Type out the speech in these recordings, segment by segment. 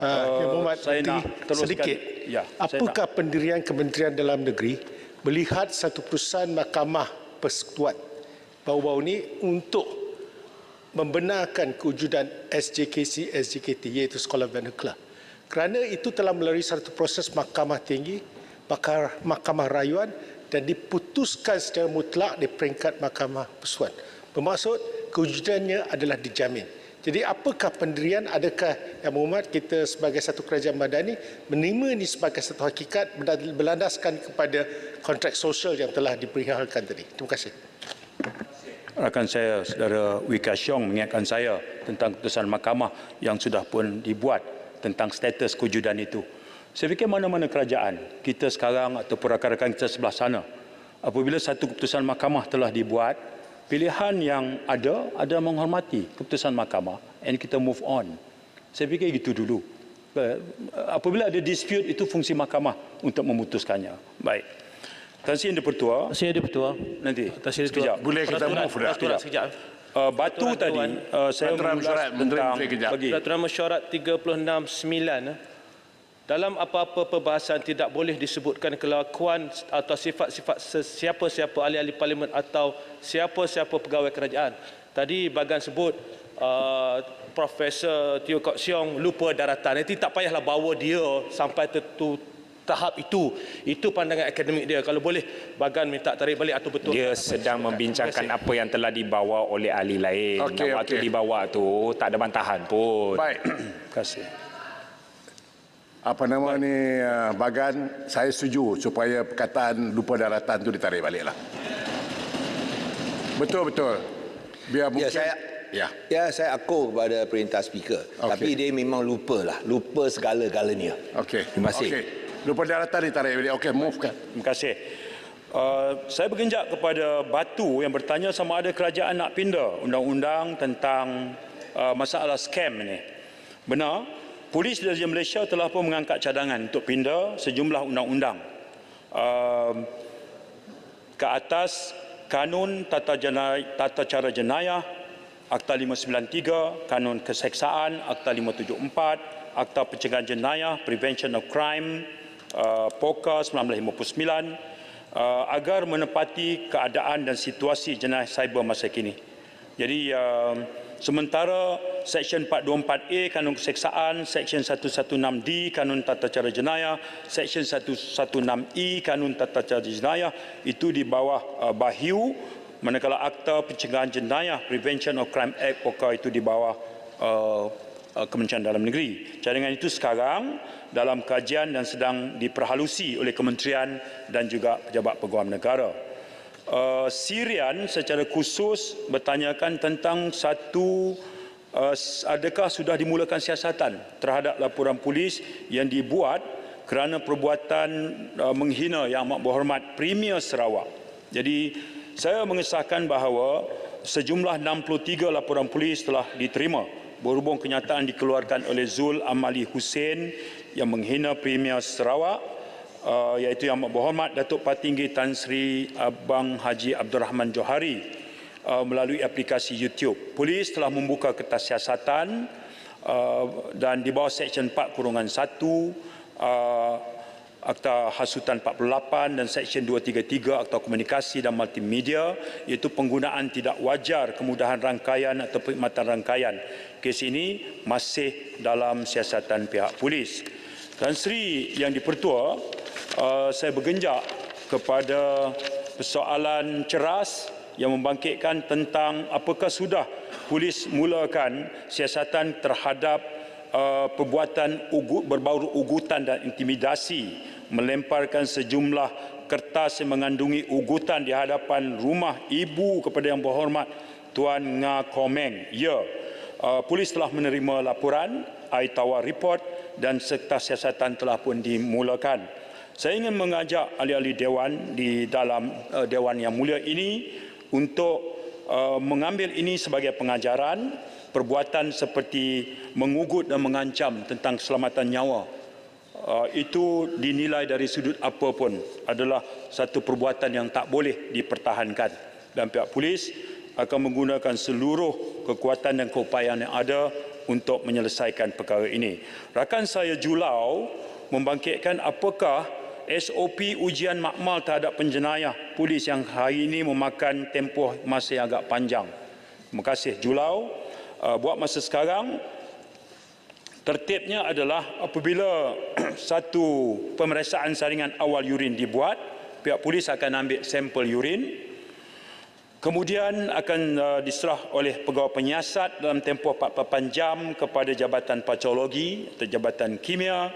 Muhammad, saya nak teruskan sedikit. ya, apakah pendirian Kementerian Dalam Negeri melihat satu perusahaan Mahkamah Persekutuan baru-baru ini untuk membenarkan kewujudan SJKC, SJKT iaitu Sekolah Vernacular, kerana itu telah melalui satu proses Mahkamah Tinggi, Mahkamah Rayuan dan diputuskan secara mutlak di peringkat Mahkamah Persekutuan. Bermaksud kewujudannya adalah dijamin. Jadi apakah pendirian, adakah Yang Berhormat kita sebagai satu kerajaan madani menerima ini sebagai satu hakikat berlandaskan kepada kontrak sosial yang telah diperihalkan tadi? Terima kasih. Rakan saya, Saudara Wika Siong mengingatkan saya tentang keputusan mahkamah yang sudah pun dibuat tentang status kewujudan itu. Saya fikir mana-mana kerajaan, kita sekarang ataupun rakan-rakan kita sebelah sana, apabila satu keputusan mahkamah telah dibuat, pilihan yang ada menghormati keputusan mahkamah and kita move on. Saya fikir gitu dulu. Apabila ada dispute, itu fungsi mahkamah untuk memutuskannya. Baik. Tan Sri Yang Di-Pertua. Saya Di-Pertua. Nanti. Sekejap. Boleh kita move dah. Sekejap. Batu tadi, saya mengulas tentang bagi. Peraturan Mesyuarat 36(9). Dalam apa-apa perbahasan tidak boleh disebutkan kelakuan atau sifat-sifat siapa-siapa ahli-ahli parlimen atau siapa-siapa pegawai kerajaan. Tadi Bagan sebut Profesor Teo Kok Siong lupa daratan. Nanti tak payahlah bawa dia sampai tahap itu. Itu pandangan akademik dia. Kalau boleh Bagan minta tarik balik atau betul. Dia sedang membincangkan apa yang telah dibawa oleh ahli lain. Waktu dibawa tu tak ada bantahan pun. Baik. Terima kasih. Bagan, saya setuju supaya perkataan lupa daratan itu ditarik baliklah. Betul. Biar mungkin. Saya akur kepada perintah speaker. Tapi dia memang lupa segala-galanya. Terima kasih. Lupa daratan ditarik balik. Move kan. Terima kasih. Saya bergenjak kepada Batu yang bertanya sama ada kerajaan nak pindah undang-undang tentang masalah scam ini. Benar. Polis Diraja Malaysia telah pun mengangkat cadangan untuk pindah sejumlah undang-undang ke atas Kanun Tata Cara Jenayah, Akta 593, Kanun Keseksaan, Akta 574, Akta Pencegahan Jenayah, Prevention of Crime, POKA 1959, agar menepati keadaan dan situasi jenayah cyber masa kini. Jadi, sementara Seksyen 424A Kanun Keseksaan, Seksyen 116D Kanun Tata Cara Jenayah, Seksyen 116E Kanun Tata Cara Jenayah itu di bawah BAHIU, manakala Akta Pencegahan Jenayah Prevention of Crime Act POKA itu di bawah Kementerian Dalam Negeri. Cadangan itu sekarang dalam kajian dan sedang diperhalusi oleh kementerian dan juga pejabat peguam negara. Sirian secara khusus bertanyakan tentang adakah sudah dimulakan siasatan terhadap laporan polis yang dibuat kerana perbuatan menghina Yang Amat Berhormat Premier Sarawak. Jadi saya mengesahkan bahawa sejumlah 63 laporan polis telah diterima berhubung kenyataan dikeluarkan oleh Zul Amali Hussein yang menghina Premier Sarawak, iaitu Yang Amat Berhormat Datuk Patinggi Tan Sri Abang Haji Abdul Rahman Johari melalui aplikasi YouTube. Polis telah membuka kertas siasatan dan di bawah Seksyen 4(1) Akta Hasutan 48 dan Seksyen 233 Akta Komunikasi dan Multimedia, iaitu penggunaan tidak wajar kemudahan rangkaian atau perkhidmatan rangkaian. Kes ini masih dalam siasatan pihak polis. Tan Sri Yang Di-Pertua, saya bergenjak kepada persoalan ceras yang membangkitkan tentang apakah sudah polis mulakan siasatan terhadap perbuatan berbau ugutan dan intimidasi, melemparkan sejumlah kertas yang mengandungi ugutan di hadapan rumah ibu kepada Yang Berhormat Tuan Nga Komeng. Ya, polis telah menerima laporan, Aitawa report dan serta siasatan telah pun dimulakan. Saya ingin mengajak ahli-ahli Dewan di dalam Dewan yang mulia ini untuk mengambil ini sebagai pengajaran. Perbuatan seperti mengugut dan mengancam tentang keselamatan nyawa itu dinilai dari sudut apa pun adalah satu perbuatan yang tak boleh dipertahankan, dan pihak polis akan menggunakan seluruh kekuatan dan keupayaan yang ada untuk menyelesaikan perkara ini. Rakan saya Julau membangkitkan apakah SOP ujian makmal terhadap penjenayah polis yang hari ini memakan tempoh masa yang agak panjang. Terima kasih Julau. Buat masa sekarang, tertibnya adalah apabila satu pemeriksaan saringan awal urin dibuat, pihak polis akan ambil sampel urin, kemudian akan diserah oleh pegawai penyiasat dalam tempoh 48 jam kepada Jabatan Patologi atau Jabatan Kimia,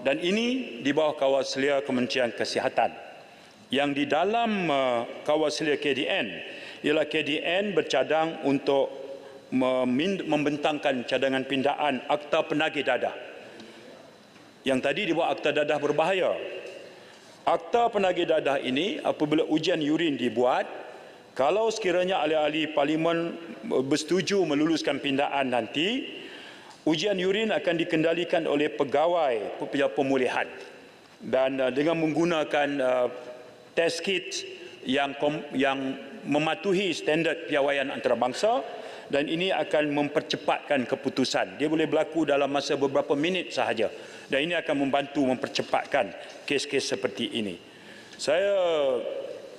dan ini di bawah kawal selia Kementerian Kesihatan. Yang di dalam kawal selia KDN ialah KDN bercadang untuk membentangkan cadangan pindaan akta penagih dadah. Yang tadi dibuat akta dadah berbahaya. Akta penagih dadah ini apabila ujian urin dibuat, kalau sekiranya ahli-ahli parlimen bersetuju meluluskan pindaan nanti, ujian urin akan dikendalikan oleh pegawai pemulihan dan dengan menggunakan test kit yang mematuhi standard piawaian antarabangsa, dan ini akan mempercepatkan keputusan. Dia boleh berlaku dalam masa beberapa minit sahaja, dan ini akan membantu mempercepatkan kes-kes seperti ini. Saya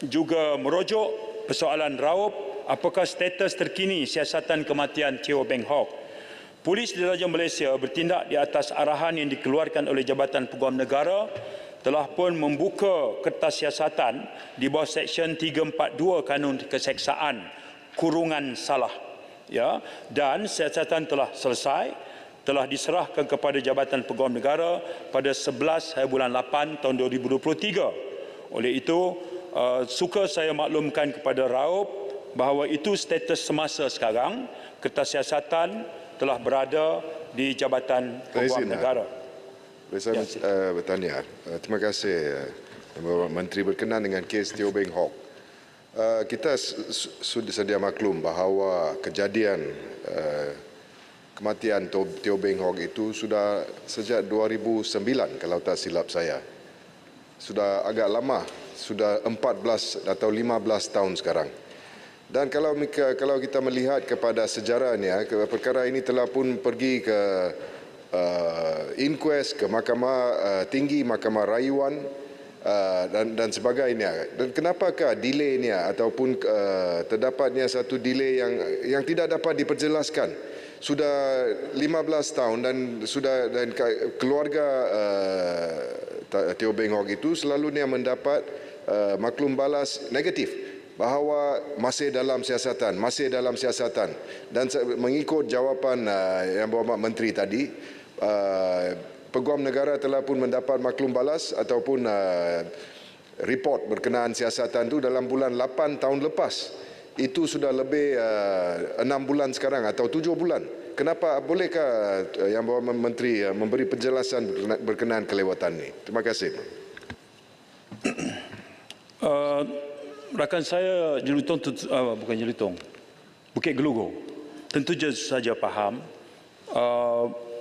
juga merujuk persoalan raup, apakah status terkini siasatan kematian Teo Beng Hok. Polis Diraja Malaysia bertindak di atas arahan yang dikeluarkan oleh Jabatan Peguam Negara, telah pun membuka kertas siasatan di bawah Seksyen 342 Kanun Keseksaan kurungan salah, ya, dan siasatan telah selesai, telah diserahkan kepada Jabatan Peguam Negara pada 11 hari bulan 8 tahun 2023. Oleh itu, suka saya maklumkan kepada Raup bahawa itu status semasa sekarang, kertas siasatan telah berada di Jabatan Peguam Negara. Saya bertanya. Terima kasih Bapak Menteri berkenaan dengan kes Teo Beng Hok. Kita sudah sedia maklum bahawa kejadian kematian Teo Beng Hok itu sudah sejak 2009 kalau tak silap saya. Sudah agak lama, sudah 14 atau 15 tahun sekarang. Dan kalau kita melihat kepada sejarahnya, perkara ini telah pun pergi ke inquest, ke Mahkamah Tinggi, Mahkamah Rayuan dan sebagainya. Dan kenapakah delaynya ataupun terdapatnya satu delay yang tidak dapat diperjelaskan? Sudah 15 tahun dan keluarga Teo Beng Hok itu selalunya mendapat maklum balas negatif bahawa masih dalam siasatan, dan mengikut jawapan yang Bapak Menteri tadi, Peguam Negara telah pun mendapat maklum balas ataupun report berkenaan siasatan itu dalam bulan 8 tahun lepas. Itu sudah lebih 6 bulan sekarang atau 7 bulan. Kenapa? Bolehkah yang Bapak Menteri memberi penjelasan berkenaan kelewatan ini? Terima kasih. Rakan saya Bukit Gelugur tentu saja faham.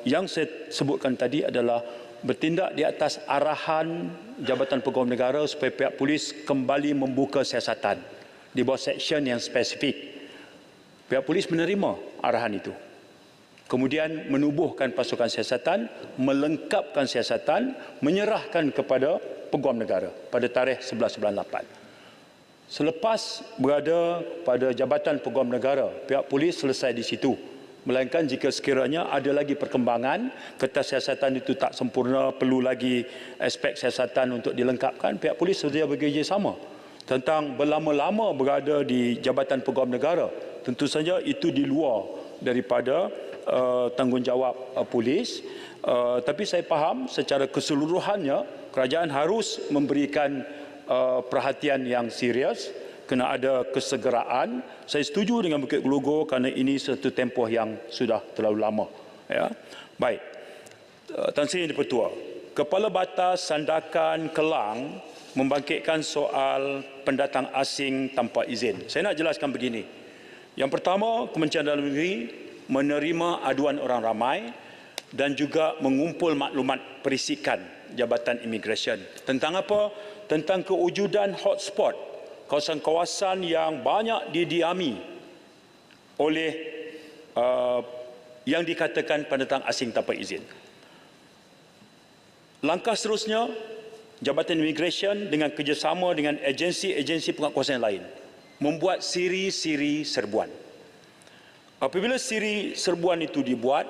Yang saya sebutkan tadi adalah bertindak di atas arahan Jabatan Peguam Negara supaya pihak polis kembali membuka siasatan di bawah seksyen yang spesifik. Pihak polis menerima arahan itu, kemudian menubuhkan pasukan siasatan, melengkapkan siasatan, menyerahkan kepada Peguam Negara pada tarikh 11 bulan 8. Selepas berada pada Jabatan Peguam Negara, pihak polis selesai di situ. Melainkan jika sekiranya ada lagi perkembangan, kertas siasatan itu tak sempurna, perlu lagi aspek siasatan untuk dilengkapkan, pihak polis sedia bekerjasama. Tentang berlama-lama berada di Jabatan Peguam Negara, tentu saja itu di luar daripada tanggungjawab polis. Tapi saya faham secara keseluruhannya, kerajaan harus memberikan perhatian yang serius, kena ada kesegeraan. Saya setuju dengan Bukit Gelugur kerana ini satu tempoh yang sudah terlalu lama. Ya. Baik. Tan Sri Di-Pertua, Kepala Batas Sandakan Kelang membangkitkan soal pendatang asing tanpa izin. Saya nak jelaskan begini. Yang pertama, Kementerian Dalam Negeri menerima aduan orang ramai dan juga mengumpul maklumat perisikan Jabatan Imigresen. Tentang apa? Tentang kewujudan hotspot, kawasan-kawasan yang banyak didiami oleh yang dikatakan pendatang asing tanpa izin. Langkah seterusnya, Jabatan Imigresen dengan kerjasama dengan agensi-agensi penguatkuasaan lain membuat siri-siri serbuan. Apabila siri serbuan itu dibuat,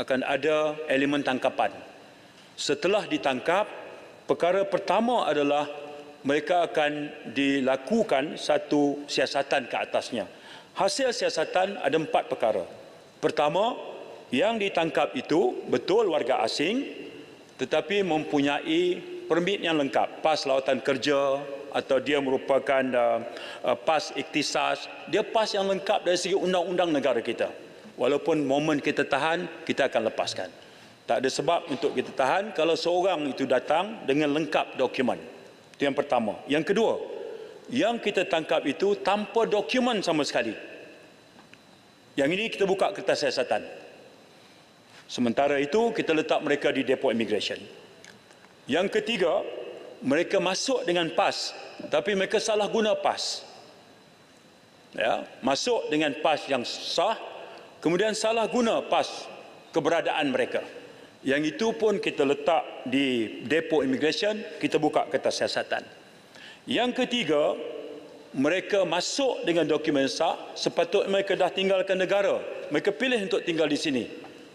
akan ada elemen tangkapan. Setelah ditangkap, perkara pertama adalah mereka akan dilakukan satu siasatan ke atasnya. Hasil siasatan ada 4 perkara. Pertama, yang ditangkap itu betul warga asing tetapi mempunyai permit yang lengkap, pas lawatan kerja atau dia merupakan pas iktisas, dia pas yang lengkap dari segi undang-undang negara kita. Walaupun momen kita tahan, kita akan lepaskan. Tak ada sebab untuk kita tahan kalau seorang itu datang dengan lengkap dokumen. Itu yang pertama. Yang kedua, yang kita tangkap itu tanpa dokumen sama sekali. Yang ini kita buka kertas siasatan. Sementara itu, kita letak mereka di depo imigresen. Yang ketiga, mereka masuk dengan pas, tapi mereka salah guna pas. Ya, masuk dengan pas yang sah, kemudian salah guna pas keberadaan mereka. Yang itu pun kita letak di depo imigresen, kita buka kertas siasatan. Yang ketiga, mereka masuk dengan dokumen sah, sepatutnya mereka dah tinggalkan negara. Mereka pilih untuk tinggal di sini.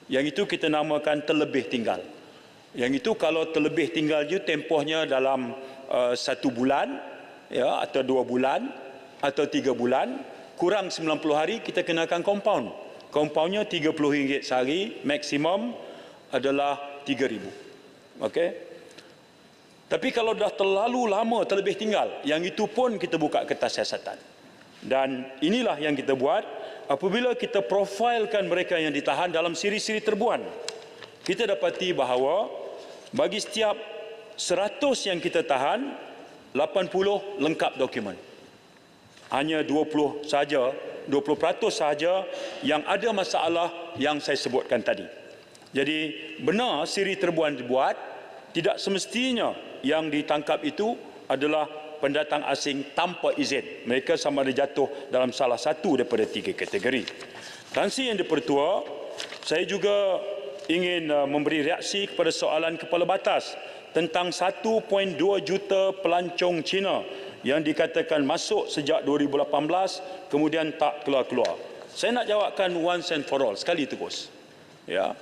Yang itu kita namakan terlebih tinggal. Yang itu kalau terlebih tinggal itu tempohnya dalam 1 bulan, ya, atau 2 bulan, atau 3 bulan, kurang 90 hari kita kenakan compound. Compoundnya RM30 sehari, maksimum adalah RM3,000. Okey? Tapi kalau dah terlalu lama terlebih tinggal, yang itu pun kita buka kertas siasatan. Dan inilah yang kita buat apabila kita profilkan mereka yang ditahan dalam siri-siri terbuan. Kita dapati bahawa bagi setiap 100 yang kita tahan, 80 lengkap dokumen. Hanya 20% sahaja yang ada masalah yang saya sebutkan tadi. Jadi benar siri terbuan dibuat, tidak semestinya yang ditangkap itu adalah pendatang asing tanpa izin. Mereka sama ada jatuh dalam salah satu daripada 3 kategori. Tan Sri Yang di-Pertua, saya juga ingin memberi reaksi kepada soalan Kepala Batas tentang 1.2 juta pelancong Cina yang dikatakan masuk sejak 2018 kemudian tak keluar-keluar. Saya nak jawabkan once and for all, sekali terus. Ya.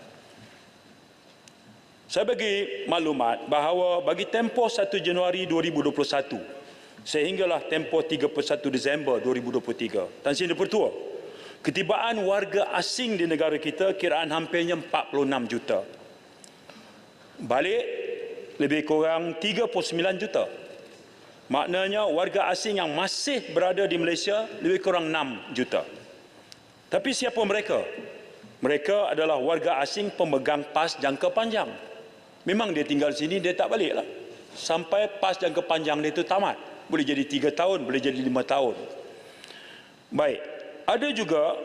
Saya bagi maklumat bahawa bagi tempoh 1 Januari 2021 sehinggalah tempoh 31 Disember 2023, Tan Sri Yang di-Pertua, ketibaan warga asing di negara kita kiraan hampirnya 46 juta. Balik lebih kurang 39 juta. Maknanya warga asing yang masih berada di Malaysia lebih kurang 6 juta. Tapi siapa mereka? Mereka adalah warga asing pemegang pas jangka panjang. Memang dia tinggal sini, dia tak baliklah sampai pas jangka panjang dia itu tamat. Boleh jadi 3 tahun, boleh jadi 5 tahun. Baik, ada juga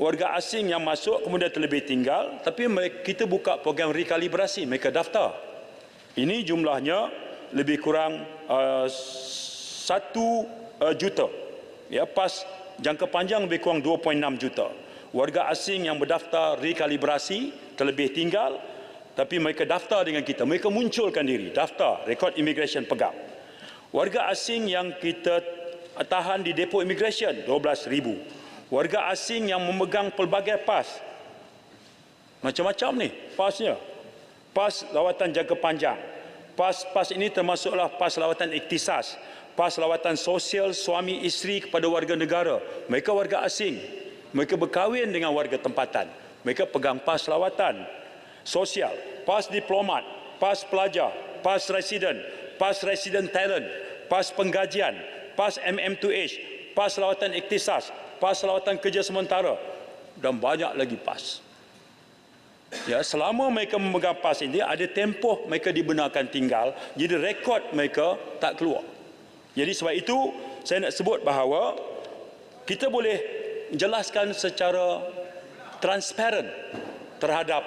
warga asing yang masuk kemudian terlebih tinggal, tapi kita buka program rekalibrasi, mereka daftar. Ini jumlahnya lebih kurang 1 juta. Ya, pas jangka panjang lebih kurang 2.6 juta. Warga asing yang berdaftar rekalibrasi, terlebih tinggal, tapi mereka daftar dengan kita. Mereka munculkan diri, daftar, rekod imigresen pegang. Warga asing yang kita tahan di depo imigresen, 12,000. Warga asing yang memegang pelbagai pas. Macam-macam ni pasnya. Pas lawatan jangka panjang. Pas ini termasuklah pas lawatan iktisas, pas lawatan sosial suami isteri kepada warga negara. Mereka warga asing. Mereka berkahwin dengan warga tempatan. Mereka pegang pas lawatan sosial, pas diplomat, pas pelajar, pas resident talent, pas penggajian, pas MM2H, pas lawatan iktisas, pas lawatan kerja sementara dan banyak lagi pas. Ya, selama mereka memegang pas ini ada tempoh mereka dibenarkan tinggal, jadi rekod mereka tak keluar. Jadi sebab itu saya nak sebut bahawa kita boleh jelaskan secara transparan terhadap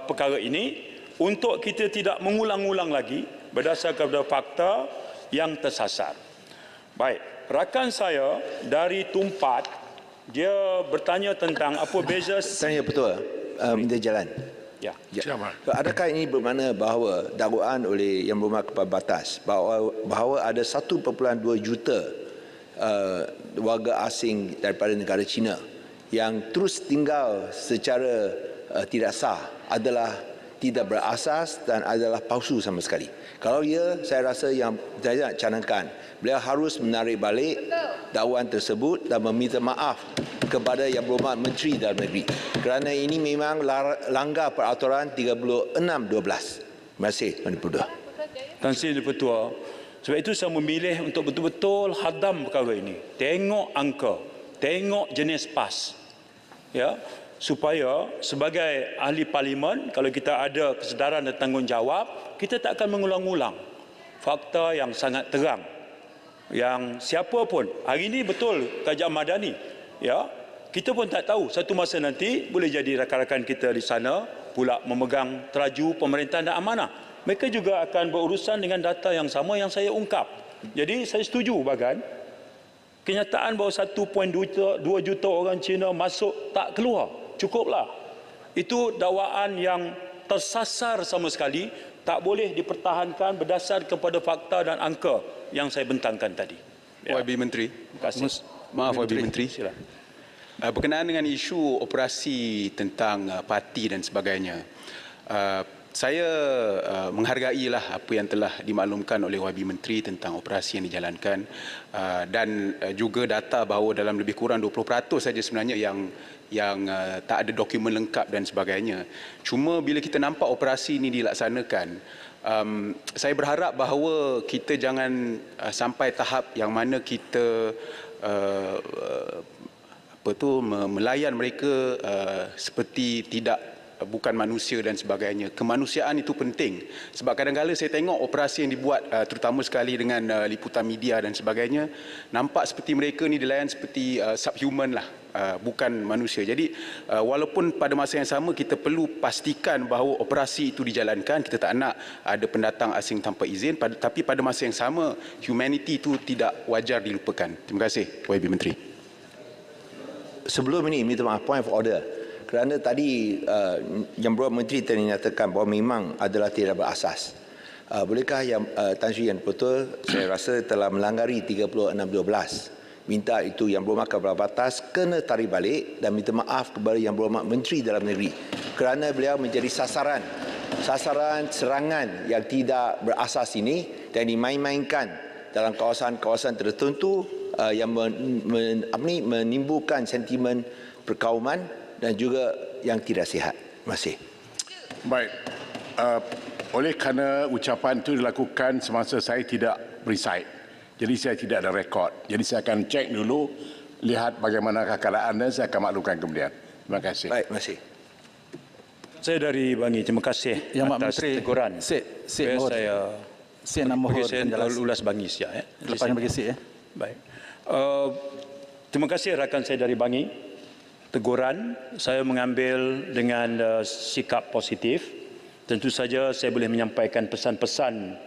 perkara ini untuk kita tidak mengulang-ulang lagi berdasarkan pada fakta yang tersasar. Baik, rakan saya dari Tumpat Dia bertanya tentang apa beza Tanya betul, minta jalan. ya. Adakah ini bermakna bahawa dakwaan oleh Yang Berhormat Kepala Batas bahawa ada 1.2 juta warga asing daripada negara China yang terus tinggal secara tidak sah adalah tidak berasas dan adalah palsu sama sekali. Kalau ya, saya rasa yang saya nak canangkan, beliau harus menarik balik dakwaan tersebut dan meminta maaf kepada Yang Berhormat Menteri Dalam Negeri kerana ini memang langgar peraturan 3612. Terima kasih, Tuan Dipertua. Tan Sri Dipertua. Sebab itu saya memilih untuk betul-betul hadam perkara ini. Tengok angka, tengok jenis PAS. Ya, supaya sebagai ahli parlimen, kalau kita ada kesedaran dan tanggungjawab, kita tak akan mengulang-ulang fakta yang sangat terang. Yang siapa pun, hari ini betul Kerajaan Madani, ya, kita pun tak tahu, satu masa nanti boleh jadi rakan-rakan kita di sana pula memegang teraju pemerintahan dan amanah. Mereka juga akan berurusan dengan data yang sama yang saya ungkap. Jadi saya setuju Bagan, kenyataan bahawa 1.2 juta orang Cina masuk tak keluar, cukuplah. Itu dakwaan yang tersasar sama sekali, tak boleh dipertahankan berdasar kepada fakta dan angka yang saya bentangkan tadi. Ya. YB Menteri. Terima kasih. Maaf YB Menteri. Silakan. Berkenaan dengan isu operasi tentang parti dan sebagainya, saya menghargailah apa yang telah dimaklumkan oleh YB Menteri tentang operasi yang dijalankan dan juga data bahawa dalam lebih kurang 20% saja sebenarnya yang tak ada dokumen lengkap dan sebagainya. Cuma bila kita nampak operasi ini dilaksanakan, saya berharap bahawa kita jangan sampai tahap yang mana kita melayan mereka seperti bukan manusia dan sebagainya. Kemanusiaan itu penting. Sebab kadang-kadang saya tengok operasi yang dibuat terutama sekali dengan liputan media dan sebagainya, nampak seperti mereka ni dilayan seperti subhuman lah, bukan manusia. Jadi walaupun pada masa yang sama kita perlu pastikan bahawa operasi itu dijalankan, kita tak nak ada pendatang asing tanpa izin, tapi pada masa yang sama humanity itu tidak wajar dilupakan. Terima kasih YB Menteri. Sebelum ini minta maaf, point of order. Kerana tadi Yang Berhormat Menteri telah menyatakan bahawa memang adalah tidak berasas. Bolehkah Tan Sri yang betul, saya rasa telah melanggaри 3612. Minta itu Yang Berhormat Kepala Batas kena tarik balik dan minta maaf kepada Yang Berhormat Menteri Dalam Negeri kerana beliau menjadi sasaran serangan yang tidak berasas ini dan dimain-mainkan dalam kawasan-kawasan tertentu yang menimbulkan sentimen perkauman dan juga yang tidak sihat. Terima kasih. Baik. Oleh kerana ucapan itu dilakukan semasa saya tidak berisai, jadi saya tidak ada rekod. Jadi saya akan cek dulu, lihat bagaimana keadaan dan saya akan maklumkan kemudian. Terima kasih. Baik, terima kasih. Saya dari Bangi, terima kasih atas teguran. Saya nak mohon penjelasan. Ulas Bangi saja. Lepas bagi saya. Baik. Terima kasih rakan saya dari Bangi. Teguran saya mengambil dengan sikap positif. Tentu saja saya boleh menyampaikan pesan-pesan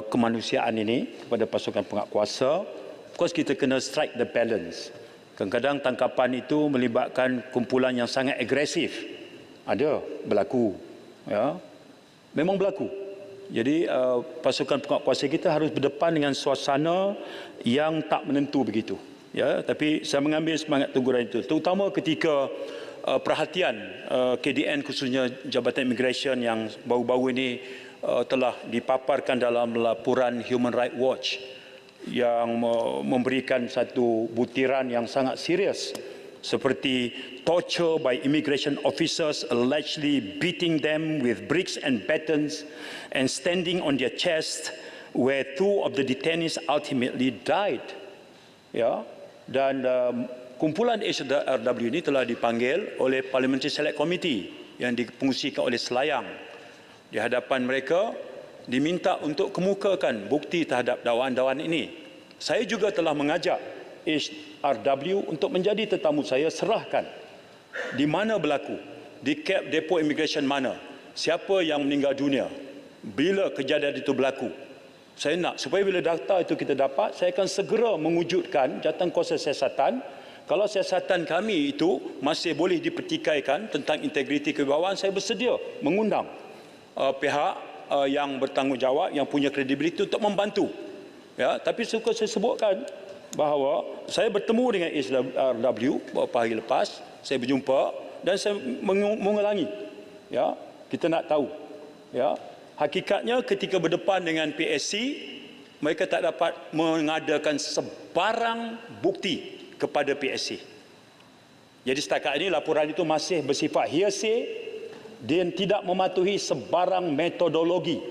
kemanusiaan ini kepada pasukan pengak kuasa. Of course kita kena strike the balance. Kadang-kadang tangkapan itu melibatkan kumpulan yang sangat agresif. Ada berlaku, ya, memang berlaku. Jadi pasukan pengak kuasa kita harus berdepan dengan suasana yang tak menentu begitu. Ya, tapi saya mengambil semangat teguran itu, terutama ketika perhatian KDN khususnya Jabatan Immigration yang baru-baru ini telah dipaparkan dalam laporan Human Rights Watch yang memberikan satu butiran yang sangat serius seperti torture by immigration officers allegedly beating them with bricks and batons and standing on their chest where two of the detainees ultimately died. Ya. Dan kumpulan HRW ini telah dipanggil oleh Parliamentary Select Committee yang dipungsikan oleh Selayang. Di hadapan mereka diminta untuk kemukakan bukti terhadap dakwaan-dakwaan ini. Saya juga telah mengajak HRW untuk menjadi tetamu saya, serahkan di mana berlaku, di kap depo immigration mana, siapa yang meninggal dunia, bila kejadian itu berlaku. Saya nak supaya bila data itu kita dapat, saya akan segera mewujudkan jawatankuasa siasatan Kalau siasatan kami itu masih boleh dipertikaikan tentang integriti kewibawaan, saya bersedia mengundang pihak yang bertanggungjawab, yang punya kredibiliti untuk membantu. Ya, tapi suka saya sebutkan bahawa saya bertemu dengan SRW beberapa hari lepas, saya berjumpa dan saya mengulangi. Ya, kita nak tahu. Ya, hakikatnya ketika berdepan dengan PSC, mereka tak dapat mengadakan sebarang bukti kepada PSC. Jadi setakat ini laporan itu masih bersifat hearsay dan tidak mematuhi sebarang metodologi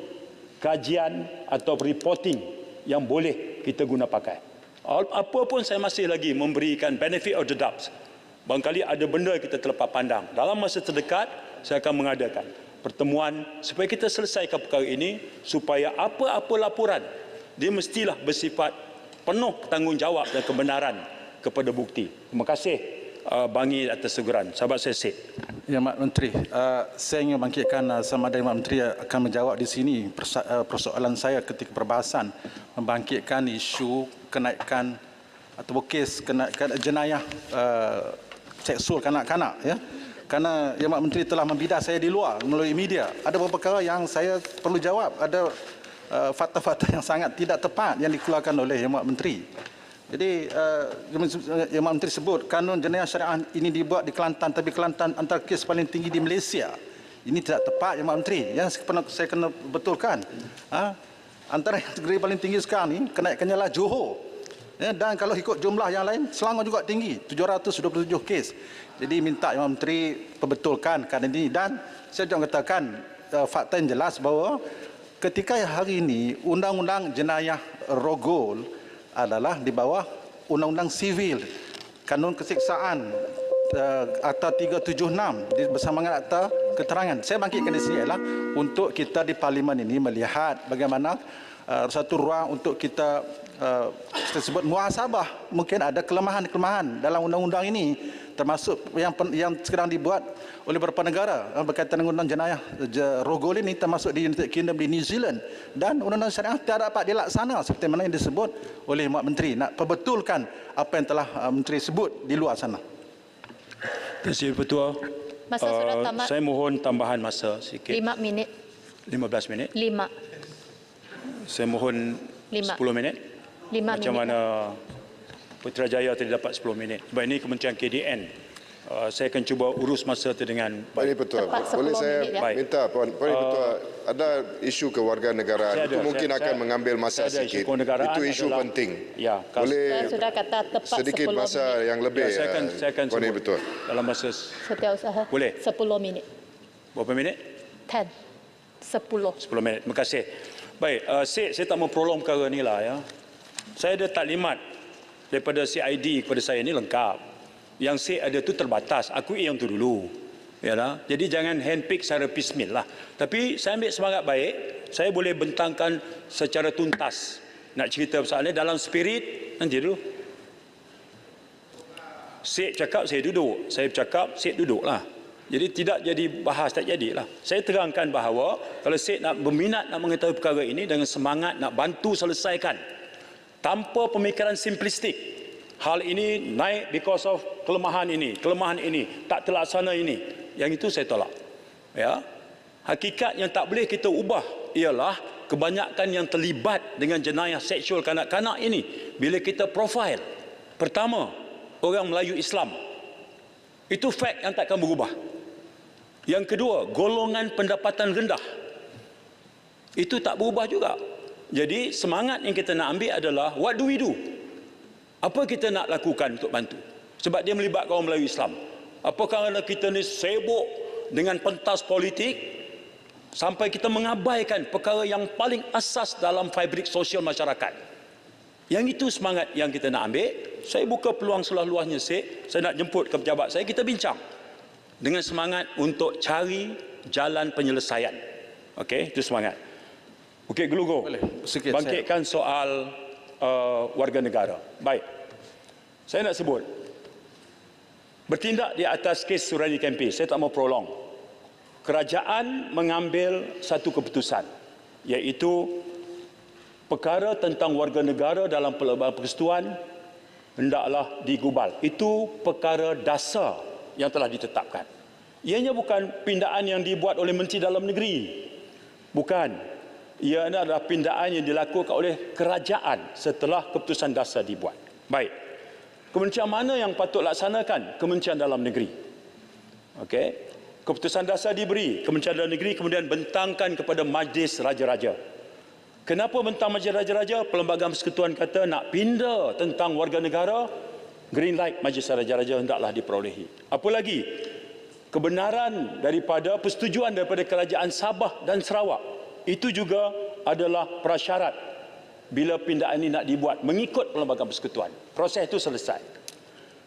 kajian atau reporting yang boleh kita guna pakai. Apa pun saya masih lagi memberikan benefit of the doubt. Barangkali ada benda kita terlepas pandang. Dalam masa terdekat saya akan mengadakan pertemuan supaya kita selesaikan perkara ini, supaya apa-apa laporan dia mestilah bersifat penuh tanggungjawab dan kebenaran kepada bukti. Terima kasih Bangi atas teguran. Sahabat saya Sid. Ya, Mak Menteri, saya ingin bangkitkan sama ada Mak Menteri akan menjawab di sini persoalan saya ketika perbahasan membangkitkan isu kenaikan atau kes kenaikan jenayah seksual kanak-kanak, ya. Kerana Yang Mak Menteri telah membidah saya di luar melalui media. Ada beberapa perkara yang saya perlu jawab, ada fakta-fakta yang sangat tidak tepat yang dikeluarkan oleh Yang Mak Menteri. Jadi Yang Mak Menteri sebut kanun jenayah syariah ini dibuat di Kelantan, tapi Kelantan antara kes paling tinggi di Malaysia. Ini tidak tepat Yang Mak Menteri. Yang saya kena betulkan. Antara negeri paling tinggi sekarang ni kenaikannya lah Johor. Ya, dan kalau ikut jumlah yang lain, Selangor juga tinggi, 727 kes. Jadi minta Yang Mak Menteri perbetulkan keadaan ini. Dan saya juga katakan fakta yang jelas bahawa ketika hari ini undang-undang jenayah rogol adalah di bawah undang-undang sivil, kanun kesiksaan Akta 376 bersama dengan Akta Keterangan. Saya bangkitkan di sini adalah untuk kita di Parlimen ini melihat bagaimana satu ruang untuk kita sebut muhasabah. Mungkin ada kelemahan-kelemahan dalam undang-undang ini, termasuk yang sekarang dibuat oleh beberapa negara berkaitan dengan undang jenayah rogol ini, termasuk di United Kingdom, di New Zealand, dan undang-undang syariah tidak dapat dilaksana seperti mana yang disebut oleh Mak Menteri. Nak perbetulkan apa yang telah Menteri sebut di luar sana. Terima kasih Ketua. Masa sudah tamat. Saya mohon tambahan masa sikit. 5 minit. 15 minit. 5. Saya mohon 10 minit. 5 Macam minit. mana Putrajaya tadi dapat 10 minit. Sebab ini Kementerian KDN. Saya akan cuba urus masa itu dengan Pak Ketua, boleh saya minta Pak Ketua, ada isu kewarganegaraan itu mungkin akan mengambil masa sikit. Itu isu penting. Ya, boleh Saya sudah kata tepat sedikit 10 masa minit. yang lebih. saya akan Pak sebut Ketua. dalam masa Setiausaha. Boleh. 10 minit. berapa minit? 10. 10. 10 minit. Terima kasih. Baik, saya tak mau prolong perkara ni lah, ya. Saya ada taklimat daripada CID kepada saya ni lengkap. Yang saya ada tu terbatas. Aku yang tu dulu. Ya, jadi jangan handpick secara piecemeal lah. Tapi saya ambil semangat baik. Saya boleh bentangkan secara tuntas. Nak cerita pasal ni dalam spirit, nanti dulu. Syed cakap, saya duduk. Saya bercakap, Syed duduklah. Jadi tidak jadi bahas, tak jadilah. Saya terangkan bahawa kalau Syed nak berminat nak mengetahui perkara ini dengan semangat nak bantu selesaikan tanpa pemikiran simplistik. Hal ini naik because of kelemahan ini, tak terlaksana ini. Yang itu saya tolak. Ya. Hakikat yang tak boleh kita ubah ialah kebanyakan yang terlibat dengan jenayah seksual kanak-kanak ini bila kita profile. Pertama, orang Melayu Islam. Itu fact yang takkan berubah. Yang kedua, golongan pendapatan rendah. Itu tak berubah juga. Jadi semangat yang kita nak ambil adalah what do we do? Apa kita nak lakukan untuk bantu? Sebab dia melibatkan orang Melayu Islam. Apakah kerana kita ni sibuk dengan pentas politik sampai kita mengabaikan perkara yang paling asas dalam fabrik sosial masyarakat? Yang itu semangat yang kita nak ambil. Saya buka peluang seluas-luasnya, saya nak jemput ke pejabat saya, kita bincang dengan semangat untuk cari jalan penyelesaian. Okey, itu semangat. Bukit Gelugur, bangkitkan soal warga negara. Baik, saya nak sebut bertindak di atas kes Surani Kempis. Saya tak mau prolong. Kerajaan mengambil satu keputusan, iaitu perkara tentang warga negara dalam pelbagai persekutuan hendaklah digubal. Itu perkara dasar yang telah ditetapkan. Ianya bukan pindaan yang dibuat oleh Menteri Dalam Negeri. Bukan. Ia adalah pindaan yang dilakukan oleh kerajaan setelah keputusan dasar dibuat. Baik. Kementerian mana yang patut laksanakan? Kementerian Dalam Negeri. Okey. Keputusan dasar diberi, Kementerian Dalam Negeri kemudian bentangkan kepada Majlis Raja-Raja. Kenapa bentang Majlis Raja-Raja? Perlembagaan Persekutuan kata nak pindah tentang warga negara, green light Majlis Raja-Raja hendaklah diperolehi. Apa lagi? Kebenaran daripada persetujuan daripada Kerajaan Sabah dan Sarawak itu juga adalah prasyarat bila pindaan ini nak dibuat mengikut Perlembagaan Persekutuan. Proses itu selesai.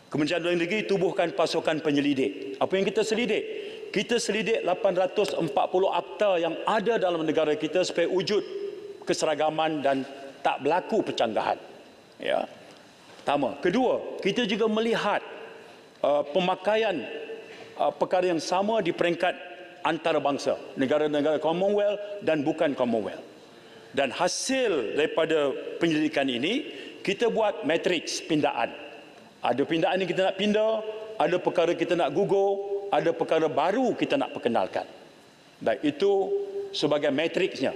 Kementerian Dalam Negeri tubuhkan pasukan penyelidik. Apa yang kita selidik? Kita selidik 840 akta yang ada dalam negara kita supaya wujud keseragaman dan tak berlaku percanggahan. Ya. Pertama. Kedua, kita juga melihat pemakaian perkara yang sama di peringkat antarabangsa, negara-negara Commonwealth dan bukan Commonwealth. Dan hasil daripada penyelidikan ini, kita buat matriks pindaan. Ada pindaan yang kita nak pindah, ada perkara kita nak gugur, ada perkara baru kita nak perkenalkan. Dan itu sebagai matriksnya.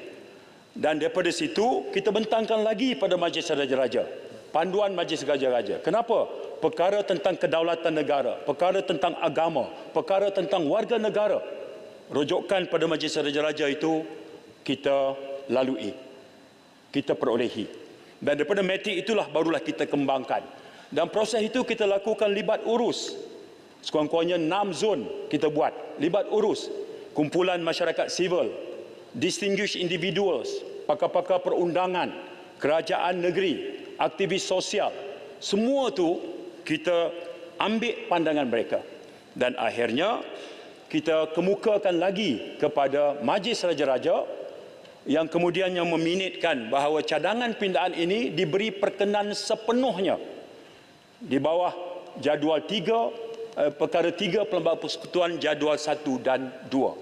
Dan daripada situ, kita bentangkan lagi pada Majlis Raja-Raja. Panduan Majlis Raja-Raja. Kenapa? Perkara tentang kedaulatan negara, perkara tentang agama, perkara tentang warga negara. Rujukan pada Majlis Raja-Raja itu kita lalui, kita perolehi. Dan daripada matrik itulah barulah kita kembangkan. Dan proses itu kita lakukan libat urus. Sekurang-kurangnya 6 zon kita buat. Libat urus, kumpulan masyarakat sivil, distinguished individuals, pakar-pakar perundangan, kerajaan negeri, aktivis sosial. Semua tu kita ambil pandangan mereka. Dan akhirnya kita kemukakan lagi kepada Majlis Raja-Raja yang kemudiannya meminitkan bahawa cadangan pindaan ini diberi perkenan sepenuhnya di bawah jadual 3, perkara 3 Perlembagaan Persekutuan jadual 1 dan 2.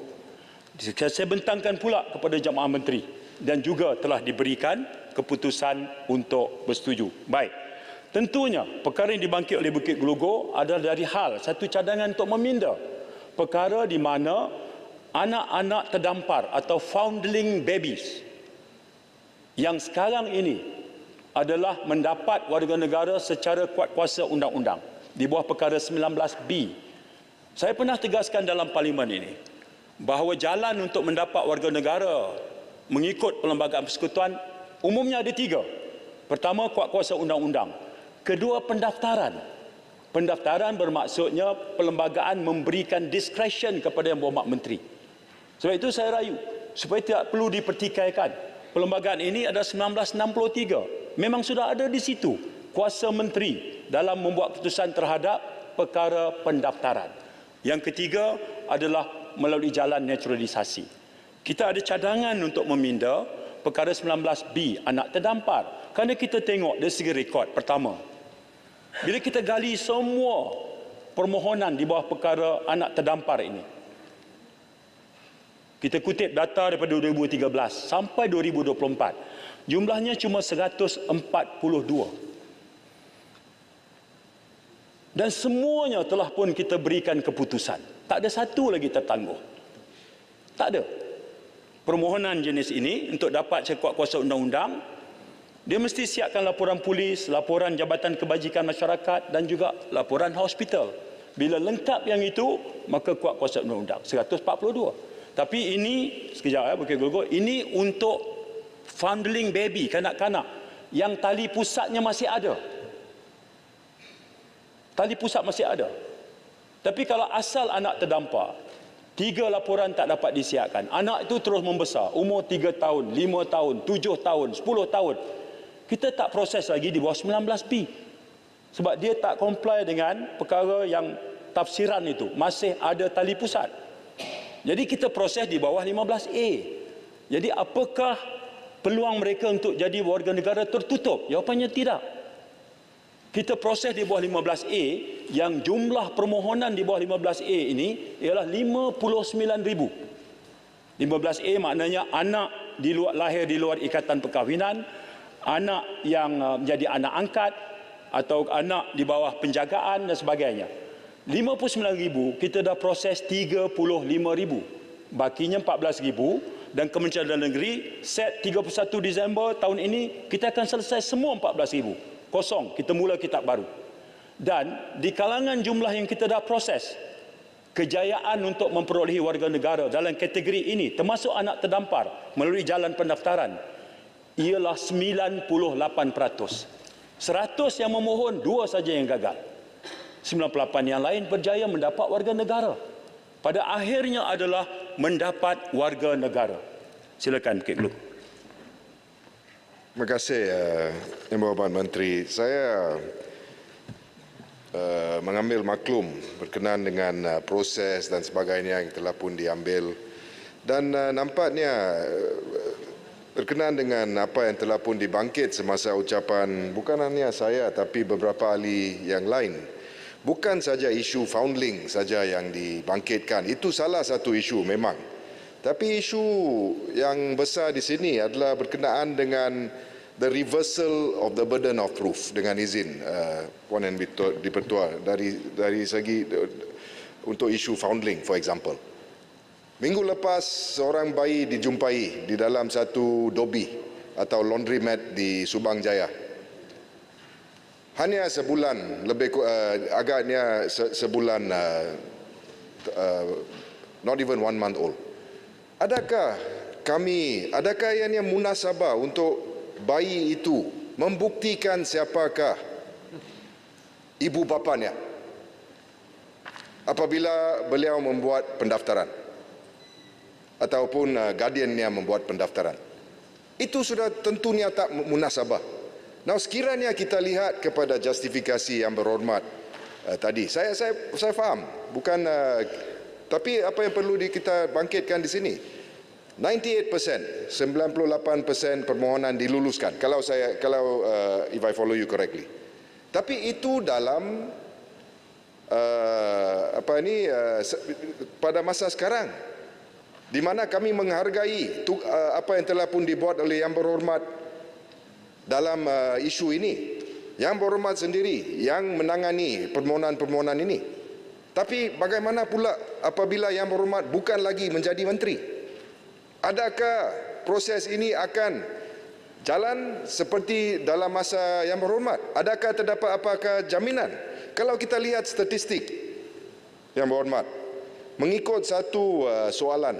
Saya bentangkan pula kepada Jamaah Menteri dan juga telah diberikan keputusan untuk bersetuju. Baik. Tentunya perkara yang dibangkit oleh Bukit Gelugor adalah dari hal satu cadangan untuk meminda perkara di mana anak-anak terdampar atau foundling babies yang sekarang ini adalah mendapat warga negara secara kuat kuasa undang-undang di bawah perkara 19B. Saya pernah tegaskan dalam parlimen ini bahawa jalan untuk mendapat warga negara mengikut Perlembagaan Persekutuan umumnya ada 3. Pertama, kuat kuasa undang-undang. Kedua, pendaftaran. Pendaftaran bermaksudnya perlembagaan memberikan discretion kepada yang berhormat menteri. Sebab itu saya rayu supaya tidak perlu dipertikaikan. Perlembagaan ini adalah 1963. Memang sudah ada di situ kuasa menteri dalam membuat keputusan terhadap perkara pendaftaran. Yang ketiga adalah melalui jalan naturalisasi. Kita ada cadangan untuk meminda perkara 19B, anak terdampar. Kerana kita tengok dari segi rekod, pertama, bila kita gali semua permohonan di bawah perkara anak terdampar ini, kita kutip data daripada 2013 sampai 2024, jumlahnya cuma 142. Dan semuanya telah pun kita berikan keputusan. Tak ada satu lagi tertangguh. Tak ada. Permohonan jenis ini untuk dapat sekuat kuasa undang-undang, dia mesti siapkan laporan polis, laporan Jabatan Kebajikan Masyarakat dan juga laporan hospital. Bila lengkap yang itu, maka kuat kuasa undang-undang. 142. Tapi ini, sekejap Bukit Gelugor, ini untuk foundling baby, kanak-kanak yang tali pusatnya masih ada. Tali pusat masih ada. Tapi kalau asal anak terdampar, 3 laporan tak dapat disiapkan. Anak itu terus membesar, umur 3 tahun, 5 tahun, 7 tahun, 10 tahun. Kita tak proses lagi di bawah 19B. Sebab dia tak comply dengan perkara yang tafsiran itu. Masih ada tali pusat. Jadi kita proses di bawah 15A. Jadi apakah peluang mereka untuk jadi warga negara tertutup? Jawapannya tidak. Kita proses di bawah 15A yang jumlah permohonan di bawah 15A ini ialah 59,000. 15A maknanya anak lahir di luar ikatan perkahwinan, anak yang menjadi anak angkat, atau anak di bawah penjagaan dan sebagainya. 59,000 kita dah proses 35,000. Bakinya 14,000 dan Kementerian Dalam Negeri set 31 Disember tahun ini kita akan selesai semua 14,000. Kosong, kita mula kitab baru. Dan di kalangan jumlah yang kita dah proses, kejayaan untuk memperolehi warga negara dalam kategori ini termasuk anak terdampar melalui jalan pendaftaran ialah 98%. 100 yang memohon, 2 saja yang gagal. 98 yang lain berjaya mendapat warga negara. Pada akhirnya adalah mendapat warga negara. Silakan Bukit Belum. Terima kasih Yang Berhormat Menteri. Saya mengambil maklum berkenaan dengan proses dan sebagainya yang telah pun diambil, dan nampaknya berkenaan dengan apa yang telah pun dibangkit semasa ucapan bukan hanya saya tapi beberapa ahli yang lain. Bukan saja isu foundling saja yang dibangkitkan, itu salah satu isu memang. Tapi isu yang besar di sini adalah berkenaan dengan the reversal of the burden of proof, dengan izin Puan dan Dipertua, dari segi untuk isu foundling for example. Minggu lepas seorang bayi dijumpai di dalam satu dobi atau laundromat di Subang Jaya. Hanya sebulan, agaknya sebulan, not even 1 month old. Adakah ianya munasabah untuk bayi itu membuktikan siapakah ibu bapanya apabila beliau membuat pendaftaran ataupun guardiannya membuat pendaftaran? Itu sudah tentunya tak munasabah. Nah, sekiranya kita lihat kepada justifikasi Yang Berhormat tadi, saya faham, bukan, tapi apa yang perlu kita bangkitkan di sini, 98%, 98% permohonan diluluskan. Kalau if I follow you correctly. Tapi itu dalam pada masa sekarang, di mana kami menghargai apa yang telah pun dibuat oleh Yang Berhormat dalam isu ini. Yang Berhormat sendiri yang menangani permohonan-permohonan ini. Tapi bagaimana pula apabila Yang Berhormat bukan lagi menjadi menteri? Adakah proses ini akan jalan seperti dalam masa Yang Berhormat? Adakah terdapat apakah jaminan? Kalau kita lihat statistik Yang Berhormat, mengikut satu soalan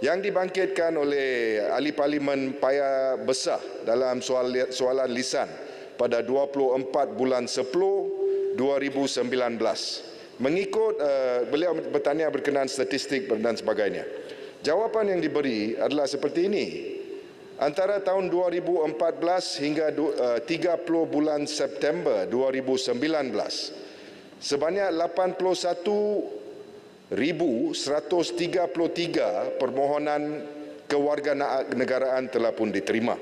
yang dibangkitkan oleh ahli parlimen paya besar dalam soalan lisan pada 24 bulan 10 2019. Mengikut beliau bertanya berkenaan statistik dan sebagainya. Jawapan yang diberi adalah seperti ini. Antara tahun 2014 hingga 30 bulan September 2019, sebanyak 81,133 permohonan kewarganegaraan telah pun diterima.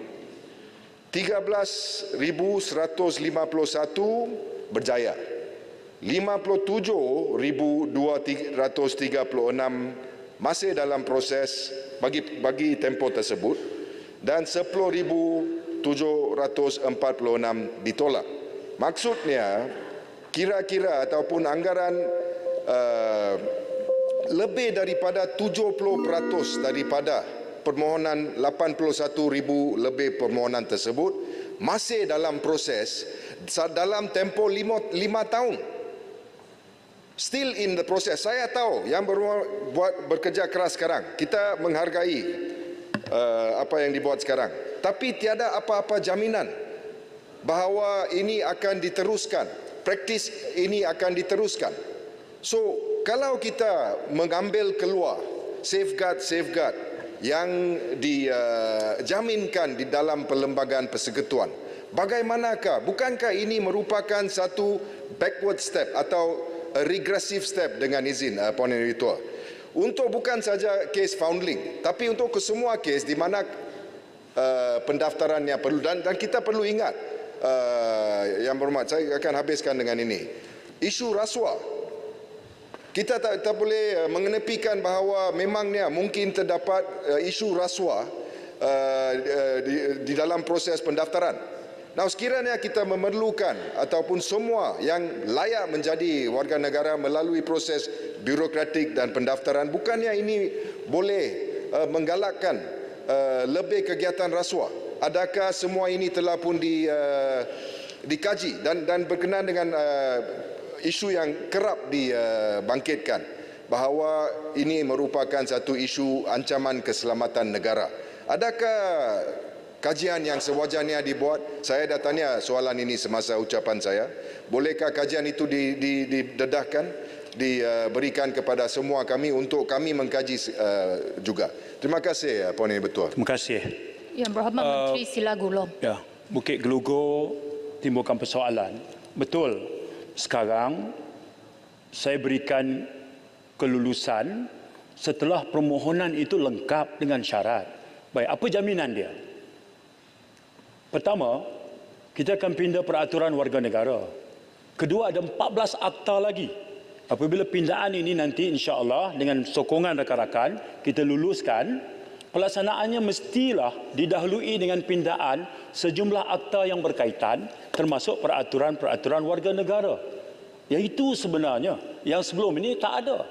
13,151 berjaya. 57,236 masih dalam proses bagi tempoh tersebut dan 10,746 ditolak. Maksudnya kira-kira ataupun anggaran lebih daripada 70% daripada permohonan 81,000 lebih permohonan tersebut masih dalam proses dalam tempoh 5 tahun. Still in the process. Saya tahu yang bekerja keras sekarang. Kita menghargai apa yang dibuat sekarang. Tapi tiada apa-apa jaminan bahawa ini akan diteruskan. Praktis ini akan diteruskan. So, kalau kita mengambil keluar safeguard yang dijaminkan di dalam perlembagaan persekutuan, bagaimanakah? Bukankah ini merupakan satu backward step atau a regressive step dengan izin Puan Yang Dipertua? Untuk bukan saja kes foundling, tapi untuk kesemua kes di mana pendaftarannya perlu, dan kita perlu ingat, Yang Berhormat, saya akan habiskan dengan ini. Isu rasuah. Kita tak boleh mengenepikan bahawa memangnya mungkin terdapat isu rasuah di dalam proses pendaftaran. Nah, sekiranya kita memerlukan ataupun semua yang layak menjadi warga negara melalui proses birokratik dan pendaftaran, bukannya ini boleh menggalakkan lebih kegiatan rasuah? Adakah semua ini telah pun dikaji dan berkenaan dengan isu yang kerap dibangkitkan bahawa ini merupakan satu isu ancaman keselamatan negara? Adakah kajian yang sewajarnya dibuat? Saya dah tanya soalan ini semasa ucapan saya. Bolehkah kajian itu didedahkan, diberikan kepada semua kami untuk kami mengkaji juga? Terima kasih, Puan Yang Bertuah. Terima kasih. Yang Berhormat Menteri Sila Gulong. Ya, Bukit Gelugur timbulkan persoalan. Betul. Sekarang saya berikan kelulusan setelah permohonan itu lengkap dengan syarat. Baik, apa jaminan dia? Pertama, kita akan pindah peraturan warga negara. Kedua, ada 14 akta lagi. Apabila pindaan ini nanti insya-Allah dengan sokongan rakan-rakan kita luluskan, pelaksanaannya mestilah didahului dengan pindaan sejumlah akta yang berkaitan termasuk peraturan-peraturan warga negara. Iaitu sebenarnya yang sebelum ini tak ada.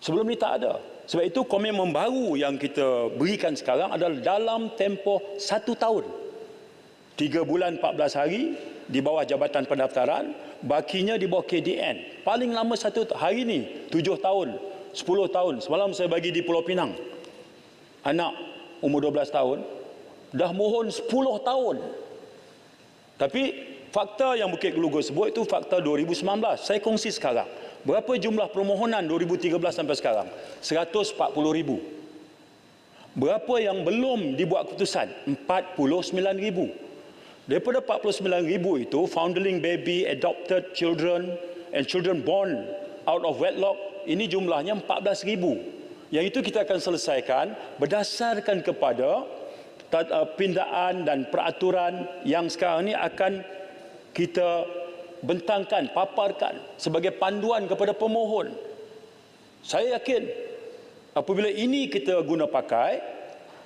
Sebelum ini tak ada. Sebab itu komitmen baru yang kita berikan sekarang adalah dalam tempoh 1 tahun. 3 bulan 14 hari di bawah Jabatan Pendaftaran, bakinya di bawah KDN. Paling lama 1 hari ini 7 tahun, 10 tahun. Semalam saya bagi di Pulau Pinang. Anak umur 12 tahun dah mohon 10 tahun. Tapi fakta yang Bukit Gelugur sebut itu fakta 2019. Saya kongsi sekarang. Berapa jumlah permohonan 2013 sampai sekarang? 140,000. Berapa yang belum dibuat keputusan? 49,000. Daripada 49,000 itu, foundling baby, adopted children and children born out of wedlock, ini jumlahnya 14,000. Yang itu kita akan selesaikan berdasarkan kepada pindaan dan peraturan yang sekarang ini akan kita bentangkan, paparkan sebagai panduan kepada pemohon. Saya yakin apabila ini kita guna pakai,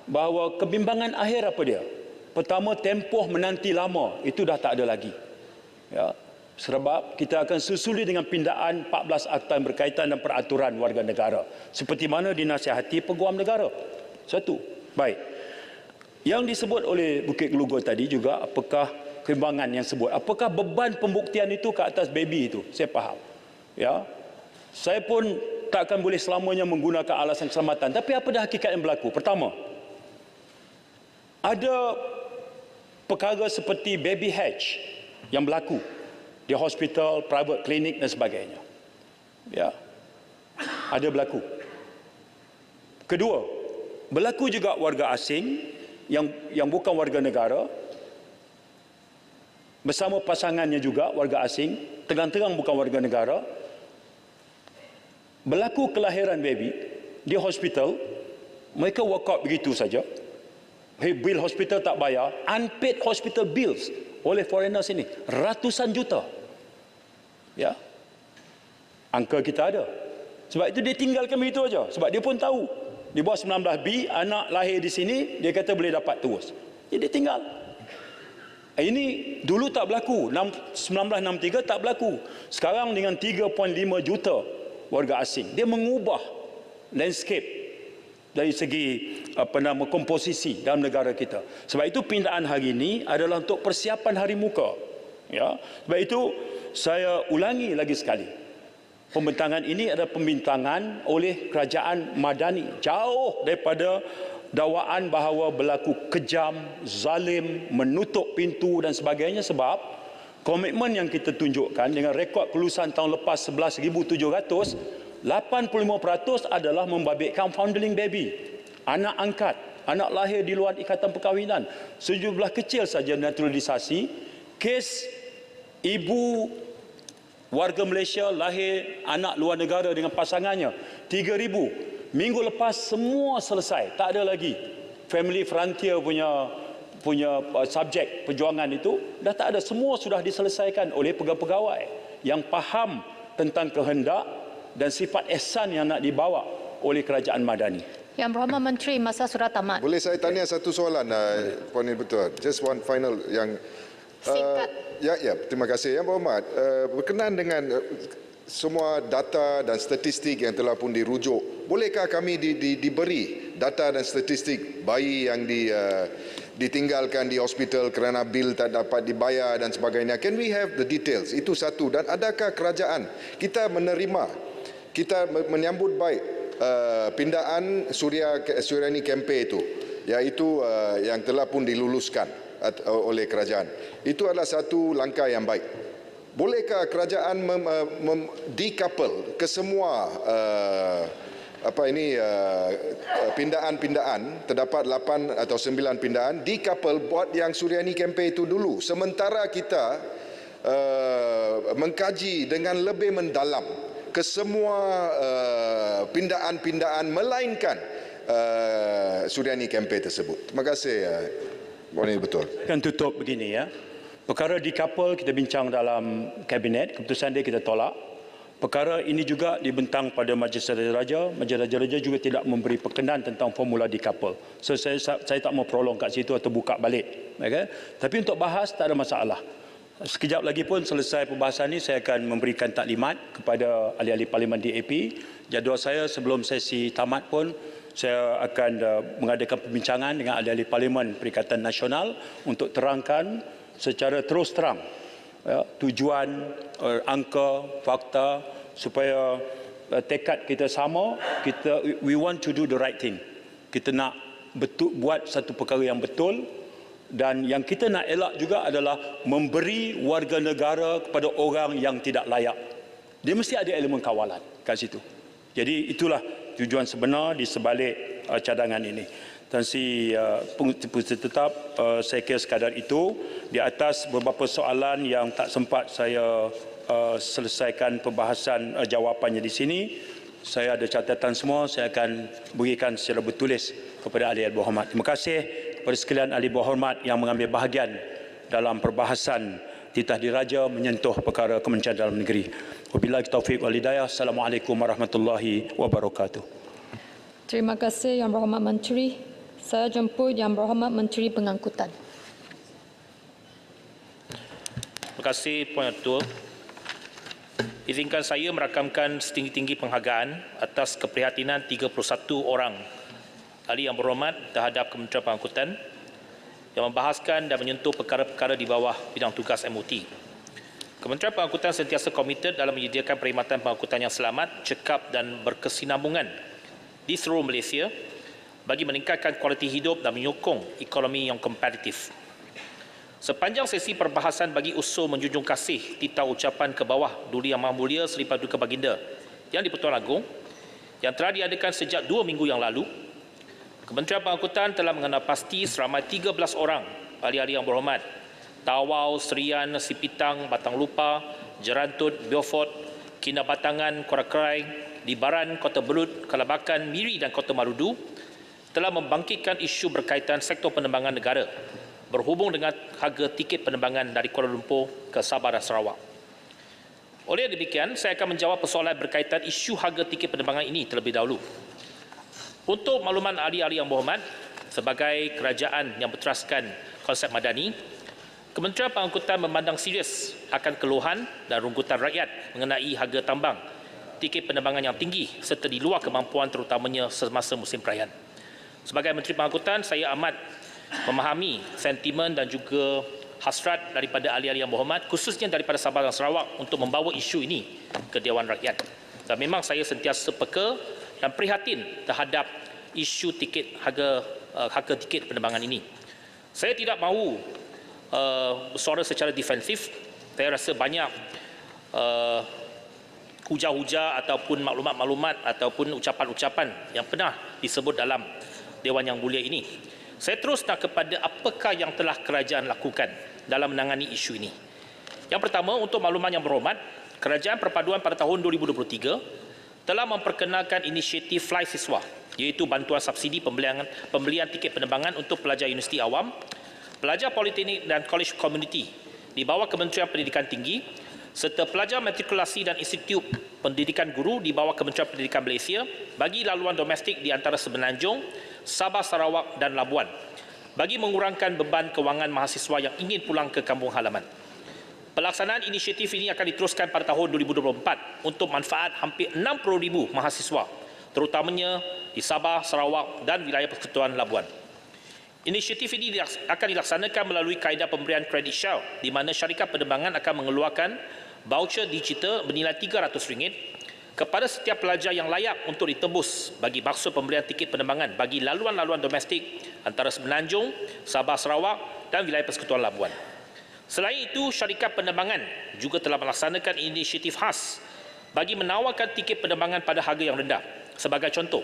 bahawa kebimbangan akhir apa dia? Pertama, tempoh menanti lama itu dah tak ada lagi. Ya, sebab kita akan susuli dengan pindaan 14 akta yang berkaitan dengan peraturan warga negara seperti mana dinasihati Peguam Negara. Satu. Baik. Yang disebut oleh Bukit Gelugur tadi juga, apakah kebimbangan yang sebut, apakah beban pembuktian itu ke atas baby itu? Saya faham. Ya. Saya pun takkan boleh selamanya menggunakan alasan keselamatan. Tapi apa dah hakikat yang berlaku? Pertama, ada perkara seperti baby hatch yang berlaku di hospital, private clinic dan sebagainya. Ya. Ada berlaku. Kedua, berlaku juga warga asing yang bukan warga negara bersama pasangannya juga warga asing, terang-terang bukan warga negara. Berlaku kelahiran baby di hospital, mereka walk out begitu saja. Bil hospital tak bayar, unpaid hospital bills oleh foreigners ini ratusan juta. Ya. Angka kita ada. Sebab itu dia tinggalkan begitu aja. Sebab dia pun tahu di bawah 19B anak lahir di sini dia kata boleh dapat terus. Jadi dia tinggal. Ini dulu tak berlaku. 1963 tak berlaku. Sekarang dengan 3.5 juta warga asing, dia mengubah landscape dari segi komposisi dalam negara kita. Sebab itu pindaan hari ini adalah untuk persiapan hari muka. Ya. Sebab itu saya ulangi lagi sekali. Pembentangan ini adalah pembintangan oleh kerajaan Madani. Jauh daripada dakwaan bahawa berlaku kejam, zalim, menutup pintu dan sebagainya, sebab komitmen yang kita tunjukkan dengan rekod kelulusan tahun lepas 11,700, 85% adalah membabitkan foundling baby, anak angkat, anak lahir di luar ikatan perkahwinan. Sejumlah kecil saja naturalisasi, kes ibu warga Malaysia lahir anak luar negara dengan pasangannya 3,000. Minggu lepas semua selesai, tak ada lagi. Family Frontier punya subjek perjuangan itu dah tak ada, semua sudah diselesaikan oleh pegawai-pegawai yang faham tentang kehendak dan sifat ihsan yang nak dibawa oleh kerajaan Madani. Yang Berhormat Menteri, masa sudah tamat. Boleh saya tanya satu soalan, Puan Yang Bertuah? Just one final yang Singkat. Ya, terima kasih. Yang Berhormat, berkenaan dengan semua data dan statistik yang telah pun dirujuk, bolehkah kami diberi data dan statistik bayi yang ditinggalkan di hospital kerana bil tak dapat dibayar dan sebagainya? Can we have the details? Itu satu. Dan adakah kerajaan kita menyambut baik pindaan Suryani Kempe itu, iaitu yang telah pun diluluskan oleh kerajaan. Itu adalah satu langkah yang baik. Bolehkah kerajaan decouple ke semua pindaan, terdapat 8 atau 9 pindaan, decouple buat yang Suryani Kempe itu dulu, sementara kita mengkaji dengan lebih mendalam ke semua pindaan-pindaan melainkan Suryani Kempe tersebut. Terima kasih. Ini betul. Kan tutup begini ya. Perkara decouple kita bincang dalam kabinet, keputusan dia kita tolak. Perkara ini juga dibentang pada Majlis Raja-Raja. Majlis Raja-Raja juga tidak memberi perkenan tentang formula decouple. So saya tak mau prolong kat situ atau buka balik. Okay? Tapi untuk bahas tak ada masalah. Sekejap lagi pun selesai pembahasan ini, saya akan memberikan taklimat kepada ahli-ahli Parlimen DAP. Jadual saya sebelum sesi tamat pun, saya akan mengadakan perbincangan dengan ahli-ahli Parlimen Perikatan Nasional untuk terangkan secara terus terang tujuan, angka, fakta, supaya tekad kita sama. We want to do the right thing. Kita nak buat satu perkara yang betul, dan yang kita nak elak juga adalah memberi warga negara kepada orang yang tidak layak. Dia mesti ada elemen kawalan kat situ. Jadi itulah tujuan sebenar di sebalik cadangan ini. Tan Sri Pengerusi Tetap, saya kira sekadar itu. Di atas beberapa soalan yang tak sempat saya selesaikan pembahasan jawapannya di sini, saya ada catatan semua, saya akan berikan secara bertulis kepada ahli berhormat. Terima kasih kepada sekalian ahli berhormat yang mengambil bahagian dalam perbahasan titah diraja menyentuh perkara Kementerian Dalam Negeri. Wabillahi taufiq wal hidayah. Assalamualaikum warahmatullahi wabarakatuh. Terima kasih Yang Berhormat Menteri. Saya jemput Yang Berhormat Menteri Pengangkutan. Terima kasih Puan Ketua. Izinkan saya merakamkan setinggi-tinggi penghargaan atas keprihatinan 31 orang ahli Yang Berhormat terhadap Kementerian Pengangkutan yang membahaskan dan menyentuh perkara-perkara di bawah bidang tugas MOT. Kementerian Pengangkutan sentiasa komited dalam menyediakan perkhidmatan pengangkutan yang selamat, cekap dan berkesinambungan di seluruh Malaysia bagi meningkatkan kualiti hidup dan menyokong ekonomi yang kompetitif. Sepanjang sesi perbahasan bagi usul menjunjung kasih titah ucapan ke bawah Duli Yang Maha Mulia Seri Paduka Baginda Yang di-Pertuan Agong yang telah diadakan sejak 2 minggu yang lalu, Kementerian Pengangkutan telah mengenal pasti seramai 13 orang ahli-ahli yang berhormat, Tawau, Serian, Sipitang, Batang Lupa, Jerantut, Beaufort, Kinabatangan, Korakrai, Libaran, Kota Belud, Kalabakan, Miri dan Kota Marudu telah membangkitkan isu berkaitan sektor penerbangan negara berhubung dengan harga tiket penerbangan dari Kuala Lumpur ke Sabah dan Sarawak. Oleh demikian, saya akan menjawab persoalan berkaitan isu harga tiket penerbangan ini terlebih dahulu. Untuk makluman ahli-ahli yang berhormat, sebagai kerajaan yang berteraskan konsep madani, Kementerian Pengangkutan memandang serius akan keluhan dan rungutan rakyat mengenai harga tambang tiket penerbangan yang tinggi serta di luar kemampuan terutamanya semasa musim perayaan. Sebagai Menteri Pengangkutan, saya amat memahami sentimen dan juga hasrat daripada ahli-ahli yang berhormat, khususnya daripada Sabah dan Sarawak untuk membawa isu ini ke Dewan Rakyat. Dan memang saya sentiasa peka dan prihatin terhadap isu harga tiket penerbangan ini. Saya tidak mahu bersuara secara defensif. Saya rasa banyak hujah-hujah ataupun maklumat-maklumat ataupun ucapan-ucapan yang pernah disebut dalam Dewan Yang Mulia ini. Saya terus nak kepada apakah yang telah kerajaan lakukan dalam menangani isu ini. Yang pertama, untuk makluman yang berhormat, Kerajaan Perpaduan pada tahun 2023 telah memperkenalkan inisiatif Fly Siswa, iaitu bantuan subsidi pembelian tiket penerbangan untuk pelajar universiti awam, pelajar politeknik dan college community di bawah Kementerian Pendidikan Tinggi, serta pelajar matrikulasi dan institut pendidikan guru di bawah Kementerian Pendidikan Malaysia bagi laluan domestik di antara Semenanjung, Sabah, Sarawak dan Labuan. bagi mengurangkan beban kewangan mahasiswa yang ingin pulang ke kampung halaman. Pelaksanaan inisiatif ini akan diteruskan pada tahun 2024 untuk manfaat hampir 60,000 mahasiswa, terutamanya di Sabah, Sarawak dan wilayah Persekutuan Labuan. Inisiatif ini akan dilaksanakan melalui kaedah pemberian kredit Shell, di mana syarikat penerbangan akan mengeluarkan voucher digital bernilai RM300 kepada setiap pelajar yang layak untuk ditebus bagi maksud pemberian tiket penerbangan bagi laluan-laluan domestik antara Semenanjung, Sabah, Sarawak dan wilayah Persekutuan Labuan. Selain itu, syarikat penerbangan juga telah melaksanakan inisiatif khas bagi menawarkan tiket penerbangan pada harga yang rendah. Sebagai contoh,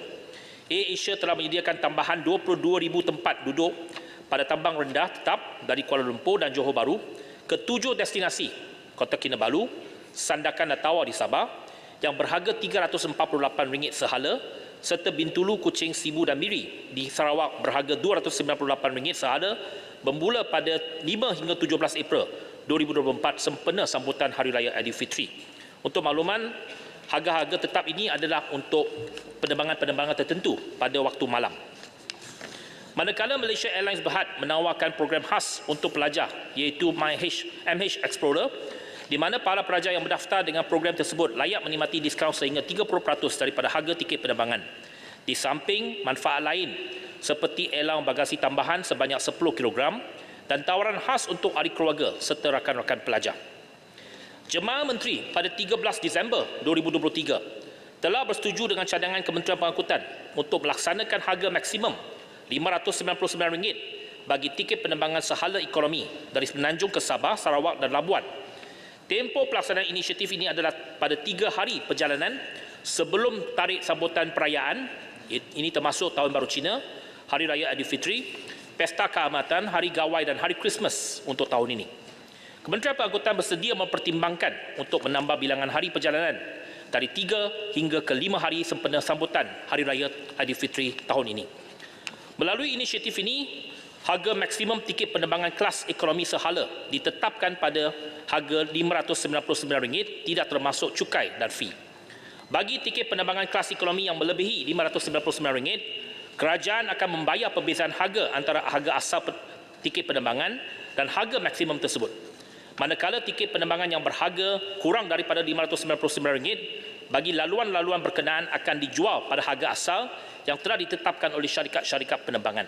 AirAsia telah menyediakan tambahan 22,000 tempat duduk pada tambang rendah tetap dari Kuala Lumpur dan Johor Bahru ke 7 destinasi, Kota Kinabalu, Sandakan dan Tawau di Sabah yang berharga RM348 sehala, serta Bintulu, Kuching, Sibu dan Miri di Sarawak berharga RM298 sehala, bermula pada 5 hingga 17 April 2024 sempena sambutan Hari Raya Aidilfitri. Untuk makluman, harga-harga tetap ini adalah untuk penerbangan-penerbangan tertentu pada waktu malam. Manakala Malaysia Airlines Berhad menawarkan program khas untuk pelajar iaitu MH Explorer, di mana para pelajar yang berdaftar dengan program tersebut layak menikmati diskaun sehingga 30% daripada harga tiket penerbangan. Di samping manfaat lain seperti allowance bagasi tambahan sebanyak 10 kg dan tawaran khas untuk ahli keluarga serta rakan-rakan pelajar. Jemaah Menteri pada 13 Disember 2023 telah bersetuju dengan cadangan Kementerian Pengangkutan untuk melaksanakan harga maksimum RM599 bagi tiket penerbangan sehala ekonomi dari Semenanjung ke Sabah, Sarawak dan Labuan. Tempoh pelaksanaan inisiatif ini adalah pada 3 hari perjalanan sebelum tarikh sambutan perayaan, ini termasuk Tahun Baru Cina, Hari Raya Aidilfitri, Pesta Keamatan, Hari Gawai dan Hari Christmas untuk tahun ini. Kementerian Pengangkutan bersedia mempertimbangkan untuk menambah bilangan hari perjalanan dari 3 hingga ke 5 hari sempena sambutan Hari Raya Aidilfitri tahun ini. Melalui inisiatif ini, harga maksimum tiket penerbangan kelas ekonomi sehala ditetapkan pada harga RM599 tidak termasuk cukai dan fee. Bagi tiket penerbangan kelas ekonomi yang melebihi RM599, kerajaan akan membayar perbezaan harga antara harga asal tiket penerbangan dan harga maksimum tersebut. Manakala tiket penerbangan yang berharga kurang daripada RM599 bagi laluan-laluan berkenaan akan dijual pada harga asal yang telah ditetapkan oleh syarikat-syarikat penerbangan.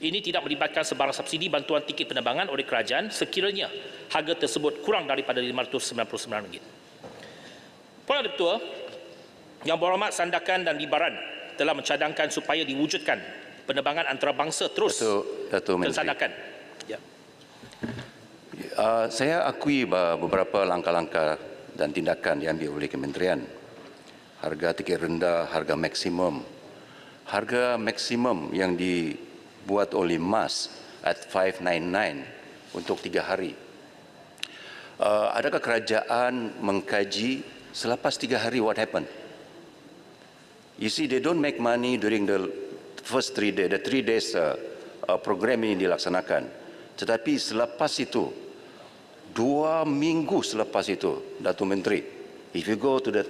Ini tidak melibatkan sebarang subsidi bantuan tiket penerbangan oleh kerajaan sekiranya harga tersebut kurang daripada RM599. Puan Ketua, Yang Berhormat Sandakan dan Libaran telah mencadangkan supaya diwujudkan penerbangan antarabangsa terus tersandakan. Ya. Saya akui beberapa langkah-langkah dan tindakan diambil oleh kementerian. Harga tiket rendah, harga maksimum. Harga maksimum yang dibuat oleh MAS at 599 untuk 3 hari. Adakah kerajaan mengkaji selepas 3 hari what happened? You see, they don't make money during the first 3 days, the 3 days program ini dilaksanakan. Tetapi selepas itu, 2 minggu selepas itu, Datuk Menteri, if you go to the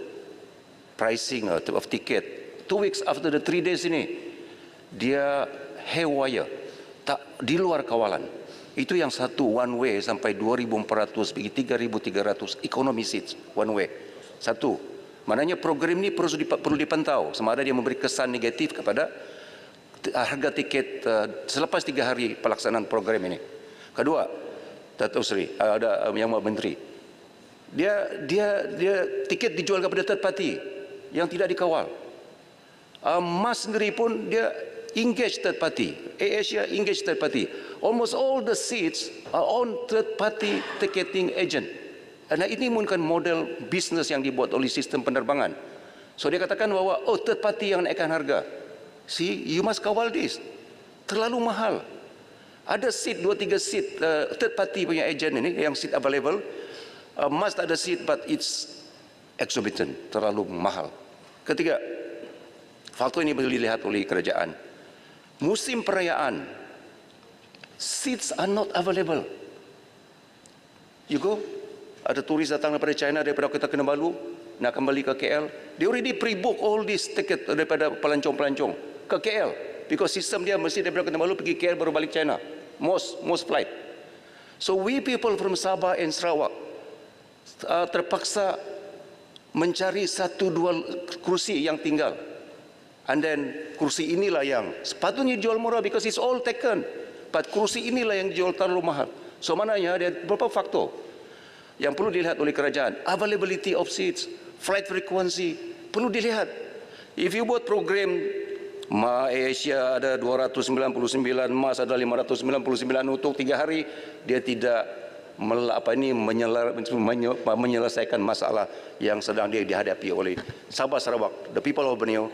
pricing of ticket, 2 weeks after the 3 days ini, dia haywire, tak di luar kawalan. Itu yang satu one way sampai 2,400 pergi 3,300 economy seats one way. Satu. Maknanya program ini perlu dipantau sama ada dia memberi kesan negatif kepada harga tiket selepas 3 hari pelaksanaan program ini. Kedua, Datuk Seri, ada Yang Berhormat Menteri, dia tiket dijual kepada third party yang tidak dikawal. MAS sendiri pun dia engage third party, AirAsia engage third party. Almost all the seats are on third party ticketing agent. Dan ini mungkin model bisnes yang dibuat oleh sistem penerbangan. So dia katakan bahawa third party yang naikkan harga. See, you must kawal this. Terlalu mahal. Ada seat 2-3 seat third party punya agent ini yang seat available. Must ada seat but it's exorbitant, terlalu mahal. Ketiga, faktor ini boleh dilihat oleh kerajaan. Musim perayaan, seats are not available. You go, ada turis datang daripada China, daripada Kota Kinabalu, nak kembali ke KL. They already pre-book all this ticket daripada pelancong-pelancong ke KL. Because sistem dia mesti daripada Kinabalu pergi KL baru balik China. Most flight. So we people from Sabah and Sarawak terpaksa mencari 1-2 kursi yang tinggal. And then kursi inilah yang sepatutnya jual murah because it's all taken. But kursi inilah yang jual terlalu mahal. So maknanya ada beberapa faktor yang perlu dilihat oleh kerajaan. Availability of seats, flight frequency, perlu dilihat. If you buat program Asia ada 299, MAS ada 599 untuk 3 hari, dia tidak menyelesaikan masalah yang sedang dia dihadapi oleh Sabah Sarawak, the people of Borneo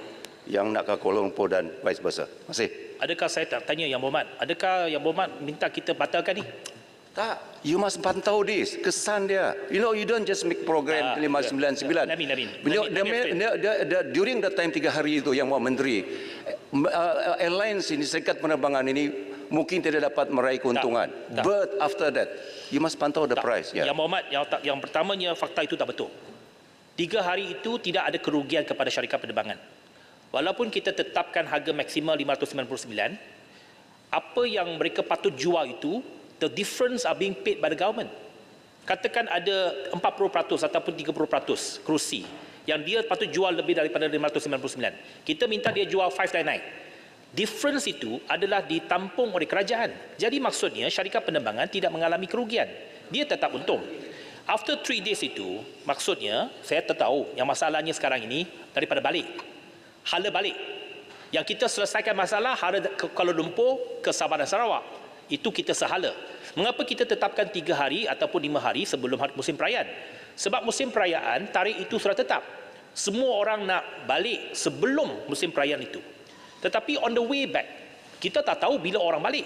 yang nak ke Kuala Lumpur dan vice versa. Terima kasih. Adakah saya tak tanya Yang Berhormat, adakah Yang Berhormat minta kita batalkan ni? Tak, you must pantau this, kesan dia. You know, you don't just make program 599. During that time 3 hari itu yang Menteri, airlines ini, serikat penerbangan ini mungkin tidak dapat meraih keuntungan. But after that, you must pantau the price. Yang Berhormat, yang pertamanya fakta itu tak betul. 3 hari itu tidak ada kerugian kepada syarikat penerbangan. Walaupun kita tetapkan harga maksimal 599, apa yang mereka patut jual itu, the difference are being paid by the government. Katakan ada 40% ataupun 30% kerusi yang dia patut jual lebih daripada 599. Kita minta dia jual 599. Difference itu adalah ditampung oleh kerajaan. Jadi maksudnya syarikat penerbangan tidak mengalami kerugian. Dia tetap untung. After 3 days itu, maksudnya saya tahu yang masalahnya sekarang ini daripada balik. Hala balik. Yang kita selesaikan masalah hala ke Kuala Lumpur ke Sabah dan Sarawak. Itu kita sehala. Mengapa kita tetapkan 3 hari ataupun 5 hari sebelum musim perayaan? Sebab musim perayaan, tarikh itu sudah tetap. Semua orang nak balik sebelum musim perayaan itu. Tetapi on the way back, kita tak tahu bila orang balik.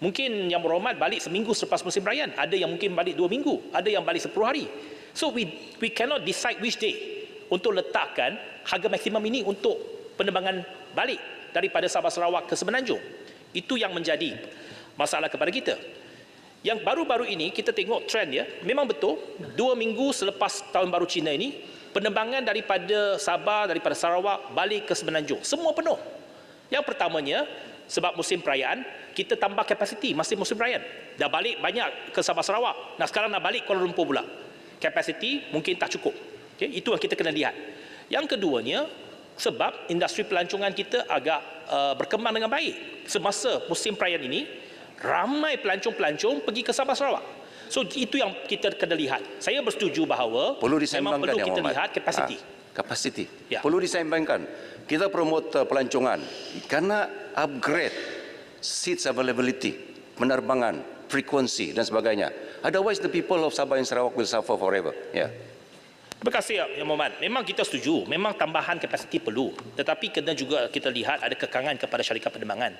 Mungkin Yang Berhormat balik seminggu selepas musim perayaan. Ada yang mungkin balik 2 minggu. Ada yang balik 10 hari. So we cannot decide which day untuk letakkan harga maksimum ini untuk penerbangan balik daripada Sabah Sarawak ke Semenanjung. Itu yang menjadi masalah kepada kita. Yang baru-baru ini kita tengok trend dia, memang betul 2 minggu selepas tahun baru Cina ini, penerbangan daripada Sabah, daripada Sarawak balik ke Semenanjung semua penuh. Yang pertamanya sebab musim perayaan, kita tambah kapasiti masih musim perayaan. Dah balik banyak ke Sabah Sarawak, nah sekarang nak balik Kuala Lumpur pula. Kapasiti mungkin tak cukup. Okay? Itu yang kita kena lihat. Yang keduanya, sebab industri pelancongan kita agak berkembang dengan baik. Semasa musim perayaan ini, ramai pelancong-pelancong pergi ke Sabah Sarawak. So itu yang kita kena lihat. Saya bersetuju bahawa memang perlu kita lihat kapasiti. Kapasiti. Ya. Perlu diseimbangkan. Kita promote pelancongan karena upgrade seats availability, penerbangan, frekuensi dan sebagainya. Otherwise the people of Sabah and Sarawak will suffer forever. Ya. Yeah. Terima kasih Yang Berhormat. Memang kita setuju, memang tambahan kapasiti perlu. Tetapi kena juga kita lihat ada kekangan kepada syarikat penerbangan.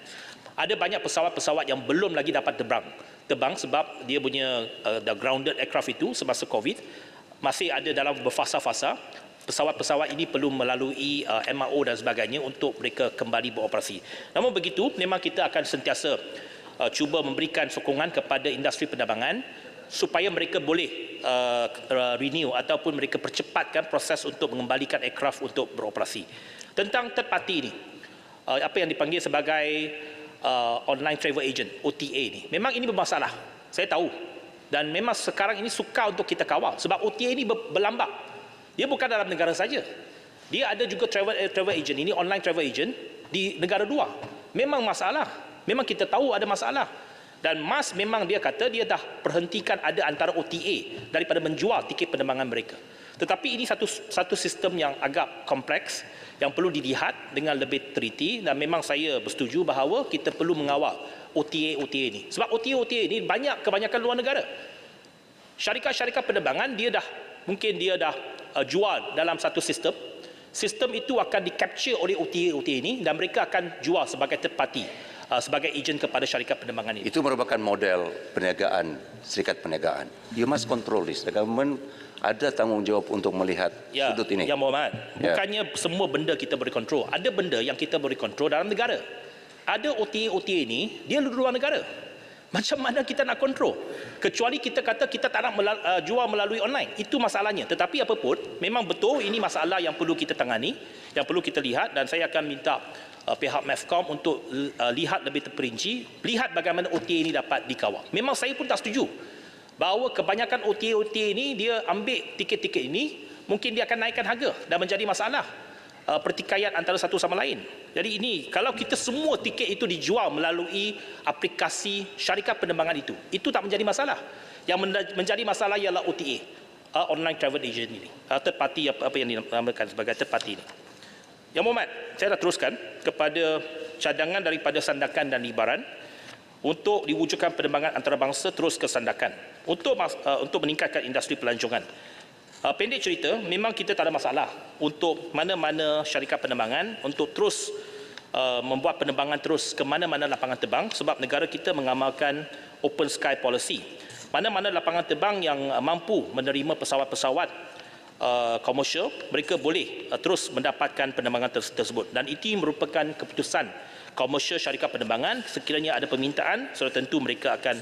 Ada banyak pesawat-pesawat yang belum lagi dapat terbang sebab dia punya the grounded aircraft itu semasa COVID masih ada dalam berfasa-fasa. Pesawat-pesawat ini perlu melalui MRO dan sebagainya untuk mereka kembali beroperasi. Namun begitu, memang kita akan sentiasa cuba memberikan sokongan kepada industri penerbangan supaya mereka boleh renew ataupun mereka percepatkan proses untuk mengembalikan aircraft untuk beroperasi. Tentang third party ini, apa yang dipanggil sebagai online travel agent, OTA ni, memang ini bermasalah. Saya tahu. Dan memang sekarang ini sukar untuk kita kawal sebab OTA ini berlambak. Dia bukan dalam negara saja. Dia ada juga travel agent ini, online travel agent di negara luar. Memang masalah. Memang kita tahu ada masalah. Dan MAS memang dia kata dia dah perhentikan ada antara OTA daripada menjual tiket penerbangan mereka. Tetapi ini satu sistem yang agak kompleks yang perlu dilihat dengan lebih teliti dan memang saya bersetuju bahawa kita perlu mengawal OTA ini. Sebab OTA ini kebanyakan luar negara. Syarikat-syarikat penerbangan dia dah jual dalam satu sistem. Sistem itu akan di-capture oleh OTA ini dan mereka akan jual sebagai third party. Sebagai ejen kepada syarikat penerbangan ini. Itu merupakan model perniagaan, serikat perniagaan. You must control this. The government ada tanggungjawab untuk melihat sudut ini. Yang Berhormat, bukannya semua benda kita boleh kontrol. Ada benda yang kita boleh kontrol dalam negara. Ada OTA ini, dia luar negara. Macam mana kita nak kontrol? Kecuali kita kata kita tak nak jual melalui online. Itu masalahnya. Tetapi apapun, memang betul ini masalah yang perlu kita tangani, yang perlu kita lihat, dan saya akan minta pihak MEFCOM untuk lihat lebih terperinci, lihat bagaimana OTA ini dapat dikawal. Memang saya pun tak setuju bahawa kebanyakan OTA ini dia ambil tiket-tiket ini, mungkin dia akan naikkan harga dan menjadi masalah pertikaian antara satu sama lain. Jadi ini, kalau kita semua tiket itu dijual melalui aplikasi syarikat penerbangan itu tak menjadi masalah. Yang menjadi masalah ialah OTA, online travel agent ini, third party, apa yang dinamakan sebagai third party ini. Yang Berhormat, saya dah teruskan kepada cadangan daripada Sandakan dan Libaran untuk diwujudkan penerbangan antarabangsa terus ke Sandakan untuk meningkatkan industri pelancongan. Pendek cerita, memang kita tak ada masalah untuk mana-mana syarikat penerbangan untuk terus membuat penerbangan terus ke mana-mana lapangan terbang, sebab negara kita mengamalkan open sky policy. Mana-mana lapangan terbang yang mampu menerima pesawat-pesawat komersial, mereka boleh terus mendapatkan penerbangan tersebut, dan itu merupakan keputusan komersial syarikat penerbangan. Sekiranya ada permintaan, sudah tentu mereka akan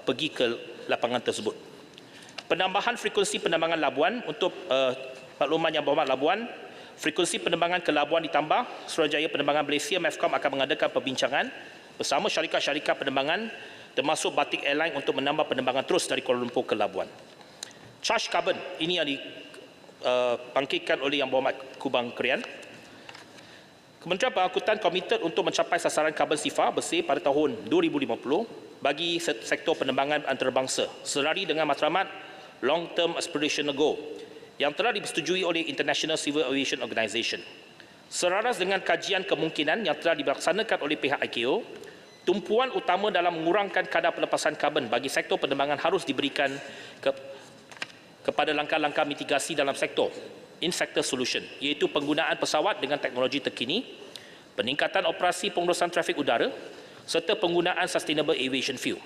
pergi ke lapangan tersebut. Penambahan frekuensi penerbangan Labuan, untuk makluman Yang Berhormat Labuan, frekuensi penerbangan ke Labuan ditambah. Suruhanjaya Penerbangan Malaysia MEFCOM akan mengadakan perbincangan bersama syarikat-syarikat penerbangan termasuk Batik Airline untuk menambah penerbangan terus dari Kuala Lumpur ke Labuan. Charge carbon ini yang dibangkitkan oleh Yang Berhormat Kubang Krian. Kementerian Pengangkutan komited untuk mencapai sasaran karbon sifar bersih pada tahun 2050 bagi sektor penerbangan antarabangsa selari dengan matlamat Long Term Aspirational Goal yang telah disetujui oleh International Civil Aviation Organization. Selaras dengan kajian kemungkinan yang telah dilaksanakan oleh pihak ICAO, tumpuan utama dalam mengurangkan kadar pelepasan karbon bagi sektor penerbangan harus diberikan kepada langkah-langkah mitigasi dalam sektor in-sector solution, iaitu penggunaan pesawat dengan teknologi terkini, peningkatan operasi pengurusan trafik udara, serta penggunaan sustainable aviation fuel.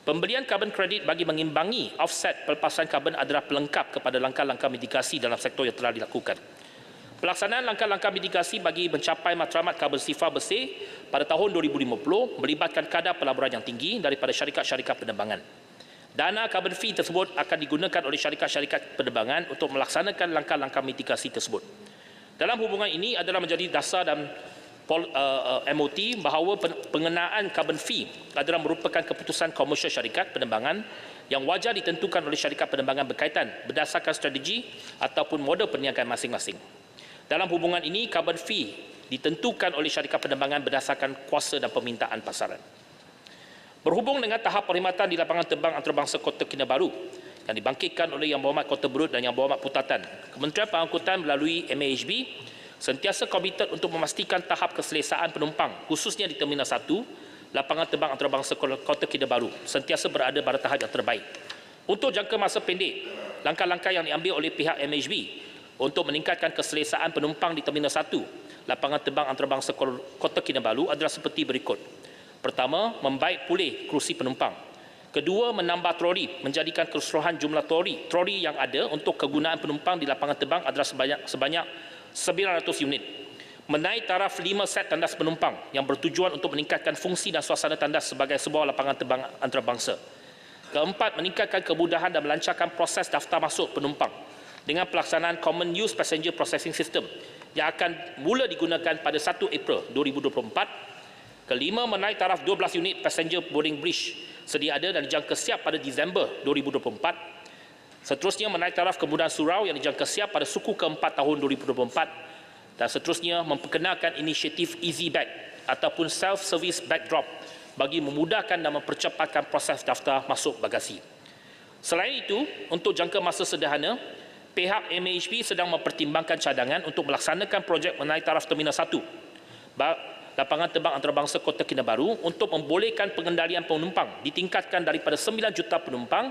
Pembelian carbon credit bagi mengimbangi offset pelepasan karbon adalah pelengkap kepada langkah-langkah mitigasi dalam sektor yang telah dilakukan. Pelaksanaan langkah-langkah mitigasi bagi mencapai matlamat karbon sifar bersih pada tahun 2050 melibatkan kadar pelaburan yang tinggi daripada syarikat-syarikat penerbangan. Dana carbon fee tersebut akan digunakan oleh syarikat-syarikat penerbangan untuk melaksanakan langkah-langkah mitigasi tersebut. Dalam hubungan ini adalah menjadi dasar dan MOT bahawa pengenaan carbon fee adalah merupakan keputusan komersial syarikat penerbangan yang wajar ditentukan oleh syarikat penerbangan berkaitan berdasarkan strategi ataupun model perniagaan masing-masing. Dalam hubungan ini, carbon fee ditentukan oleh syarikat penerbangan berdasarkan kuasa dan permintaan pasaran. Berhubung dengan tahap perkhidmatan di lapangan terbang antarabangsa Kota Kinabalu yang dibangkitkan oleh Yang Berhormat Kota Berut dan Yang Berhormat Putatan, Kementerian Pengangkutan melalui MAHB sentiasa komited untuk memastikan tahap keselesaan penumpang, khususnya di Terminal 1, lapangan terbang antarabangsa Kota Kinabalu, sentiasa berada pada tahap yang terbaik. Untuk jangka masa pendek, langkah-langkah yang diambil oleh pihak MAHB untuk meningkatkan keselesaan penumpang di Terminal 1, lapangan terbang antarabangsa Kota Kinabalu adalah seperti berikut. Pertama, membaik pulih kerusi penumpang. Kedua, menambah troli, menjadikan keseluruhan jumlah troli yang ada untuk kegunaan penumpang di lapangan terbang adalah sebanyak 900 unit. Menaik taraf 5 set tandas penumpang yang bertujuan untuk meningkatkan fungsi dan suasana tandas sebagai sebuah lapangan terbang antarabangsa. Keempat, meningkatkan kemudahan dan melancarkan proses daftar masuk penumpang dengan pelaksanaan Common Use Passenger Processing System yang akan mula digunakan pada 1 April 2024. Kelima, menaik taraf 12 unit passenger boarding bridge sedia ada dan dijangka siap pada Disember 2024. Seterusnya, menaik taraf kemudahan surau yang dijangka siap pada suku keempat tahun 2024. Dan seterusnya, memperkenalkan inisiatif Easy Bag ataupun Self-Service Bag Drop bagi memudahkan dan mempercepatkan proses daftar masuk bagasi. Selain itu, untuk jangka masa sederhana, pihak MAHB sedang mempertimbangkan cadangan untuk melaksanakan projek menaik taraf Terminal 1, lapangan terbang antarabangsa Kota Kinabalu, untuk membolehkan pengendalian penumpang ditingkatkan daripada 9 juta penumpang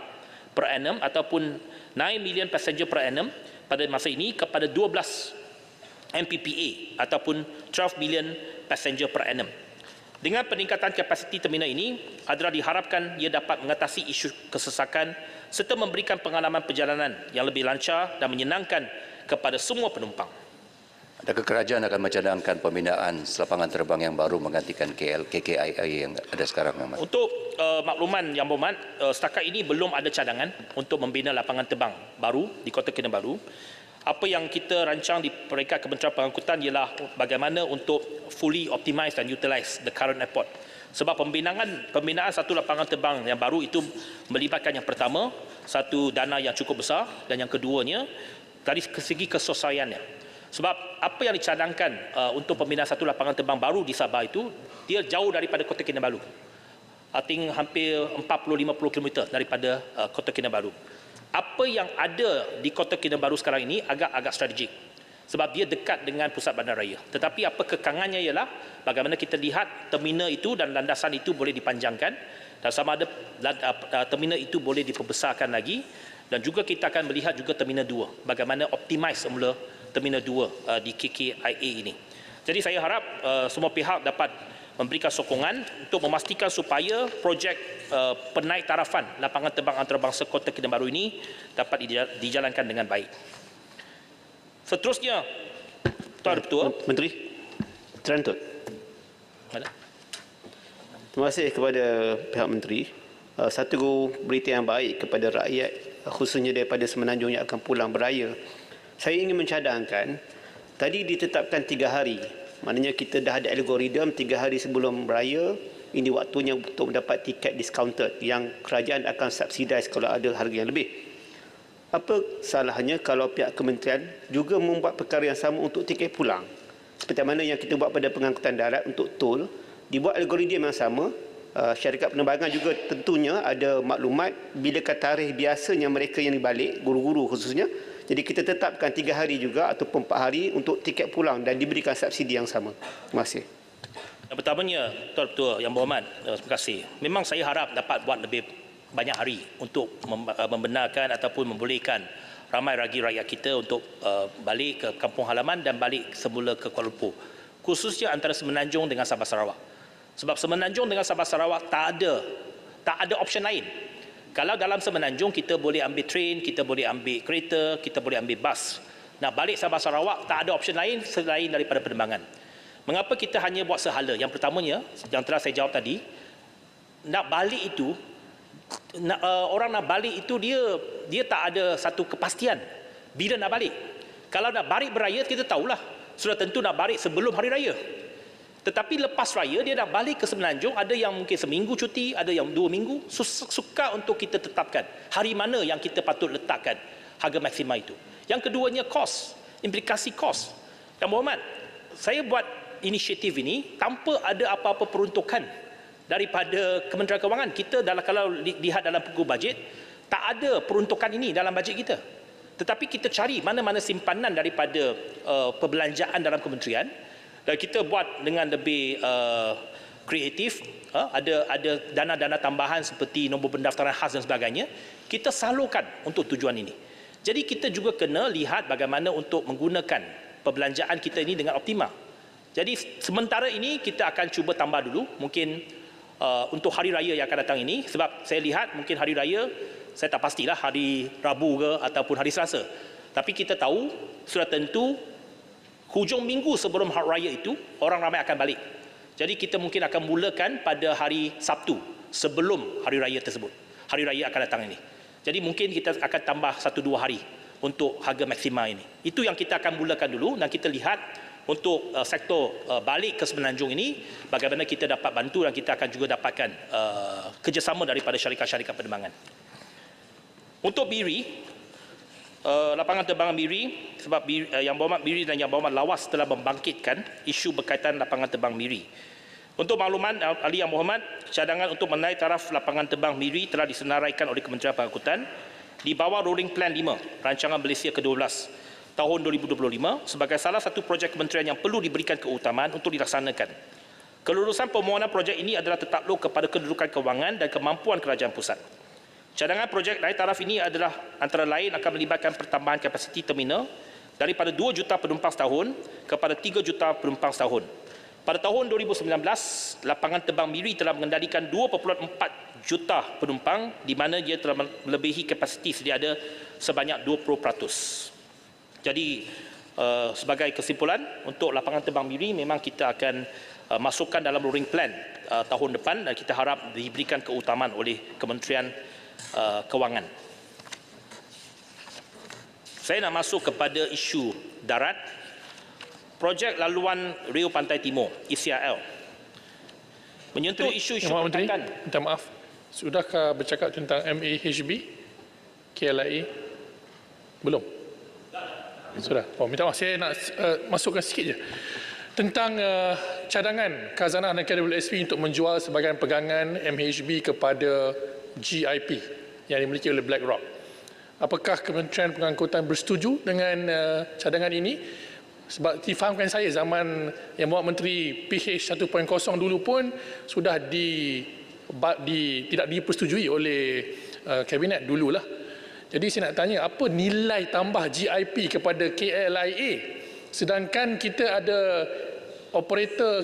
per annum ataupun 9 million passenger per annum pada masa ini kepada 12 MPPA ataupun 12 million passenger per annum. Dengan peningkatan kapasiti terminal ini adalah diharapkan ia dapat mengatasi isu kesesakan serta memberikan pengalaman perjalanan yang lebih lancar dan menyenangkan kepada semua penumpang. Adakah kerajaan akan mencadangkan pembinaan lapangan terbang yang baru menggantikan KKIA yang ada sekarang? Untuk makluman Yang Berhormat, setakat ini belum ada cadangan untuk membina lapangan terbang baru di Kota Kinabalu. Apa yang kita rancang di peringkat Kementerian Pengangkutan ialah bagaimana untuk fully optimize dan utilize the current airport. Sebab pembinaan satu lapangan terbang yang baru itu melibatkan yang pertama, satu dana yang cukup besar, dan yang keduanya dari segi kesesuaiannya. Sebab apa yang dicadangkan untuk pembinaan satu lapangan terbang baru di Sabah itu, dia jauh daripada Kota Kinabalu. I think hampir 40-50 km daripada Kota Kinabalu. Apa yang ada di Kota Kinabalu sekarang ini agak strategik. Sebab dia dekat dengan pusat bandaraya. Tetapi apa kekangannya ialah bagaimana kita lihat terminal itu dan landasan itu boleh dipanjangkan, dan sama ada terminal itu boleh diperbesarkan lagi, dan juga kita akan melihat juga terminal 2, bagaimana optimize semula terminal 2 di KKIA ini. Jadi saya harap semua pihak dapat memberikan sokongan untuk memastikan supaya projek penaik tarafan lapangan terbang antarabangsa Kota Kinabalu ini dapat dijalankan dengan baik. Seterusnya, Tuan Ketua. Menteri, terantut. Terima kasih kepada pihak Menteri. Satu berita yang baik kepada rakyat, khususnya daripada Semenanjung yang akan pulang beraya. Saya ingin mencadangkan, tadi ditetapkan 3 hari. Maknanya kita dah ada algoritma 3 hari sebelum beraya, ini waktunya untuk mendapat tiket discounted yang kerajaan akan subsidize kalau ada harga yang lebih. Apa salahnya kalau pihak kementerian juga membuat perkara yang sama untuk tiket pulang? Seperti mana yang kita buat pada pengangkutan darat untuk tol, dibuat algoritma yang sama. Syarikat penerbangan juga tentunya ada maklumat bilakah tarikh biasanya mereka yang dibalik, guru-guru khususnya. Jadi kita tetapkan 3 hari juga ataupun 4 hari untuk tiket pulang dan diberikan subsidi yang sama. Terima kasih. Yang pertamanya, Tuan Ketua Yang Berhormat, terima kasih. Memang saya harap dapat buat lebih banyak hari untuk membenarkan ataupun membolehkan ramai lagi rakyat kita untuk balik ke kampung halaman dan balik semula ke Kuala Lumpur. Khususnya antara Semenanjung dengan Sabah Sarawak. Sebab Semenanjung dengan Sabah Sarawak tak ada option lain. Kalau dalam Semenanjung kita boleh ambil train, kita boleh ambil kereta, kita boleh ambil bas. Nak balik Sabah Sarawak tak ada option lain selain daripada penerbangan. Mengapa kita hanya buat sehala? Yang pertamanya, yang telah saya jawab tadi, nak balik itu, orang nak balik itu dia tak ada satu kepastian bila nak balik. Kalau nak balik beraya, kita tahulah sudah tentu nak balik sebelum hari raya. Tetapi lepas raya dia nak balik ke Semenanjung, ada yang mungkin seminggu cuti, ada yang 2 minggu. Suka untuk kita tetapkan hari mana yang kita patut letakkan harga maksima itu. Yang keduanya kos, implikasi kos. Yang Berhormat, saya buat inisiatif ini tanpa ada apa-apa peruntukan daripada Kementerian Kewangan. Kita kalau lihat dalam buku bajet, tak ada peruntukan ini dalam bajet kita. Tetapi kita cari mana-mana simpanan daripada perbelanjaan dalam kementerian, dan kita buat dengan lebih kreatif. Ada dana-dana tambahan seperti nombor pendaftaran khas dan sebagainya, kita salurkan untuk tujuan ini. Jadi kita juga kena lihat bagaimana untuk menggunakan perbelanjaan kita ini dengan optimal. Jadi sementara ini kita akan cuba tambah dulu mungkin untuk hari raya yang akan datang ini, sebab saya lihat mungkin hari raya, saya tak pastilah hari Rabu ke ataupun hari Selasa. Tapi kita tahu sudah tentu hujung minggu sebelum hari raya itu orang ramai akan balik. Jadi kita mungkin akan mulakan pada hari Sabtu sebelum hari raya tersebut. Hari raya akan datang ini. Jadi mungkin kita akan tambah 1-2 hari untuk harga maksima ini. Itu yang kita akan mulakan dulu, dan kita lihat untuk sektor balik ke Semenanjung ini bagaimana kita dapat bantu, dan kita akan juga dapatkan kerjasama daripada syarikat-syarikat penerbangan. Untuk BIRI, lapangan terbang BIRI, sebab Yang Berhormat BIRI dan Yang Berhormat Lawas telah membangkitkan isu berkaitan lapangan terbang BIRI. Untuk makluman ahli Yang Berhormat, cadangan untuk menaik taraf lapangan terbang BIRI telah disenaraikan oleh Kementerian Pengangkutan di bawah Rolling Plan 5, Rancangan Malaysia ke-12 tahun 2025 sebagai salah satu projek kementerian yang perlu diberikan keutamaan untuk dilaksanakan. Kelulusan permohonan projek ini adalah tertakluk kepada kedudukan kewangan dan kemampuan kerajaan pusat. Cadangan projek naik taraf ini adalah antara lain akan melibatkan pertambahan kapasiti terminal daripada 2 juta penumpang setahun kepada 3 juta penumpang setahun. Pada tahun 2019, lapangan terbang BIRI telah mengendalikan 2.4 juta penumpang, di mana dia telah melebihi kapasiti sedia ada sebanyak 20%. Jadi Sebagai kesimpulan, untuk lapangan terbang Miri memang kita akan masukkan dalam rolling plan tahun depan dan kita harap diberikan keutamaan oleh Kementerian Kewangan. Saya nak masuk kepada isu darat. Projek laluan Rio Pantai Timur, ECRL, menyentuh isu-isu pertahanan. Minta maaf, sudahkah bercakap tentang MAHB, KLIA? Belum? Sudah. Oh, minta maaf, saya nak masukkan sikit je. Tentang cadangan khazanah dan KWSP untuk menjual sebahagian pegangan MHB kepada GIP yang dimiliki oleh BlackRock. Apakah Kementerian Pengangkutan bersetuju dengan cadangan ini? Sebab difahamkan saya zaman yang bawa Menteri PH 1.0 dulu pun sudah tidak dipersetujui oleh Kabinet dululah. Jadi saya nak tanya, apa nilai tambah GIP kepada KLIA sedangkan kita ada operator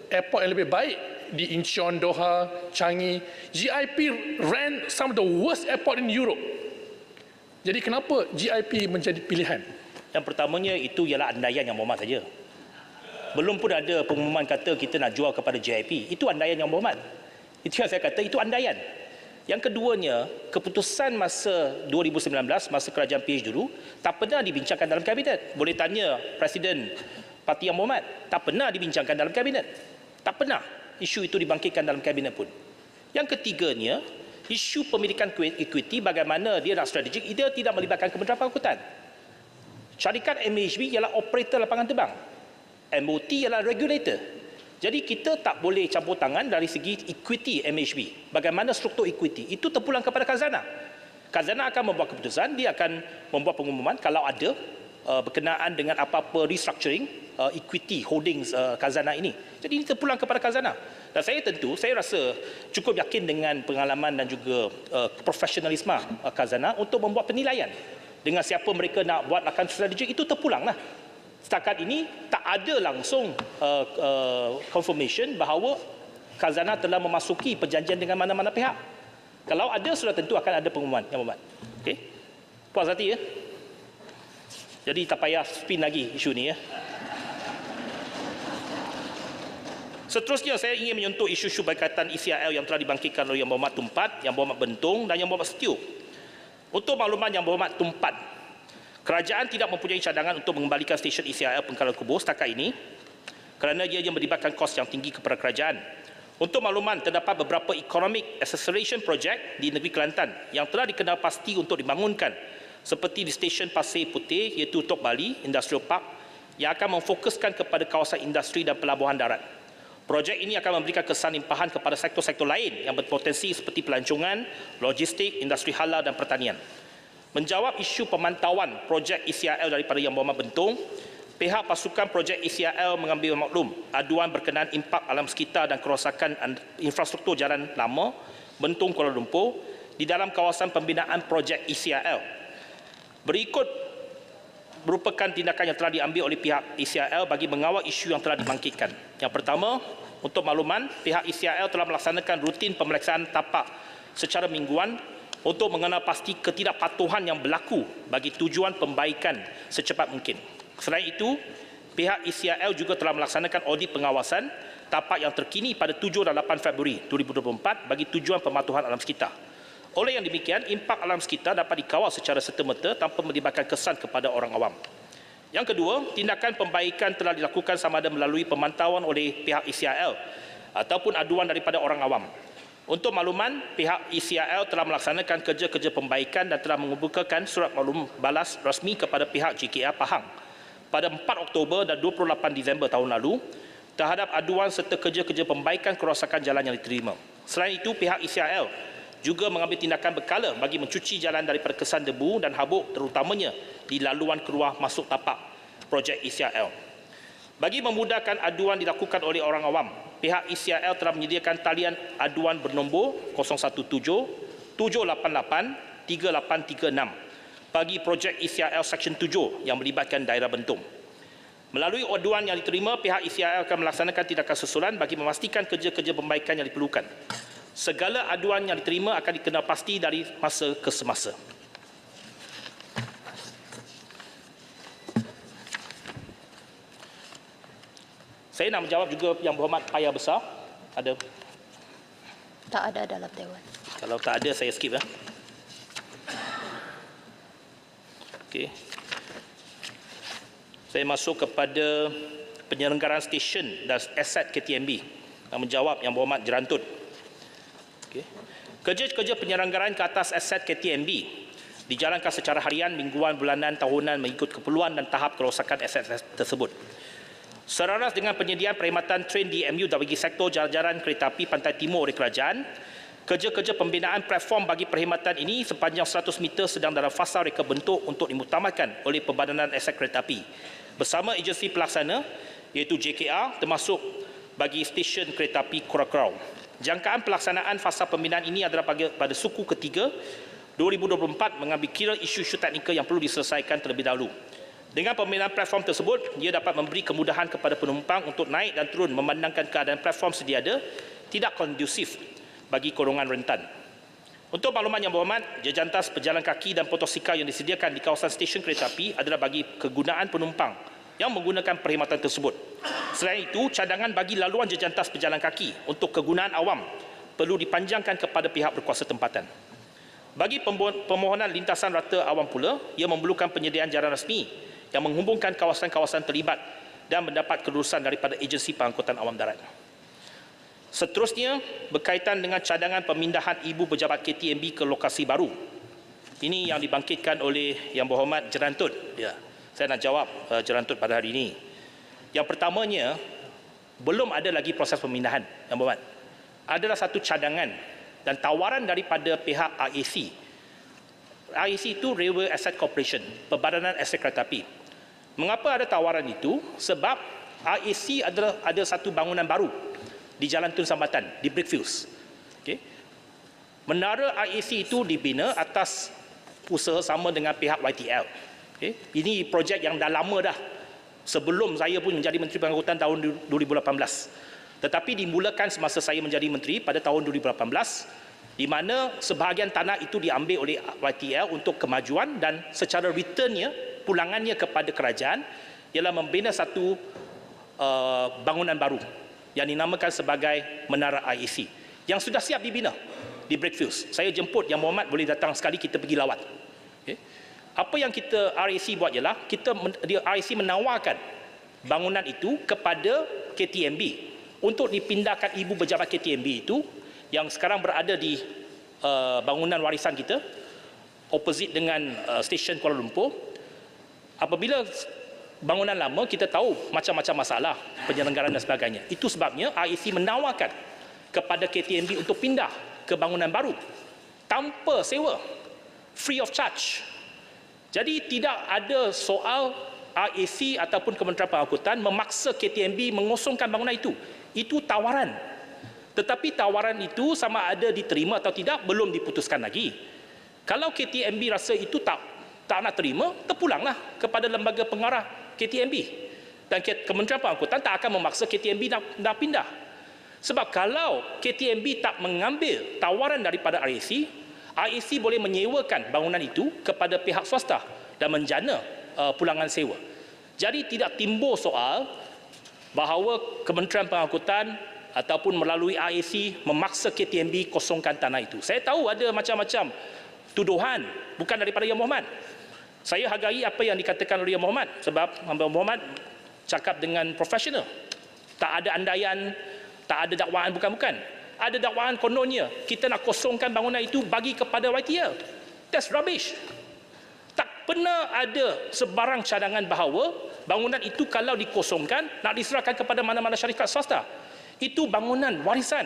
airport yang lebih baik di Incheon, Doha, Changi. GIP ran some of the worst airport in Europe. Jadi kenapa GIP menjadi pilihan? Yang pertamanya itu ialah andaian Yang Berhormat saja. Belum pun ada pengumuman kata kita nak jual kepada GIP. Itu andaian Yang Berhormat. Itu yang saya kata, itu andaian. Yang keduanya, keputusan masa 2019, masa kerajaan PH dulu, tak pernah dibincangkan dalam kabinet. Boleh tanya Presiden Parti Yang Berhormat, tak pernah dibincangkan dalam kabinet. Tak pernah isu itu dibangkitkan dalam kabinet pun. Yang ketiganya, isu pemilikan equity, bagaimana dia nak strategik, dia tidak melibatkan Kementerian Pengangkutan. Syarikat MHB ialah operator lapangan terbang. MOT ialah regulator. Jadi kita tak boleh campur tangan dari segi equity MHB. Bagaimana struktur equity, itu terpulang kepada Khazanah. Khazanah akan membuat keputusan, dia akan membuat pengumuman kalau ada berkenaan dengan apa-apa restructuring equity holdings Khazanah ini. Jadi ini terpulang kepada Khazanah. Dan saya rasa cukup yakin dengan pengalaman dan juga profesionalisme Khazanah untuk membuat penilaian. Dengan siapa mereka nak buat akan strategik, itu terpulanglah. Setakat ini tak ada langsung confirmation bahawa Khazanah telah memasuki perjanjian dengan mana-mana pihak. Kalau ada, sudah tentu akan ada pengumuman Yang Berhormat. Okey? Puas hati ya? Jadi tak payah spin lagi isu ni ya. Seterusnya saya ingin menyentuh isu-isu berkaitan ECRL yang telah dibangkitkan oleh Yang Berhormat Tumpat, Yang Berhormat Bentong dan Yang Berhormat Setio. Untuk makluman Yang Berhormat Tumpat, kerajaan tidak mempunyai cadangan untuk mengembalikan stesen ECRL Pengkalan Kubur setakat ini kerana ia melibatkan kos yang tinggi kepada kerajaan. Untuk makluman, terdapat beberapa economic acceleration project di negeri Kelantan yang telah dikenal pasti untuk dibangunkan seperti di stesen Pasir Putih iaitu Tok Bali Industrial Park yang akan memfokuskan kepada kawasan industri dan pelabuhan darat. Projek ini akan memberikan kesan limpahan kepada sektor-sektor lain yang berpotensi seperti pelancongan, logistik, industri halal dan pertanian. Menjawab isu pemantauan projek ECRL daripada Yang Berhormat Bentong, pihak pasukan projek ECRL mengambil maklum aduan berkenaan impak alam sekitar dan kerosakan infrastruktur jalan lama Bentong Kuala Lumpur di dalam kawasan pembinaan projek ECRL. Berikut merupakan tindakan yang telah diambil oleh pihak ECRL bagi mengawal isu yang telah dibangkitkan. Yang pertama, untuk makluman, pihak ECRL telah melaksanakan rutin pemeriksaan tapak secara mingguan untuk mengenal pasti ketidakpatuhan yang berlaku bagi tujuan pembaikan secepat mungkin. Selain itu, pihak ECRL juga telah melaksanakan audit pengawasan tapak yang terkini pada 7 dan 8 Februari 2024 bagi tujuan pematuhan alam sekitar. Oleh yang demikian, impak alam sekitar dapat dikawal secara serta-merta tanpa melibatkan kesan kepada orang awam. Yang kedua, tindakan pembaikan telah dilakukan sama ada melalui pemantauan oleh pihak ECRL ataupun aduan daripada orang awam. Untuk makluman, pihak ECRL telah melaksanakan kerja-kerja pembaikan dan telah mengemukakan surat maklum balas rasmi kepada pihak JKR Pahang pada 4 Oktober dan 28 Disember tahun lalu terhadap aduan serta kerja-kerja pembaikan kerosakan jalan yang diterima. Selain itu, pihak ECRL juga mengambil tindakan berkala bagi mencuci jalan daripada kesan debu dan habuk terutamanya di laluan keluar masuk tapak projek ECRL. Bagi memudahkan aduan dilakukan oleh orang awam, pihak ECRL telah menyediakan talian aduan bernombor 017 788 3836 bagi projek ECRL Seksyen 7 yang melibatkan daerah Bentong. Melalui aduan yang diterima, pihak ECRL akan melaksanakan tindakan susulan bagi memastikan kerja-kerja pembaikan yang diperlukan. Segala aduan yang diterima akan dikenal pasti dari masa ke semasa. Saya nak menjawab juga Yang Berhormat Paya Besar. Ada? Tak ada dalam Dewan. Kalau tak ada, saya skip. Okey. Saya masuk kepada penyelenggaraan stesen dan aset KTMB. Nak menjawab Yang Berhormat Jerantut. Okey. Kerja-kerja penyelenggaraan ke atas aset KTMB dijalankan secara harian, mingguan, bulanan, tahunan mengikut keperluan dan tahap kerosakan aset tersebut. Selaras dengan penyediaan perkhidmatan train DMU dan bagi sektor jalan-jalan kereta api Pantai Timur oleh kerajaan, kerja-kerja pembinaan platform bagi perkhidmatan ini sepanjang 100 meter sedang dalam fasa reka bentuk untuk dimutamatkan oleh Pembadanan Aset Kereta Api bersama agensi pelaksana iaitu JKR termasuk bagi stesen kereta api Kura-Kurau. Jangkaan pelaksanaan fasa pembinaan ini adalah pada suku ketiga 2024 mengambil kira isu-isu teknikal yang perlu diselesaikan terlebih dahulu. Dengan pembinaan platform tersebut, ia dapat memberi kemudahan kepada penumpang untuk naik dan turun memandangkan keadaan platform sedia ada tidak kondusif bagi golongan rentan. Untuk makluman Yang Berhormat, jejantas pejalan kaki dan motosikal yang disediakan di kawasan stesen kereta api adalah bagi kegunaan penumpang yang menggunakan perkhidmatan tersebut. Selain itu, cadangan bagi laluan jejantas pejalan kaki untuk kegunaan awam perlu dipanjangkan kepada pihak berkuasa tempatan. Bagi permohonan lintasan rata awam pula, ia memerlukan penyediaan jalan rasmi yang menghubungkan kawasan-kawasan terlibat dan mendapat kelulusan daripada agensi pengangkutan awam darat. Seterusnya, berkaitan dengan cadangan pemindahan ibu pejabat KTMB ke lokasi baru. Ini yang dibangkitkan oleh Yang Berhormat Jerantut. Ya, saya nak jawab Jerantut pada hari ini. Yang pertamanya, belum ada lagi proses pemindahan, Yang Berhormat. Adalah satu cadangan dan tawaran daripada pihak RAC. RAC itu Railway Asset Corporation, Pembadanan Aset Kereta Api. Mengapa ada tawaran itu? Sebab RAC ada satu bangunan baru di Jalan Tun Sambatan, di Brickfields. Okay. Menara RAC itu dibina atas usaha sama dengan pihak YTL. Okay. Ini projek yang dah lama dah. Sebelum saya pun menjadi Menteri Pengangkutan tahun 2018. Tetapi dimulakan semasa saya menjadi Menteri pada tahun 2018, di mana sebahagian tanah itu diambil oleh YTL untuk kemajuan dan secara returnnya, pulangannya kepada kerajaan ialah membina satu bangunan baru yang dinamakan sebagai Menara IEC yang sudah siap dibina di Brickfields. Saya jemput Yang Berhormat boleh datang sekali, kita pergi lawat. Okay. Apa yang kita RAC buat ialah RAC menawarkan bangunan itu kepada KTMB untuk dipindahkan ibu pejabat KTMB itu yang sekarang berada di bangunan warisan kita opposite dengan stesen Kuala Lumpur. Apabila bangunan lama, kita tahu macam-macam masalah penyelenggaraan dan sebagainya. Itu sebabnya RAC menawarkan kepada KTMB untuk pindah ke bangunan baru tanpa sewa, free of charge. Jadi tidak ada soal RAC ataupun Kementerian Pengangkutan memaksa KTMB mengosongkan bangunan itu. Itu tawaran. Tetapi tawaran itu sama ada diterima atau tidak belum diputuskan lagi. Kalau KTMB rasa itu tak nak terima, terpulanglah kepada lembaga pengarah KTMB. Dan Kementerian Pengangkutan tak akan memaksa KTMB nak pindah. Sebab kalau KTMB tak mengambil tawaran daripada RAC, RAC boleh menyewakan bangunan itu kepada pihak swasta dan menjana pulangan sewa. Jadi tidak timbul soal bahawa Kementerian Pengangkutan ataupun melalui RAC memaksa KTMB kosongkan tanah itu. Saya tahu ada macam-macam tuduhan bukan daripada Yang Berhormat. Saya hargai apa yang dikatakan oleh Yang Berhormat sebab Yang Berhormat cakap dengan profesional. Tak ada andaian, tak ada dakwaan bukan-bukan. Ada dakwaan kononnya kita nak kosongkan bangunan itu bagi kepada YTL. That's rubbish. Tak pernah ada sebarang cadangan bahawa bangunan itu kalau dikosongkan nak diserahkan kepada mana-mana syarikat swasta. Itu bangunan warisan,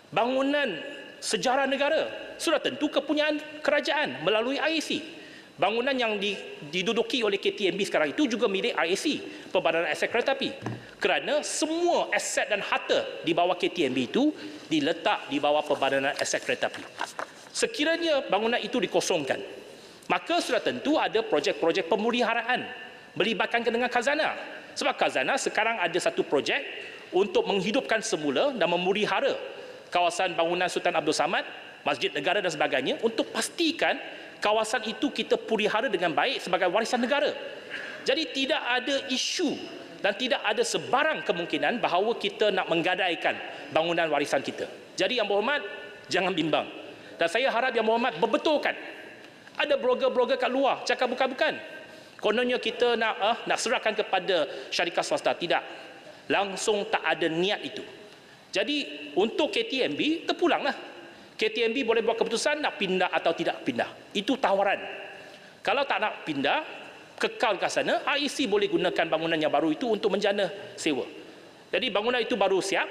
bangunan sejarah negara. Sudah tentu kepunyaan kerajaan melalui RAC. Bangunan yang diduduki oleh KTMB sekarang itu juga milik RAC, Pembadanan Aset Kereta Api. Kerana semua aset dan harta di bawah KTMB itu diletak di bawah Pembadanan Aset Kereta Api. Sekiranya bangunan itu dikosongkan, maka sudah tentu ada projek-projek pemeliharaan melibatkan dengan khazanah. Sebab khazanah sekarang ada satu projek untuk menghidupkan semula dan memelihara kawasan bangunan Sultan Abdul Samad, Masjid Negara dan sebagainya untuk pastikan kawasan itu kita pelihara dengan baik sebagai warisan negara. Jadi tidak ada isu dan tidak ada sebarang kemungkinan bahawa kita nak menggadaikan bangunan warisan kita. Jadi Yang Berhormat, jangan bimbang. Dan saya harap Yang Berhormat berbetulkan. Ada blogger-blogger kat luar cakap bukan-bukan. Kononnya kita nak serahkan kepada syarikat swasta. Tidak. Langsung tak ada niat itu. Jadi untuk KTMB, terpulanglah. KTMB boleh buat keputusan nak pindah atau tidak pindah. Itu tawaran. Kalau tak nak pindah, kekal kat sana, IEC boleh gunakan bangunan yang baru itu untuk menjana sewa. Jadi bangunan itu baru siap.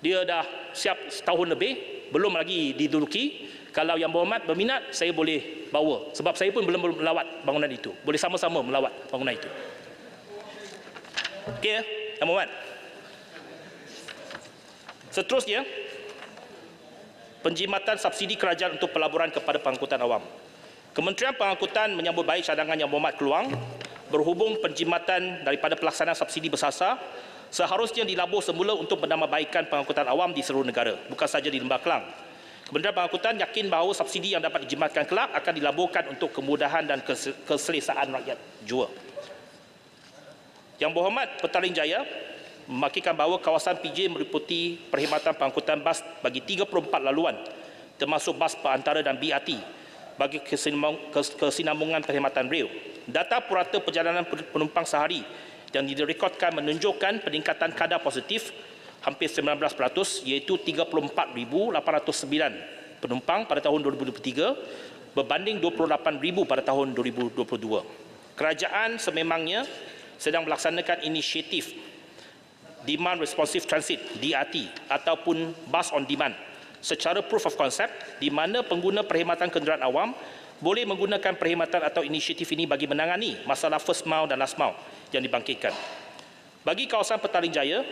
Dia dah siap setahun lebih, belum lagi diduduki. Kalau Yang Berhormat berminat, saya boleh bawa. Sebab saya pun belum melawat bangunan itu. Boleh sama-sama melawat bangunan itu. Okey, Yang Berhormat. Seterusnya, penjimatan subsidi kerajaan untuk pelaburan kepada pengangkutan awam. Kementerian Pengangkutan menyambut baik cadangan Yang Berhormat keluar berhubung penjimatan daripada pelaksanaan subsidi bersasar seharusnya dilabur semula untuk menambahbaikan pengangkutan awam di seluruh negara, bukan saja di Lembah Kelang. Kementerian Pengangkutan yakin bahawa subsidi yang dapat dijimatkan kelak akan dilaburkan untuk kemudahan dan keselesaan rakyat jua. Yang Berhormat Petaling Jaya memastikan bahawa kawasan PJ meliputi perkhidmatan pengangkutan bas bagi 34 laluan termasuk bas perantara dan BRT bagi kesinambungan perkhidmatan rel. Data purata perjalanan penumpang sehari yang direkodkan menunjukkan peningkatan kadar positif hampir 19% iaitu 34,809 penumpang pada tahun 2023 berbanding 28,000 pada tahun 2022. Kerajaan sememangnya sedang melaksanakan inisiatif Demand Responsive Transit DRT ataupun Bus on Demand secara proof of concept di mana pengguna perkhidmatan kenderaan awam boleh menggunakan perkhidmatan atau inisiatif ini bagi menangani masalah first mile dan last mile yang dibangkitkan. Bagi kawasan Petaling Jaya,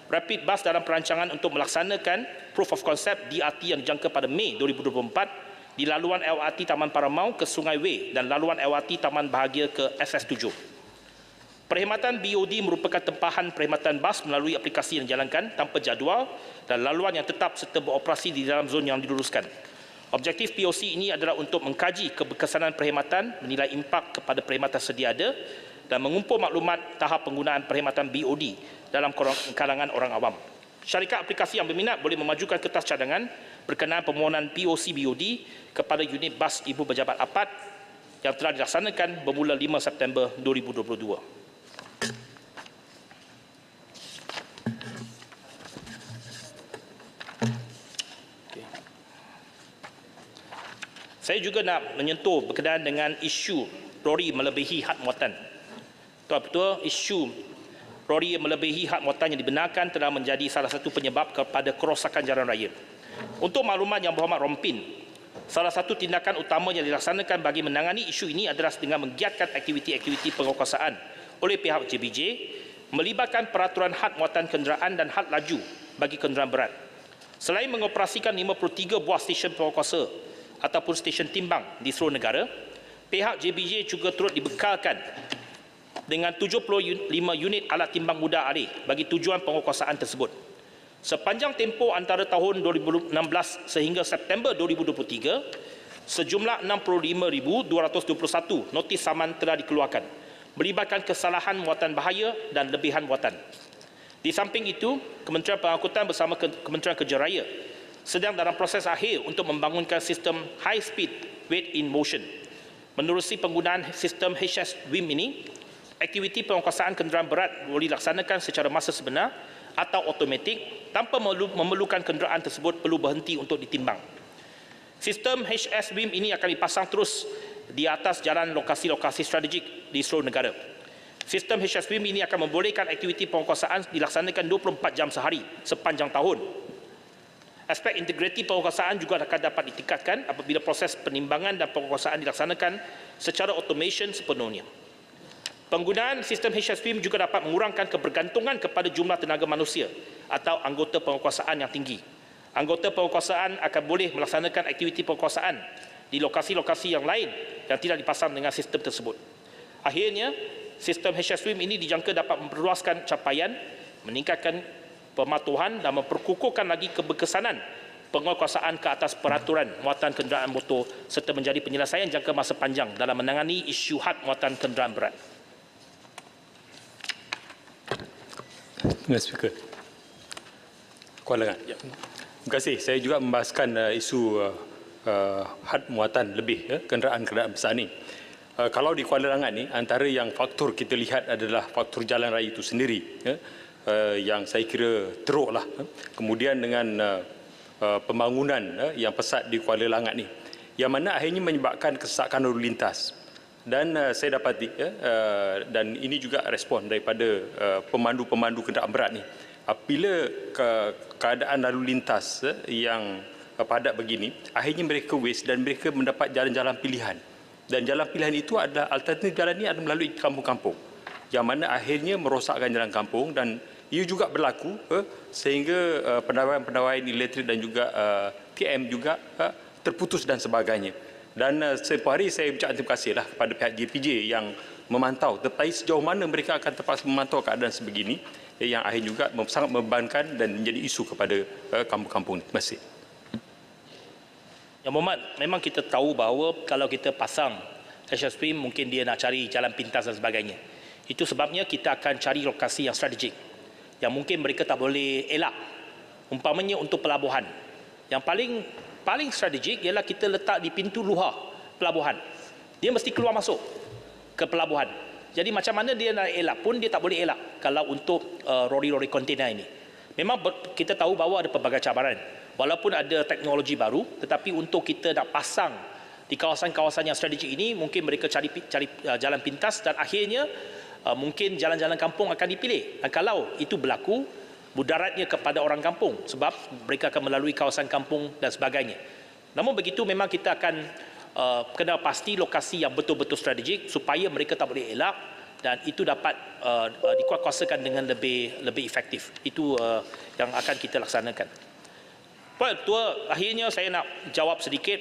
Rapid Bus dalam perancangan untuk melaksanakan proof of concept DRT yang dijangka pada Mei 2024 di laluan LRT Taman Paramau ke Sungai Way dan laluan LRT Taman Bahagia ke SS7. Perkhidmatan BOD merupakan tempahan perkhidmatan bas melalui aplikasi yang dijalankan tanpa jadual dan laluan yang tetap serta beroperasi di dalam zon yang diluluskan. Objektif POC ini adalah untuk mengkaji keberkesanan perkhidmatan, menilai impak kepada perkhidmatan sedia ada dan mengumpul maklumat tahap penggunaan perkhidmatan BOD dalam kalangan orang awam. Syarikat aplikasi yang berminat boleh memajukan kertas cadangan berkenaan permohonan POC BOD kepada unit bas Ibu Pejabat APAD yang telah dilaksanakan bermula 5 September 2022. Saya juga nak menyentuh berkenaan dengan isu lori melebihi had muatan. Betul-betul isu lori melebihi had muatan yang dibenarkan telah menjadi salah satu penyebab kepada kerosakan jalan raya. Untuk maklumat Yang Berhormat Rompin, salah satu tindakan utama yang dilaksanakan bagi menangani isu ini adalah dengan menggiatkan aktiviti-aktiviti penguasaan oleh pihak JBJ melibatkan peraturan had muatan kenderaan dan had laju bagi kenderaan berat. Selain mengoperasikan 53 buah stesen penguasa ataupun stesen timbang di seluruh negara, pihak JBJ juga turut dibekalkan dengan 75 unit alat timbang mudah alih bagi tujuan penguasaan tersebut. Sepanjang tempoh antara tahun 2016 sehingga September 2023, sejumlah 65,221 notis saman telah dikeluarkan, melibatkan kesalahan muatan bahaya dan lebihan muatan. Di samping itu, Kementerian Pengangkutan bersama Kementerian Kerja Raya sedang dalam proses akhir untuk membangunkan sistem High Speed Weight in Motion. Menerusi penggunaan sistem HS-WIM ini, aktiviti penguasaan kenderaan berat boleh dilaksanakan secara masa sebenar atau automatik tanpa memerlukan kenderaan tersebut perlu berhenti untuk ditimbang. Sistem HS-WIM ini akan dipasang terus di atas jalan lokasi-lokasi strategik di seluruh negara. Sistem HS-WIM ini akan membolehkan aktiviti penguasaan dilaksanakan 24 jam sehari sepanjang tahun. Aspek integriti penguasaan juga akan dapat ditingkatkan apabila proses penimbangan dan penguasaan dilaksanakan secara automation sepenuhnya. Penggunaan sistem HS-WIM juga dapat mengurangkan kebergantungan kepada jumlah tenaga manusia atau anggota penguasaan yang tinggi. Anggota penguasaan akan boleh melaksanakan aktiviti penguasaan di lokasi-lokasi yang lain yang tidak dipasang dengan sistem tersebut. Akhirnya, sistem HS-WIM ini dijangka dapat memperluaskan capaian, meningkatkan pematuhan dan memperkukuhkan lagi keberkesanan penguasaan ke atas peraturan muatan kenderaan motor serta menjadi penyelesaian jangka masa panjang dalam menangani isu had muatan kenderaan berat. Dengan Speaker. Kuala Langat. Ya. Terima kasih. Saya juga membahaskan isu had muatan lebih kenderaan-kenderaan besar ni. Kalau di Kuala Langat ni, antara yang faktor kita lihat adalah faktor jalan raya itu sendiri, yang saya kira teruk lah. Kemudian dengan pembangunan yang pesat di Kuala Langat ni, yang mana akhirnya menyebabkan kesesakan lalu lintas. Dan saya dapati, dan ini juga respon daripada pemandu-pemandu kenderaan berat ni, apabila keadaan lalu lintas yang padat begini, akhirnya mereka waste dan mereka mendapat jalan-jalan pilihan. Dan jalan pilihan itu adalah alternatif jalan ini adalah melalui kampung-kampung, yang mana akhirnya merosakkan jalan kampung, dan ia juga berlaku sehingga pendawaian elektrik dan juga TM juga terputus dan sebagainya. Dan setiap hari saya ucapkan terima kasihlah kepada pihak JPJ yang memantau tetapi sejauh mana mereka akan terpaksa memantau keadaan sebegini, yang akhirnya juga sangat membebankan dan menjadi isu kepada kampung-kampung. Terima kasih. Yang Muhammad, memang kita tahu bahawa kalau kita pasang HSP mungkin dia nak cari jalan pintas dan sebagainya. Itu sebabnya kita akan cari lokasi yang strategik, yang mungkin mereka tak boleh elak. Umpamanya untuk pelabuhan. Yang paling strategik ialah kita letak di pintu luar pelabuhan. Dia mesti keluar masuk ke pelabuhan. Jadi macam mana dia nak elak pun dia tak boleh elak kalau untuk lori-lori kontainer ini. Memang kita tahu bahawa ada pelbagai cabaran. Walaupun ada teknologi baru, tetapi untuk kita nak pasang di kawasan-kawasan yang strategik ini, mungkin mereka cari jalan pintas dan akhirnya mungkin jalan-jalan kampung akan dipilih. Dan kalau itu berlaku, mudaratnya kepada orang kampung sebab mereka akan melalui kawasan kampung dan sebagainya. Namun begitu memang kita akan kena pasti lokasi yang betul-betul strategik supaya mereka tak boleh elak dan itu dapat dikuatkuasakan dengan lebih efektif. Itu yang akan kita laksanakan. Puan Ketua, akhirnya saya nak jawab sedikit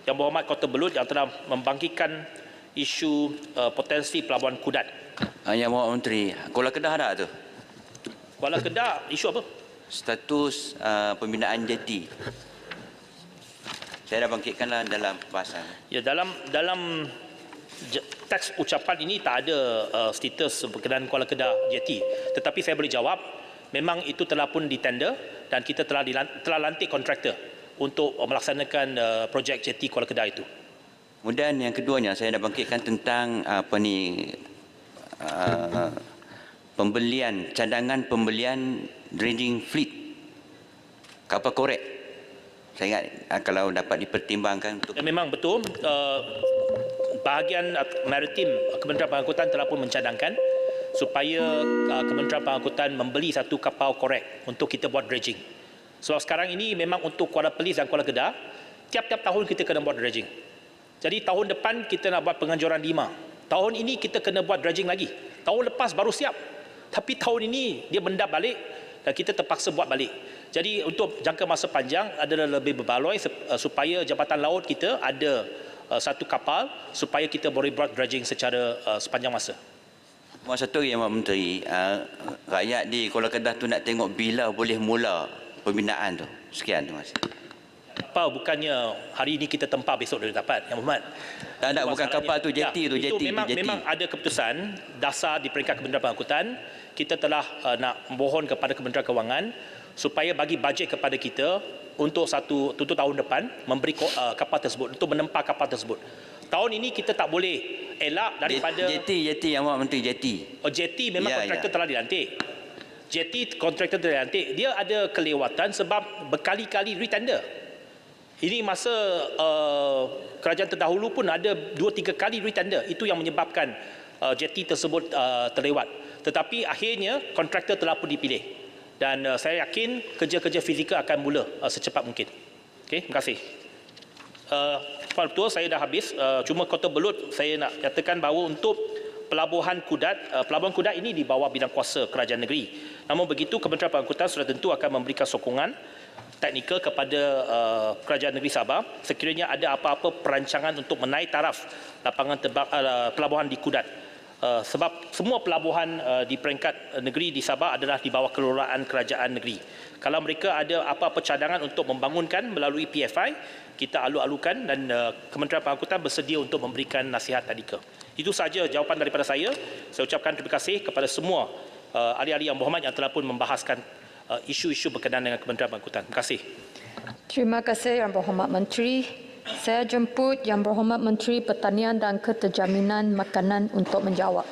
Yang Berhormat Kota Belud yang telah membangkitkan isu potensi Pelabuhan Kudat. Yang Berhormat Menteri, Kuala Kedah ada tu? Kuala Kedah, isu apa? Status pembinaan jeti. Saya dah bangkitkanlah dalam bahasan. Ya, dalam teks ucapan ini tak ada status berkenaan Kuala Kedah jeti. Tetapi saya boleh jawab, memang itu telah pun ditender dan kita telah lantik kontraktor untuk melaksanakan projek jeti Kuala Kedah itu. Kemudian yang keduanya, saya dah bangkitkan tentang cadangan pembelian dredging fleet kapal korek. Saya ingat kalau dapat dipertimbangkan untuk... Memang betul, bahagian maritim Kementerian Pengangkutan telah pun mencadangkan supaya Kementerian Pengangkutan membeli satu kapal korek untuk kita buat dredging. Sebab sekarang ini memang untuk Kuala Perlis dan Kuala Kedah, tiap-tiap tahun kita kena buat dredging. Jadi tahun depan kita nak buat penganjuran 5. Tahun ini kita kena buat dredging lagi. Tahun lepas baru siap. Tapi tahun ini dia mendap balik dan kita terpaksa buat balik. Jadi untuk jangka masa panjang adalah lebih berbaloi supaya Jabatan Laut kita ada satu kapal supaya kita boleh buat dredging secara sepanjang masa. Satu yang Menteri, rakyat di Kuala Kedah tu nak tengok bila boleh mula pembinaan tu. Sekian, terima kasih. Kapal bukannya hari ini kita tempah besok dia dapat, Yang Berhormat. Tak, bukan kapal tu, jeti tu, jeti. Memang ada keputusan dasar di peringkat Kementerian Pengangkutan. Kita telah nak mohon kepada Kementerian Kewangan supaya bagi bajet kepada kita untuk tahun depan memberi kapal tersebut, untuk menempah kapal tersebut. Tahun ini kita tak boleh elak daripada... Jeti yang Berhormat Menteri, jeti. Oh, jeti memang kontraktor telah dilantik. Jeti kontraktor telah dilantik. Dia ada kelewatan sebab berkali-kali retender. Ini masa kerajaan terdahulu pun ada 2-3 kali retender. Itu yang menyebabkan jeti tersebut terlewat. Tetapi akhirnya kontraktor telah pun dipilih. Dan saya yakin kerja-kerja fizikal akan mula secepat mungkin. Okey, terima kasih. Puan Ketua, saya dah habis. Cuma Kota Belud saya nak nyatakan bahawa untuk Pelabuhan Kudat ini di bawah bidang kuasa kerajaan negeri. Namun begitu, Kementerian Pengangkutan sudah tentu akan memberikan sokongan teknikal kepada kerajaan negeri Sabah sekiranya ada apa-apa perancangan untuk menaik taraf lapangan pelabuhan di Kudat. Sebab semua pelabuhan di peringkat negeri di Sabah adalah di bawah kelolaan kerajaan negeri. Kalau mereka ada apa-apa cadangan untuk membangunkan melalui PFI, kita alu-alukan dan Kementerian Pengangkutan bersedia untuk memberikan nasihat tadika. Itu sahaja jawapan daripada saya. Saya ucapkan terima kasih kepada semua ahli-ahli Yang Berhormat yang telah pun membahaskan isu-isu berkenaan dengan Kementerian Berangkutan. Terima kasih. Terima kasih Yang Berhormat Menteri. Saya jemput Yang Berhormat Menteri Pertanian dan Keterjaminan Makanan untuk menjawab.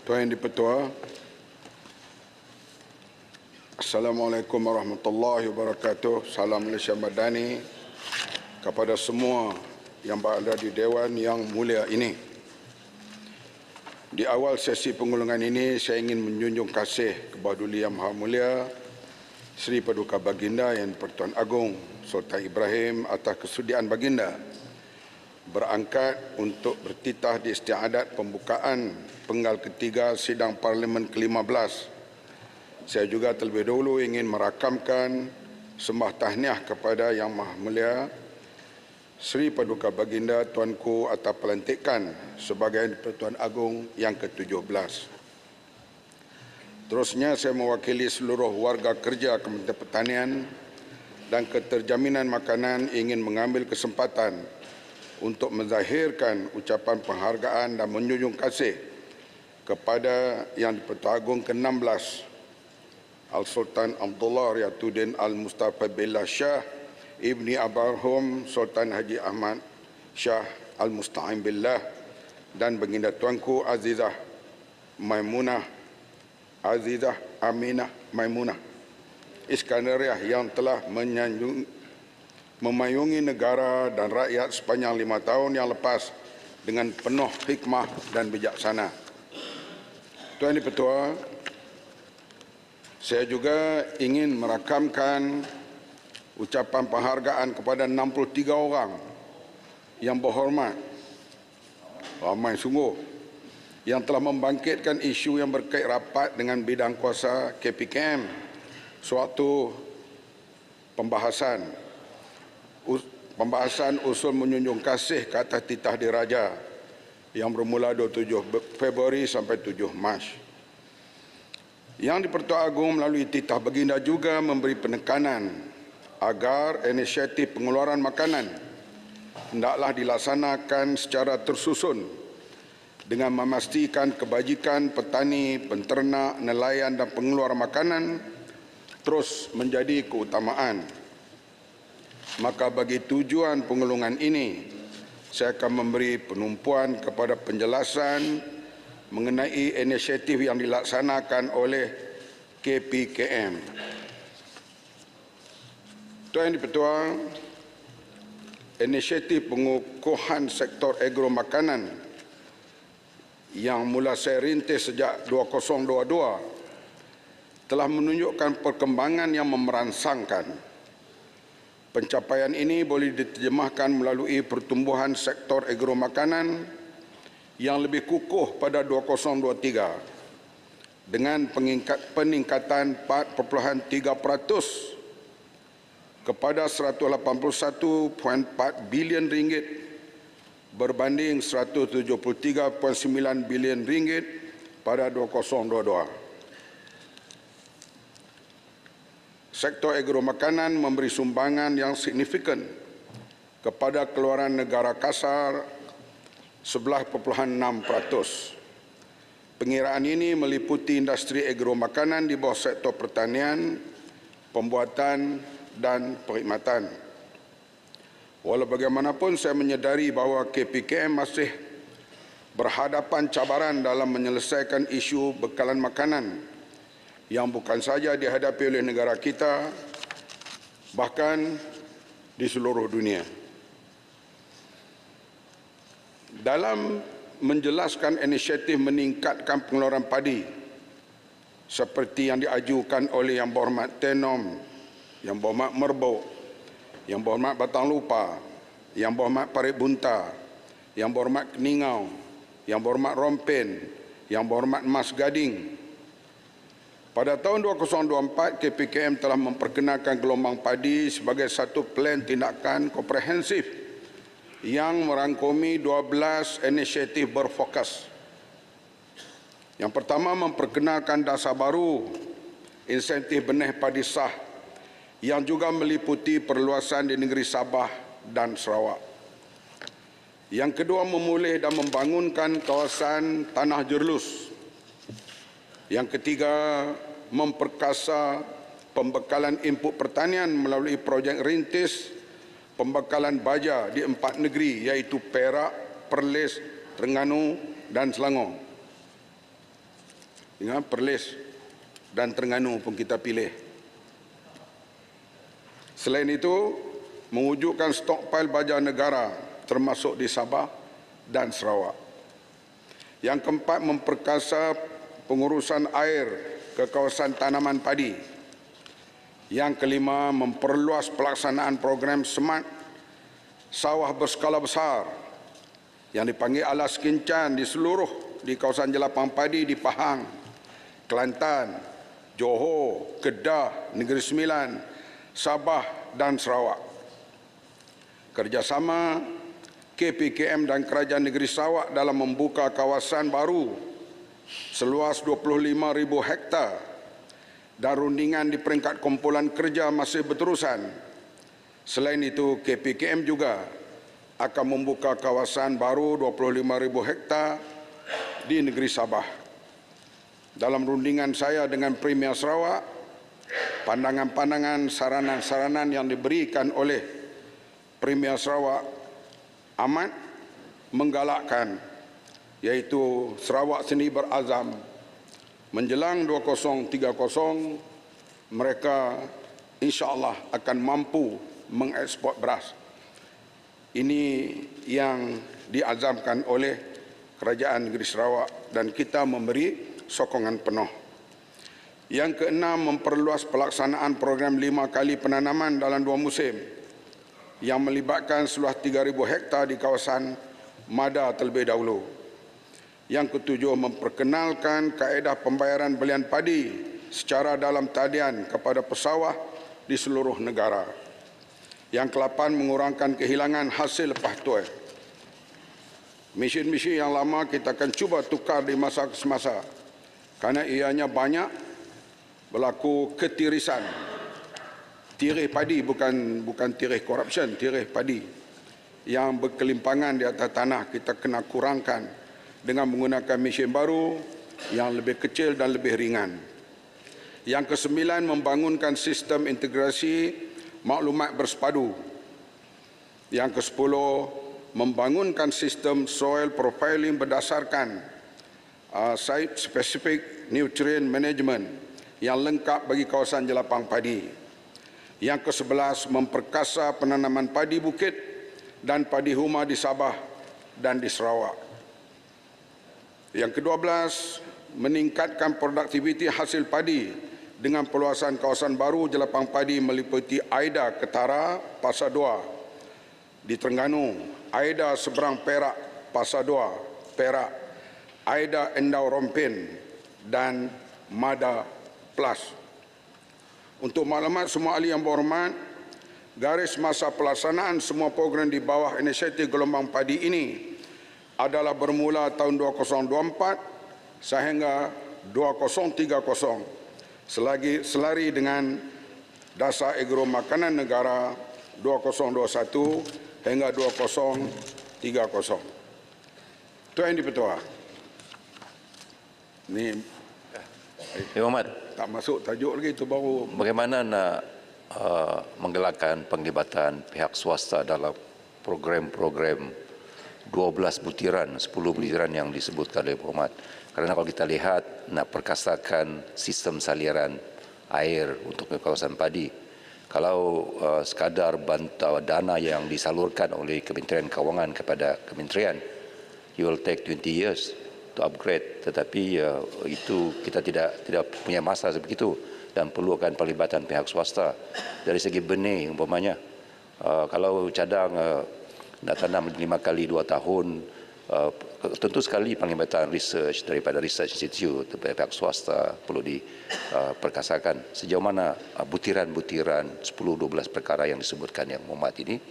Tuan Yang di-Pertua, Assalamualaikum warahmatullahi wabarakatuh. Salam Malaysia Madani kepada semua yang berada di Dewan yang mulia ini. Di awal sesi pengulungan ini, saya ingin menjunjung kasih kepada Duli Yang Maha Mulia Seri Paduka Baginda Yang di-Pertuan Agong Sultan Ibrahim atas kesudian Baginda berangkat untuk bertitah di istiadat pembukaan penggal ketiga sidang Parlimen ke-15. Saya juga terlebih dahulu ingin merakamkan sembah tahniah kepada Yang Maha Mulia Seri Paduka Baginda Tuanku atas pelantikan sebagai Pertuan Agong yang ke-17. Terusnya saya mewakili seluruh warga kerja Kementerian Pertanian dan Keterjaminan Makanan ingin mengambil kesempatan untuk menzahirkan ucapan penghargaan dan menjunjung kasih kepada Yang di-Pertuan Agong ke-16 Al-Sultan Abdullah Riyatuddin Al-Mustafa Billah Shah Ibni Abarhum Sultan Haji Ahmad Shah Al-Musta'im Billah dan Baginda Tuanku Azizah Aminah Maimunah Iskandariah yang telah memayungi negara dan rakyat sepanjang 5 tahun yang lepas dengan penuh hikmah dan bijaksana. Tuan di-Pertua, saya juga ingin merakamkan ucapan penghargaan kepada 63 orang yang berhormat, ramai sungguh, yang telah membangkitkan isu yang berkait rapat dengan bidang kuasa KPKM sewaktu pembahasan usul menjunjung kasih ke atas titah diraja yang bermula 27 Februari sampai 7 Mac. Yang di-Pertuan Agong melalui titah Baginda juga memberi penekanan agar inisiatif pengeluaran makanan hendaklah dilaksanakan secara tersusun dengan memastikan kebajikan petani, penternak, nelayan dan pengeluar makanan terus menjadi keutamaan. Maka bagi tujuan pengulungan ini, saya akan memberi penumpuan kepada penjelasan mengenai inisiatif yang dilaksanakan oleh KPKM. Tuan Yang di-Pertua, inisiatif pengukuhan sektor agro makanan yang mula saya rintis sejak 2022 telah menunjukkan perkembangan yang memerangsangkan. Pencapaian ini boleh diterjemahkan melalui pertumbuhan sektor agro makanan yang lebih kukuh pada 2023 dengan peningkatan 4.3% kepada 181.4 bilion ringgit berbanding 173.9 bilion ringgit pada 2022. Sektor agro makanan memberi sumbangan yang signifikan kepada keluaran negara kasar 11.6%. Pengiraan ini meliputi industri agro makanan di bawah sektor pertanian, pembuatan dan perkhidmatan. Walau bagaimanapun saya menyedari bahawa KPKM masih berhadapan cabaran dalam menyelesaikan isu bekalan makanan yang bukan saja dihadapi oleh negara kita, bahkan di seluruh dunia. Dalam menjelaskan inisiatif meningkatkan pengeluaran padi seperti yang diajukan oleh Yang Berhormat Tenom, Yang Berhormat Merbok, Yang Berhormat Batang Lupa, Yang Berhormat Parit Bunta, Yang Berhormat Keningau, Yang Berhormat Rompen, Yang Berhormat Mas Gading. Pada tahun 2024, KPKM telah memperkenalkan gelombang padi sebagai satu plan tindakan komprehensif yang merangkumi 12 inisiatif berfokus. Yang pertama, memperkenalkan dasar baru insentif benih padi sah yang juga meliputi perluasan di negeri Sabah dan Sarawak. Yang kedua, memulih dan membangunkan kawasan tanah jerlus. Yang ketiga, memperkasa pembekalan input pertanian melalui projek rintis pembekalan baja di 4 negeri iaitu Perak, Perlis, Terengganu dan Selangor. Ingat, Perlis dan Terengganu pun kita pilih. Selain itu, mewujudkan stokpil baja negara termasuk di Sabah dan Sarawak. Yang keempat, memperkasa pengurusan air ke kawasan tanaman padi. Yang kelima, memperluas pelaksanaan program Smart Sawah Berskala Besar yang dipanggil Alas Kincan di kawasan jelapang padi di Pahang, Kelantan, Johor, Kedah, Negeri Sembilan, Sabah dan Sarawak. Kerjasama KPKM dan Kerajaan Negeri Sarawak dalam membuka kawasan baru seluas 25,000 hektar dan rundingan di peringkat kumpulan kerja masih berterusan. Selain itu, KPKM juga akan membuka kawasan baru 25,000 hektar di negeri Sabah. Dalam rundingan saya dengan Premier Sarawak, pandangan-pandangan, saranan-saranan yang diberikan oleh Premier Sarawak amat menggalakkan, iaitu Sarawak sendiri berazam menjelang 2030 mereka insya-Allah akan mampu mengekspor beras. Ini yang diazamkan oleh Kerajaan Negeri Sarawak dan kita memberi sokongan penuh. Yang keenam, memperluas pelaksanaan program 5 kali penanaman dalam 2 musim yang melibatkan seluas 3,000 hektar di kawasan Mada terlebih dahulu. Yang ketujuh, memperkenalkan kaedah pembayaran belian padi secara dalam talian kepada pesawah di seluruh negara. Yang ke-8, mengurangkan kehilangan hasil lepas tuai. Mesin-mesin yang lama kita akan cuba tukar di masa ke semasa kerana ianya banyak berlaku ketirisan. Tirih padi bukan tirih corruption, tirih padi yang berkelimpangan di atas tanah kita kena kurangkan dengan menggunakan mesin baru yang lebih kecil dan lebih ringan. Yang ke-9, membangunkan sistem integrasi maklumat bersepadu. Yang ke-10, membangunkan sistem soil profiling berdasarkan site specific nutrient management yang lengkap bagi kawasan jelapang padi. Yang ke-11, memperkasa penanaman padi bukit dan padi huma di Sabah dan di Sarawak. Yang ke-12, meningkatkan produktiviti hasil padi dengan perluasan kawasan baru jelapang padi meliputi Aida Ketara, Pasar 2 di Terengganu, Aida Seberang Perak, Pasar 2, Perak, Aida Endau Rompin dan Mada Plus. Untuk maklumat semua ahli yang berhormat, garis masa pelaksanaan semua program di bawah inisiatif gelombang padi ini adalah bermula tahun 2024 sehingga 2030 selari dengan dasar agro makanan negara 2021 hingga 2030. Itu yang dipertua. Ini Muhammad, tak masuk tajuk lagi, itu baru. Bagaimana nak menggalakkan penglibatan pihak swasta dalam program-program 12 butiran, 10 butiran yang disebutkan oleh Muhammad? Karena kalau kita lihat nak perkasakan sistem saliran air untuk kawasan padi, kalau sekadar dana yang disalurkan oleh Kementerian Kewangan kepada Kementerian, it will take 20 years to upgrade, tetapi itu kita tidak punya masa sebegitu dan perlukan pelibatan pihak swasta. Dari segi benih umpamanya, kalau cadang nak tanam 5 kali 2 tahun, tentu sekali pelibatan research daripada Research Institute pihak swasta perlu diperkasakan. Sejauh mana butiran-butiran 10-12 perkara yang disebutkan yang Muhammad ini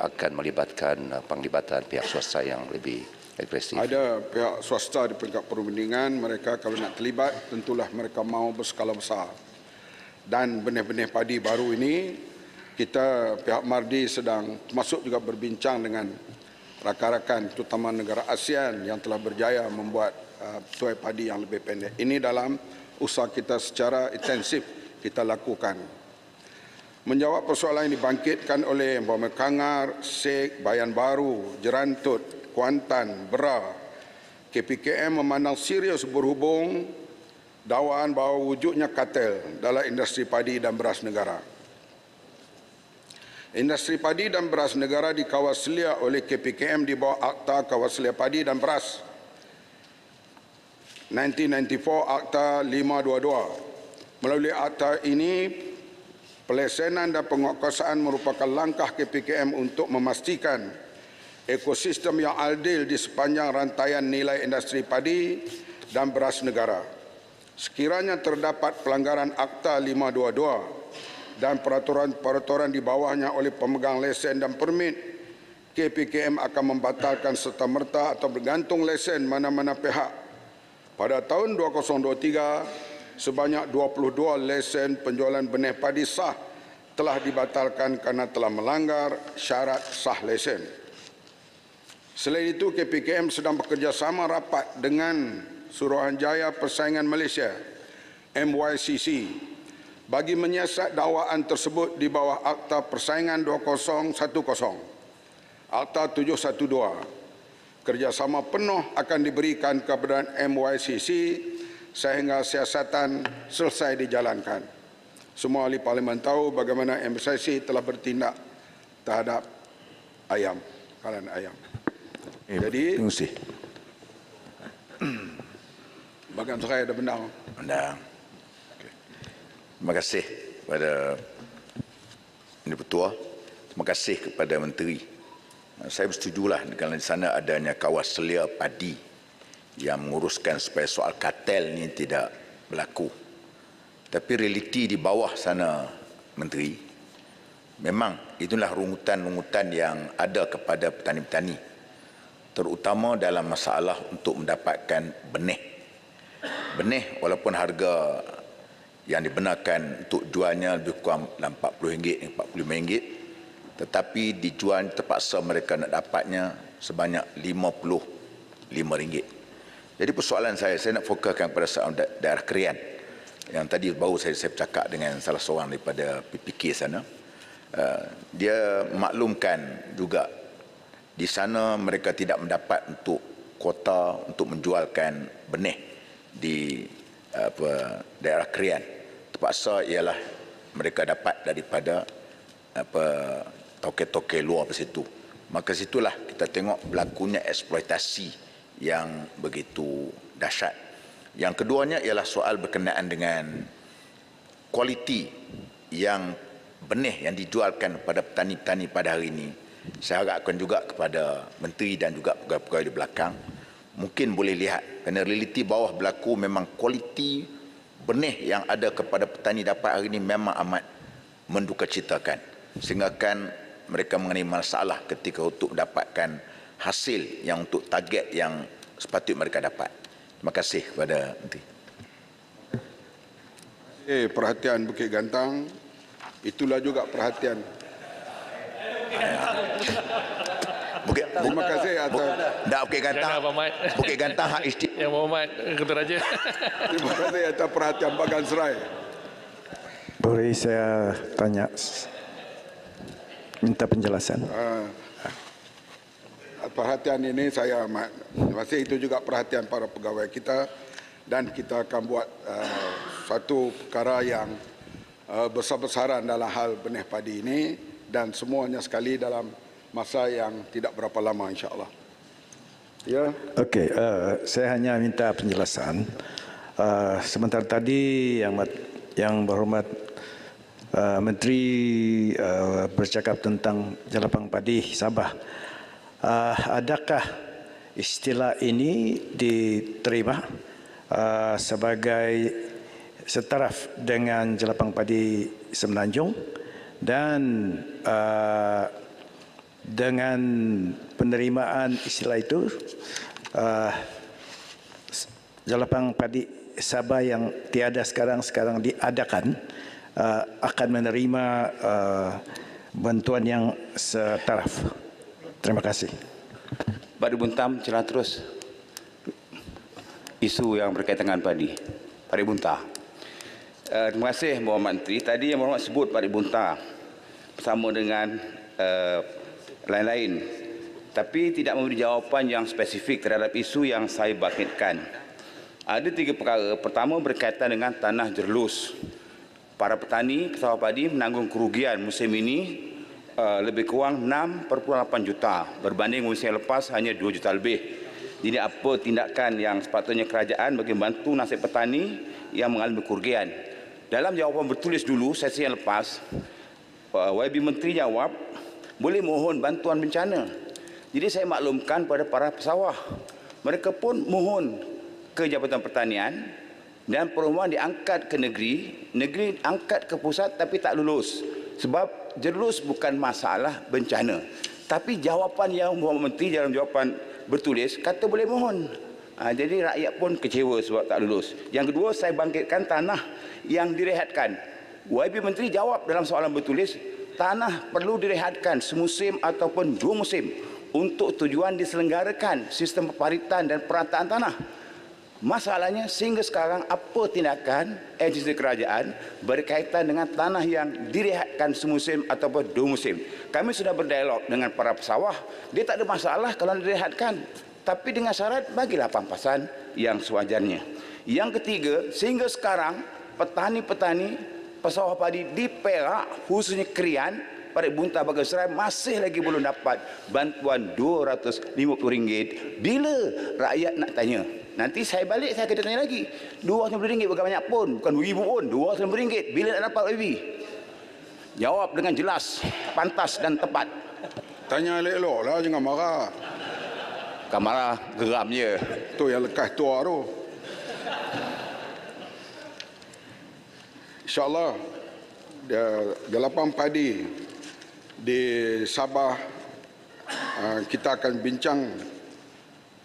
akan melibatkan penglibatan pihak swasta yang lebih agresif? Ada pihak swasta di peringkat perundingan, mereka kalau nak terlibat tentulah mereka mahu berskala besar. dan benih-benih padi baru ini, kita pihak Mardi sedang masuk juga berbincang dengan rakan-rakan terutama negara ASEAN yang telah berjaya membuat tuai padi yang lebih pendek. Ini dalam usaha kita secara intensif kita lakukan. Menjawab persoalan yang dibangkitkan oleh Umpama Kangar, Sek, Bayan Baru, Jerantut, Kuantan, Bera, KPKM memandang serius berhubung dakwaan bahawa wujudnya kartel dalam industri padi dan beras negara. Industri padi dan beras negara dikawaslia oleh KPKM di bawah Akta Kawaslia Padi dan Beras 1994 Akta 522. Melalui akta ini, pelesenan dan penguatkuasaan merupakan langkah KPKM untuk memastikan ekosistem yang adil di sepanjang rantaian nilai industri padi dan beras negara. Sekiranya terdapat pelanggaran Akta 522 dan peraturan-peraturan di bawahnya oleh pemegang lesen dan permit, KPKM akan membatalkan serta-merta atau bergantung lesen mana-mana pihak. Pada tahun 2023, sebanyak 22 lesen penjualan benih padi sah telah dibatalkan kerana telah melanggar syarat sah lesen. Selain itu, KPKM sedang bekerjasama rapat dengan Suruhanjaya Persaingan Malaysia, MYCC, bagi menyiasat dakwaan tersebut di bawah Akta Persaingan 2010, Akta 712. Kerjasama penuh akan diberikan kepada MYCC sehingga siasatan selesai dijalankan. Semua ahli parlimen tahu bagaimana MYCC telah bertindak terhadap ayam, kalangan ayam. Jadi, terima kasih. bagian saya ada benar. Benar. Terima kasih kepada Menteri Pertua. Terima kasih kepada Menteri. Saya bersetujulah kerana di sana adanya Kawaslia Padi yang menguruskan supaya soal kartel ini tidak berlaku. Tapi realiti di bawah sana, Menteri, memang itulah rungutan-rungutan yang ada kepada petani-petani, terutama dalam masalah untuk mendapatkan benih. Benih walaupun harga yang dibenarkan untuk jualnya lebih kurang RM40, RM45, tetapi dijual terpaksa mereka nak dapatnya sebanyak RM55. Jadi persoalan saya nak fokuskan pada soal daerah Krian. Yang tadi baru saya bercakap dengan salah seorang daripada PPK sana. Dia maklumkan juga di sana mereka tidak mendapat untuk kuota untuk menjualkan benih di daerah Krian. Terpaksa ialah mereka dapat daripada toke-toke luar di situ. Maka situlah kita tengok berlakunya eksploitasi yang begitu dahsyat. Yang keduanya ialah soal berkenaan dengan kualiti yang benih yang dijualkan kepada petani-petani pada hari ini. Saya harapkan juga kepada menteri dan juga pegawai-pegawai di belakang mungkin boleh lihat kerana realiti bawah berlaku memang kualiti benih yang ada kepada petani dapat hari ini memang amat mendukacitakan, sehingga kan mereka mengenai masalah ketika untuk mendapatkan hasil yang untuk target yang sepatutnya mereka dapat. Terima kasih kepada Menteri. Perhatian Bukit Gantang, itulah juga perhatian. Terima kasih atas. Tak Bukit Gantang. Bukit Gantang hak istimewa. Yang Muhammad Ketua Raja. Terima kasih atas perhatian Bagan Serai. Boleh saya tanya, minta penjelasan. Perhatian ini saya amat. Terima kasih, itu juga perhatian para pegawai kita dan kita akan buat satu perkara yang besar-besaran dalam hal benih padi ini dan semuanya sekali dalam masa yang tidak berapa lama insya-Allah. Ya. Okey, saya hanya minta penjelasan. Sebentar tadi yang berhormat Menteri bercakap tentang Jelapang Padi Sabah. Adakah istilah ini diterima sebagai setaraf dengan Jelapang Padi Semenanjung dan dengan penerimaan istilah itu Jelapang Padi Sabah yang tiada sekarang diadakan, akan menerima bantuan yang setaraf. Terima kasih. Pak Buntam, silakan terus. Isu yang berkaitan dengan padi. Pak Bunta. Terima kasih Muhammad Menteri. Tadi yang Muhammad sebut Pak Bunta bersama dengan lain-lain. Tapi tidak memberi jawapan yang spesifik terhadap isu yang saya bangkitkan. Ada 3 perkara. Pertama berkaitan dengan tanah jerlus. Para petani pesawat padi menanggung kerugian musim ini lebih kurang 6,8 juta berbanding musim lepas hanya 2 juta lebih. Jadi apa tindakan yang sepatutnya kerajaan bagi membantu nasib petani yang mengalami kerugian? Dalam jawapan bertulis dulu sesi yang lepas, YB Menteri jawab boleh mohon bantuan bencana. Jadi saya maklumkan pada para pesawah, mereka pun mohon ke Jabatan Pertanian dan permohonan diangkat ke negeri, negeri angkat ke pusat tapi tak lulus. Sebab jerlus bukan masalah bencana. Tapi jawapan yang Muhammad Menteri dalam jawapan bertulis kata boleh mohon. Jadi rakyat pun kecewa sebab tak lulus. Yang kedua, saya bangkitkan tanah yang direhatkan. YB Menteri jawab dalam soalan bertulis, tanah perlu direhatkan semusim ataupun 2 musim untuk tujuan diselenggarakan sistem peparitan dan perataan tanah. Masalahnya sehingga sekarang apa tindakan agensi kerajaan berkaitan dengan tanah yang direhatkan semusim ataupun 2 musim. Kami sudah berdialog dengan para pesawah, dia tak ada masalah kalau direhatkan. Tapi dengan syarat bagilah pampasan yang sewajarnya. Yang ketiga, sehingga sekarang petani-petani pesawah padi di Perak, khususnya Krian, Parit Bunta, Bagaserai masih lagi belum dapat bantuan RM250. Bila rakyat nak tanya? Nanti saya balik, saya akan tanya lagi. RM250 bukan banyak pun, bukan RM2,000 pun, RM250. Bila nak dapat YB? Jawab dengan jelas, pantas dan tepat. Tanya elok-elok lah, jangan marah. Bukan marah, geram je. Tu yang lekas tua tu. InsyaAllah, galapan padi di Sabah, kita akan bincang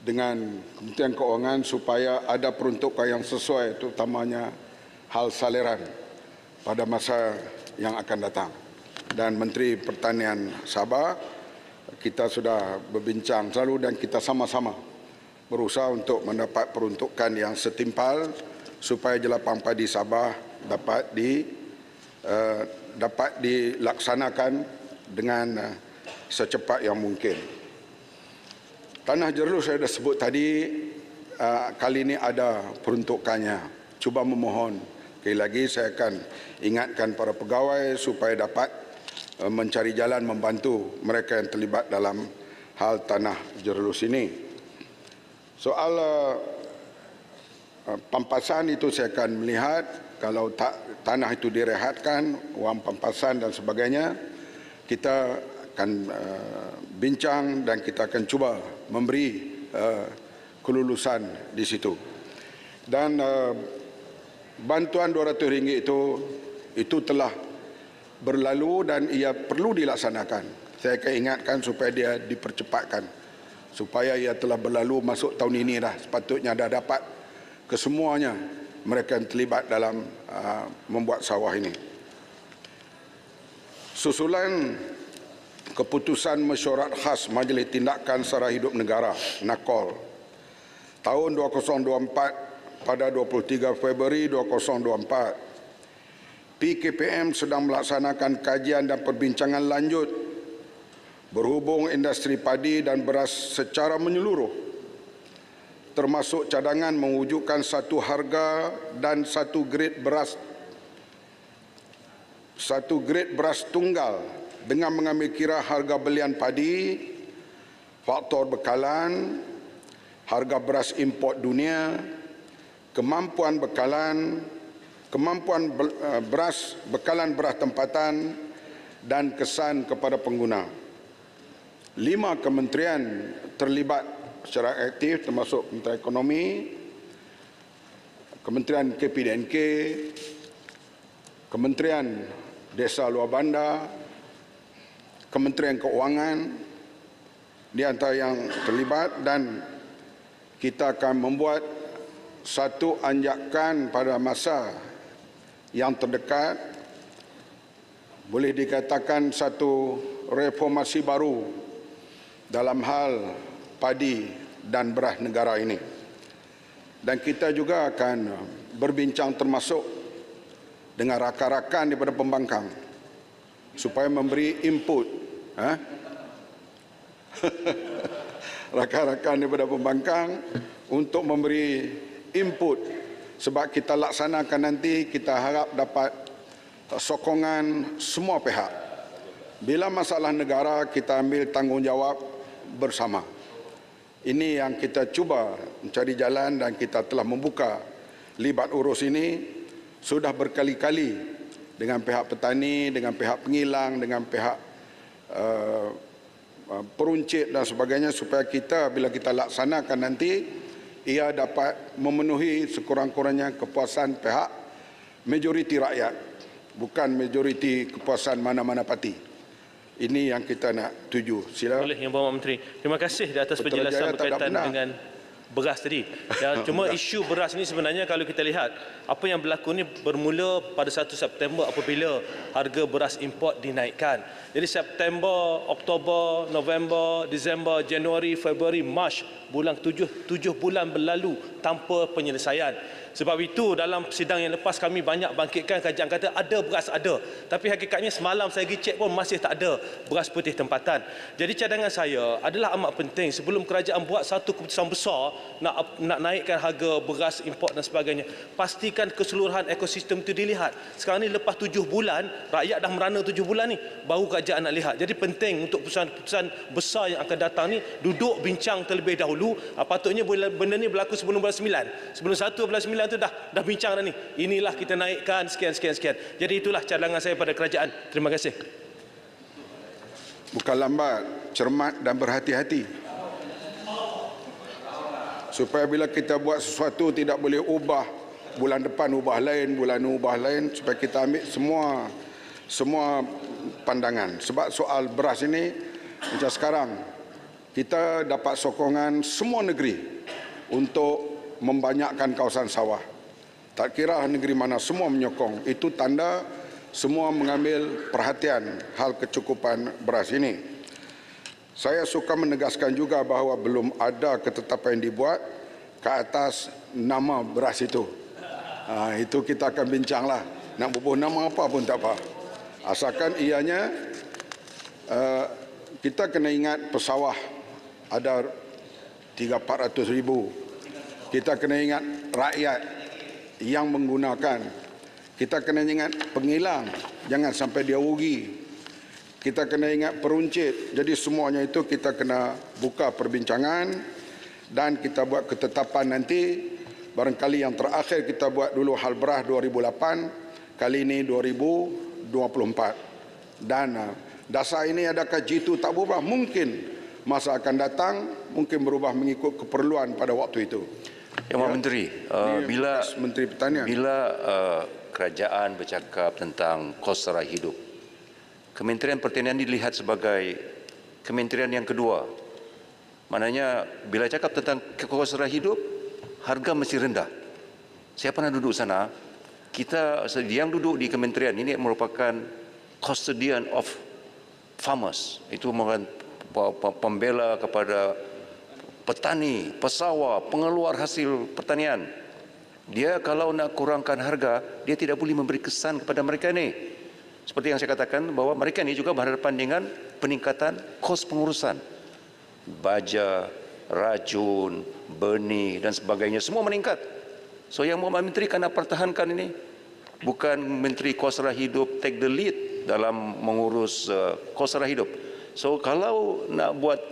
dengan Kementerian Keuangan supaya ada peruntukan yang sesuai, terutamanya hal saliran pada masa yang akan datang. Dan Menteri Pertanian Sabah, kita sudah berbincang selalu dan kita sama-sama berusaha untuk mendapat peruntukan yang setimpal supaya jelapan padi Sabah dapat dilaksanakan dengan secepat yang mungkin. Tanah jerlus saya dah sebut tadi, kali ini ada peruntukannya. Cuba memohon, sekali lagi saya akan ingatkan para pegawai supaya dapat mencari jalan membantu mereka yang terlibat dalam hal tanah jerlus ini. Soal pampasan itu saya akan melihat, kalau tanah itu direhatkan, wang pampasan dan sebagainya, kita akan bincang dan kita akan cuba memberi kelulusan di situ. Dan bantuan RM200 itu telah berlalu dan ia perlu dilaksanakan. Saya akan ingatkan supaya dia dipercepatkan, supaya ia telah berlalu masuk tahun ini dah. Sepatutnya dah dapat kesemuanya mereka yang terlibat dalam membuat sawah ini. Susulan keputusan mesyuarat khas Majlis Tindakan Sara Hidup Negara (NAKOL) tahun 2024 pada 23 Februari 2024, PKPM sedang melaksanakan kajian dan perbincangan lanjut berhubung industri padi dan beras secara menyeluruh, termasuk cadangan mewujudkan satu harga dan satu grade beras tunggal dengan mengambil kira harga belian padi, faktor bekalan, harga beras import dunia, kemampuan bekalan, bekalan beras tempatan dan kesan kepada pengguna. 5 kementerian terlibat secara aktif termasuk Kementerian Ekonomi, Kementerian KPDNK, Kementerian Desa Luar Bandar, Kementerian Keuangan di antara yang terlibat, dan kita akan membuat satu anjakan pada masa yang terdekat boleh dikatakan satu reformasi baru dalam hal padi dan beras negara ini. Dan kita juga akan berbincang termasuk dengan rakan-rakan daripada pembangkang supaya memberi input. Rakan-rakan daripada pembangkang untuk memberi input, sebab kita laksanakan nanti, kita harap dapat sokongan semua pihak. Bila masalah negara, kita ambil tanggungjawab bersama. Ini yang kita cuba mencari jalan, dan kita telah membuka libat urus ini sudah berkali-kali dengan pihak petani, dengan pihak pengilang, dengan pihak peruncit dan sebagainya, supaya kita bila kita laksanakan nanti ia dapat memenuhi sekurang-kurangnya kepuasan pihak majoriti rakyat, bukan majoriti kepuasan mana-mana parti. Ini yang kita nak tuju. Sila. Boleh, Yang Berhormat Menteri. Terima kasih di atas penjelasan berkaitan dengan beras tadi. Dan cuma isu beras ini sebenarnya kalau kita lihat apa yang berlaku ni bermula pada 1 September apabila harga beras import dinaikkan. Jadi September, Oktober, November, Disember, Januari, Februari, Mac, bulan 7 bulan berlalu tanpa penyelesaian. Sebab itu dalam sidang yang lepas kami banyak bangkitkan kajian kata ada beras ada. Tapi hakikatnya semalam saya pergi cek pun masih tak ada beras putih tempatan. Jadi cadangan saya adalah amat penting sebelum kerajaan buat satu keputusan besar nak naikkan harga beras import dan sebagainya. Pastikan keseluruhan ekosistem itu dilihat. Sekarang ni lepas 7 bulan, rakyat dah merana 7 bulan ni, baru kerajaan nak lihat. Jadi penting untuk keputusan besar yang akan datang ni duduk bincang terlebih dahulu. Patutnya benda ni berlaku sebelum bulan 9. Sebelum 1 bulan 9 tu dah bincang dah ni. Inilah kita naikkan sekian. Jadi itulah cadangan saya pada kerajaan. Terima kasih. Bukan lambat, cermat dan berhati-hati. Supaya bila kita buat sesuatu tidak boleh ubah bulan depan ubah lain, bulan ubah lain, supaya kita ambil semua pandangan. Sebab soal beras ini macam sekarang kita dapat sokongan semua negeri untuk membanyakkan kawasan sawah. Tak kira negeri mana, semua menyokong. Itu tanda semua mengambil perhatian hal kecukupan beras ini. Saya suka menegaskan juga bahawa belum ada ketetapan yang dibuat ke atas nama beras itu. Itu kita akan bincanglah. Nak bubuh nama apa pun tak apa. Asalkan ianya kita kena ingat pesawah ada 300-400 ribu. Kita kena ingat rakyat yang menggunakan. Kita kena ingat pengilang, jangan sampai dia rugi. Kita kena ingat peruncit. Jadi semuanya itu kita kena buka perbincangan dan kita buat ketetapan nanti. Barangkali yang terakhir kita buat dulu hal beras 2008, kali ini 2024. Dan dasar ini adakah G2 tak berubah? Mungkin masa akan datang mungkin berubah mengikut keperluan pada waktu itu. Yang Menteri, bila Menteri Pertanian, kerajaan bercakap tentang kos sara hidup, Kementerian Pertanian dilihat sebagai kementerian yang kedua. Maknanya bila cakap tentang kos sara hidup, harga mesti rendah. Saya pernah duduk sana, kita yang duduk di kementerian ini merupakan custodian of farmers. Itu merupakan pembela kepada petani, pesawah, pengeluar hasil pertanian. Dia kalau nak kurangkan harga, dia tidak boleh memberi kesan kepada mereka ini. Seperti yang saya katakan bahawa mereka ini juga berhadapan dengan peningkatan kos pengurusan. Baja, racun, benih dan sebagainya semua meningkat. So yang Mohd Menteri kena pertahankan ini. Bukan Menteri Kos Sara Hidup take the lead dalam mengurus kos sara hidup. So kalau nak buat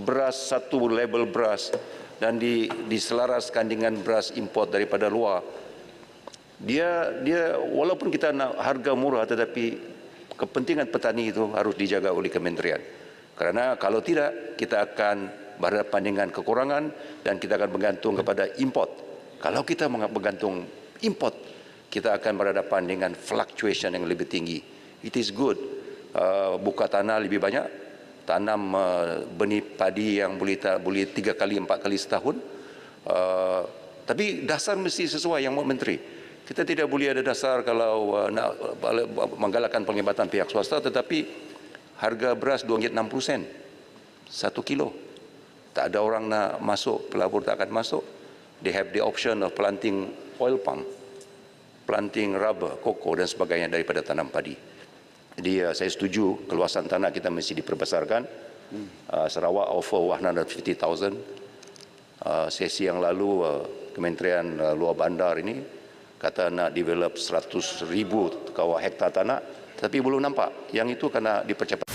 beras satu label beras dan diselaraskan dengan beras import daripada luar, dia walaupun kita nak harga murah tetapi kepentingan petani itu harus dijaga oleh kementerian. Kerana kalau tidak kita akan berhadapan dengan kekurangan dan kita akan bergantung kepada import. Kalau kita bergantung import, kita akan berhadapan dengan fluctuation yang lebih tinggi. It is good buka tanah lebih banyak, tanam benih padi yang boleh 3 kali 4 kali setahun. Tapi dasar mesti sesuai yang Mohd Menteri. Kita tidak boleh ada dasar kalau nak menggalakkan penglibatan pihak swasta, tetapi harga beras RM2.60 1 kilo. Tak ada orang nak masuk, pelabur tak akan masuk. They have the option of planting oil palm, planting rubber, koko dan sebagainya daripada tanam padi. Jadi saya setuju keluasan tanah kita mesti diperbesarkan. Sarawak offer 150,000. Sesi yang lalu Kementerian Luar Bandar ini kata nak develop 100,000 hektar tanah, tapi belum nampak. Yang itu kena dipercepat.